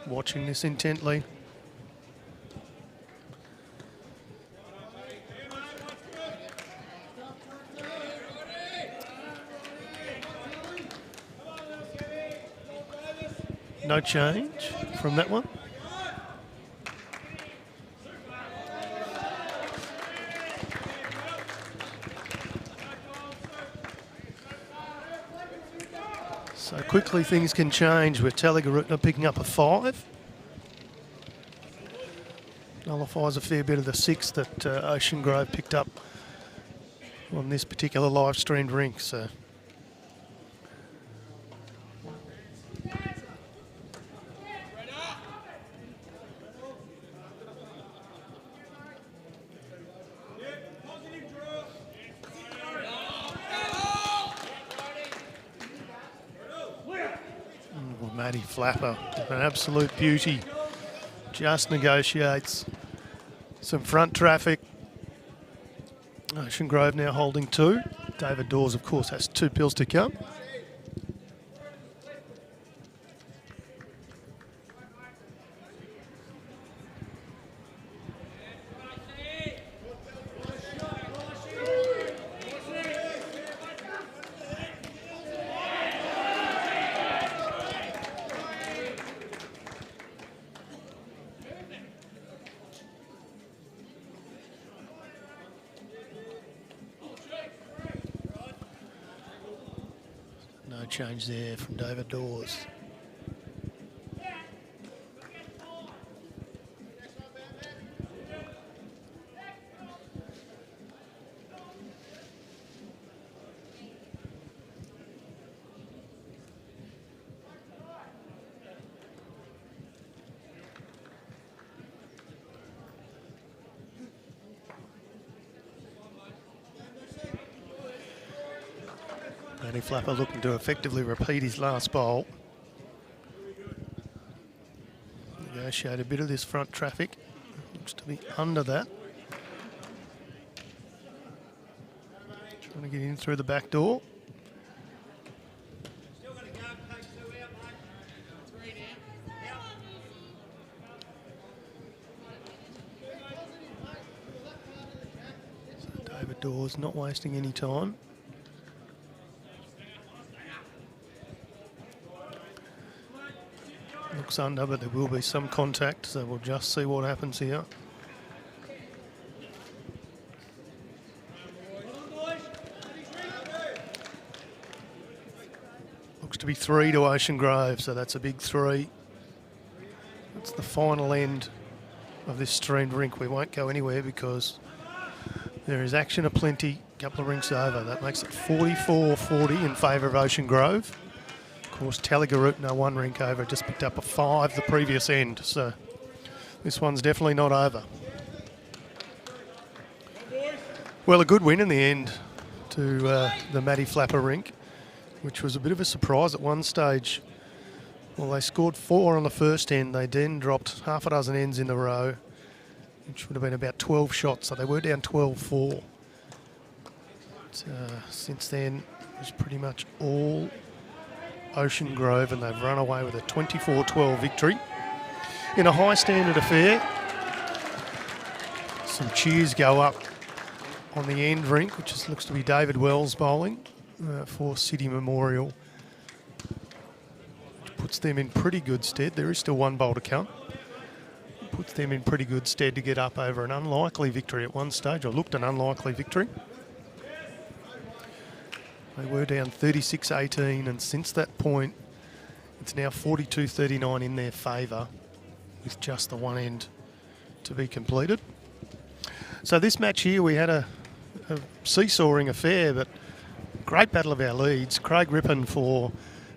Watching this intently. No change from that one. So quickly things can change with Tallygaroopna picking up a 5. Nullifies a fair bit of the 6 that Ocean Grove picked up on this particular live streamed rink. So Matty Flapper, an absolute beauty. Just negotiates some front traffic. Ocean Grove now holding 2. David Dawes, of course, has 2 pills to come. No change there from David Dawes. Matty Flapper looking to effectively repeat his last bowl. Negotiate a bit of this front traffic. Looks to be under that. Trying to get in through the back door. So David Dawes not wasting any time. Looks under, but there will be some contact, so we'll just see what happens here. Looks to be 3 to Ocean Grove, so that's a big 3. That's the final end of this streamed rink. We won't go anywhere because there is action aplenty, a couple of rinks over. That makes it 44-40 in favour of Ocean Grove. Of course, Tallygaroopna 1 rink over, just picked up a 5 the previous end, so this one's definitely not over. Well, a good win in the end to the Matty Flapper rink, which was a bit of a surprise at one stage. Well, they scored 4 on the first end. They then dropped half a dozen ends in a row, which would have been about 12 shots, so they were down 12-4. Since then, it was pretty much all Ocean Grove, and they've run away with a 24-12 victory in a high standard affair. Some cheers go up on the end rink, which looks to be David Wells bowling for City Memorial, which puts them in pretty good stead. There is still 1 bowl to come. Puts them in pretty good stead to get up over an unlikely victory at one stage, or looked an unlikely victory. They were down 36-18, and since that point, it's now 42-39 in their favour, with just the one end to be completed. So this match here, we had a seesawing affair, but great battle of our leads. Craig Rippon for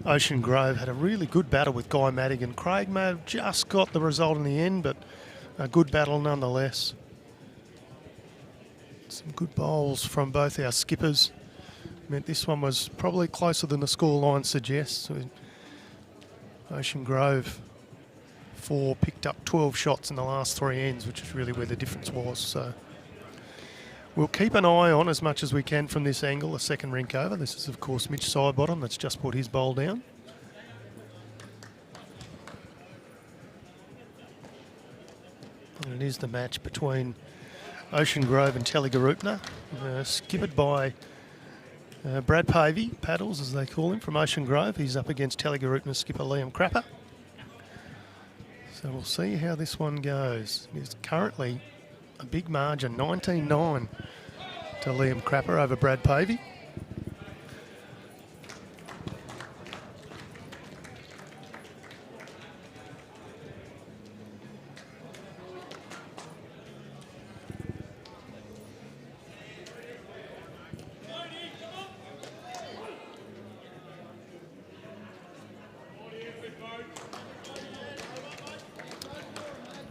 Ocean Grove had a really good battle with Guy Madigan. Craig may have just got the result in the end, but a good battle nonetheless. Some good bowls from both our skippers. Meant this one was probably closer than the scoreline suggests. Ocean Grove 4 picked up 12 shots in the last 3 ends, which is really where the difference was. So we'll keep an eye on as much as we can from this angle, a second rink over. This is, of course, Mitch Sidebottom that's just put his bowl down. And it is the match between Ocean Grove and Tallygaroopna, skippered by Brad Pavey, paddles as they call him, from Ocean Grove. He's up against Tallygaroopna skipper Liam Crapper. So we'll see how this one goes. It's currently a big margin, 19-9 to Liam Crapper over Brad Pavey.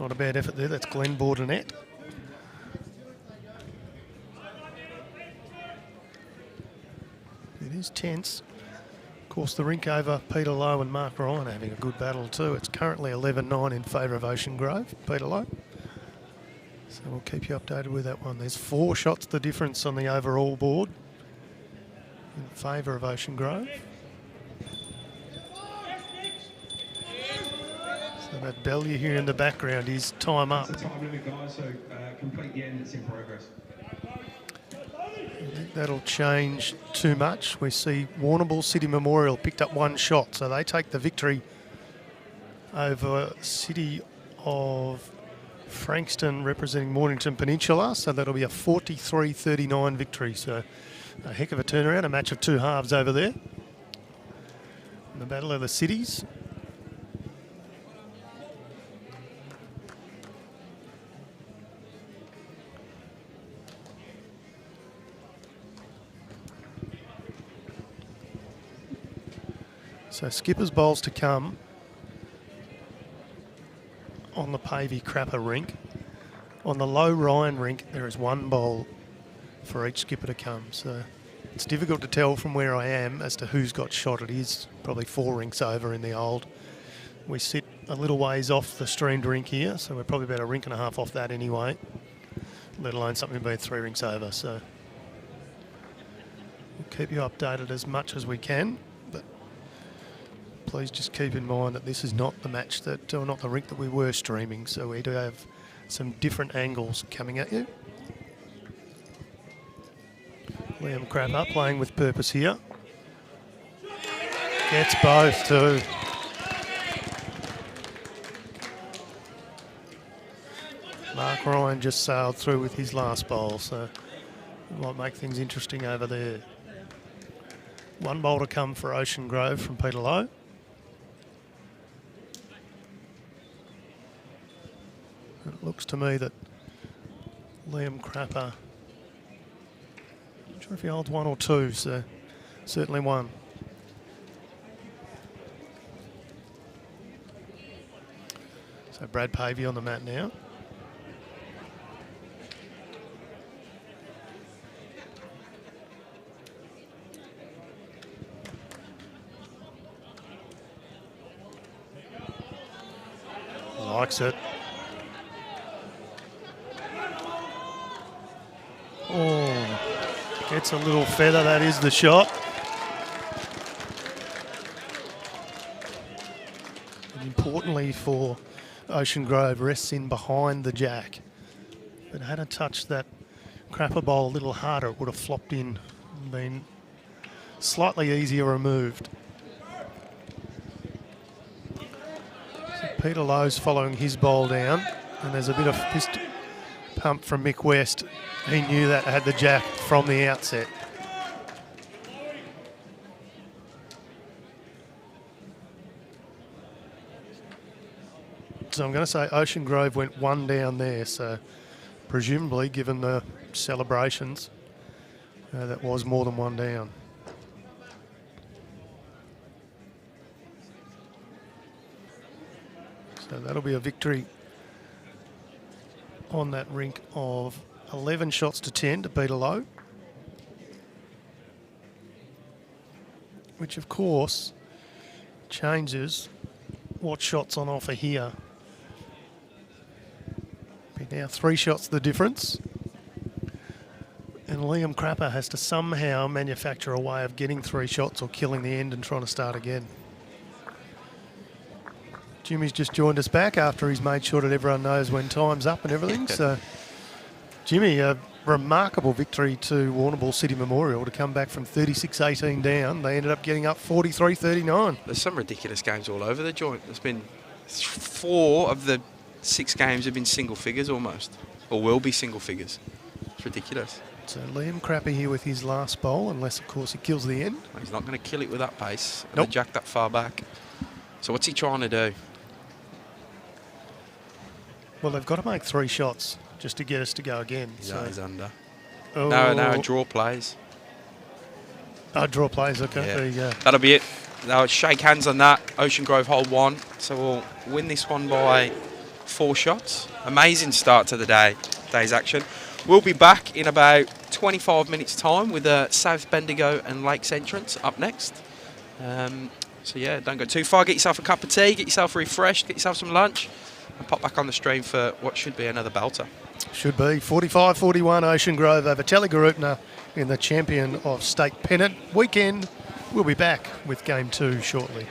Not a bad effort there. That's Glenn Bordenette. It is tense. Of course, the rink over, Peter Lowe and Mark Ryan are having a good battle too. It's currently 11-9 in favour of Ocean Grove, Peter Lowe. So we'll keep you updated with that one. There's 4 shots the difference on the overall board in favour of Ocean Grove. That bell you hear in the background is time up. That's the time limit, guys, so complete the end, it's in progress. I think that'll change too much. We see Warrnambool City Memorial picked up 1 shot, so they take the victory over City of Frankston representing Mornington Peninsula, so that'll be a 43-39 victory. So a heck of a turnaround, a match of 2 halves over there. In the Battle of the Cities. So skippers bowls to come on the Pavey Crapper rink. On the Low Ryan rink, there is 1 bowl for each skipper to come. So it's difficult to tell from where I am as to who's got shot. It is probably 4 rinks over in the old. We sit a little ways off the streamed rink here, so we're probably about a rink and a half off that anyway, let alone something being 3 rinks over. So we'll keep you updated as much as we can. Please just keep in mind that this is not the match that, or not the rink that we were streaming, so we do have some different angles coming at you. Liam Crapper playing with purpose here. Gets both too. Mark Ryan just sailed through with his last bowl, so it might make things interesting over there. 1 bowl to come for Ocean Grove from Peter Lowe. It looks to me that Liam Crapper, not sure if he holds 1 or 2, so certainly 1. So Brad Pavey on the mat now. Likes it. Oh, gets a little feather, that is the shot. And importantly for Ocean Grove, rests in behind the jack. But had to touch that Crapper bowl a little harder, it would have flopped in and been slightly easier removed. So Peter Lowe's following his bowl down, and there's a bit of fist pump from Mick West. He knew that had the jack from the outset. So I'm going to say Ocean Grove went 1 down there. So presumably, given the celebrations, that was more than 1 down. So that'll be a victory on that rink of 11 shots to 10 to beat a low. Which, of course, changes what shots on offer here. Be now 3 shots the difference. And Liam Crapper has to somehow manufacture a way of getting 3 shots or killing the end and trying to start again. Jimmy's just joined us back after he's made sure that everyone knows when time's up and everything. So, Jimmy, a remarkable victory to Warrnambool City Memorial to come back from 36-18 down. They ended up getting up 43-39. There's some ridiculous games all over the joint. There's been 4 of the 6 games have been single figures almost, or will be single figures. It's ridiculous. So Liam Crapper here with his last bowl, unless, of course, he kills the end. He's not going to kill it with that pace. Nope. Jack that far back. So what's he trying to do? Well, they've got to make 3 shots just to get us to go again. He's under. Oh. No, draw plays. Oh, draw plays, okay. Yeah. There you go. That'll be it. Now shake hands on that. Ocean Grove hold 1. So we'll win this one by 4 shots. Amazing start to the day's action. We'll be back in about 25 minutes' time with South Bendigo and Lakes entrance up next. So yeah, don't go too far. Get yourself a cup of tea, get yourself refreshed, get yourself some lunch, and pop back on the stream for what should be another belter. Should be 45-41 Ocean Grove over Tallygaroopna in the champion of state pennant weekend. We'll be back with game 2 shortly.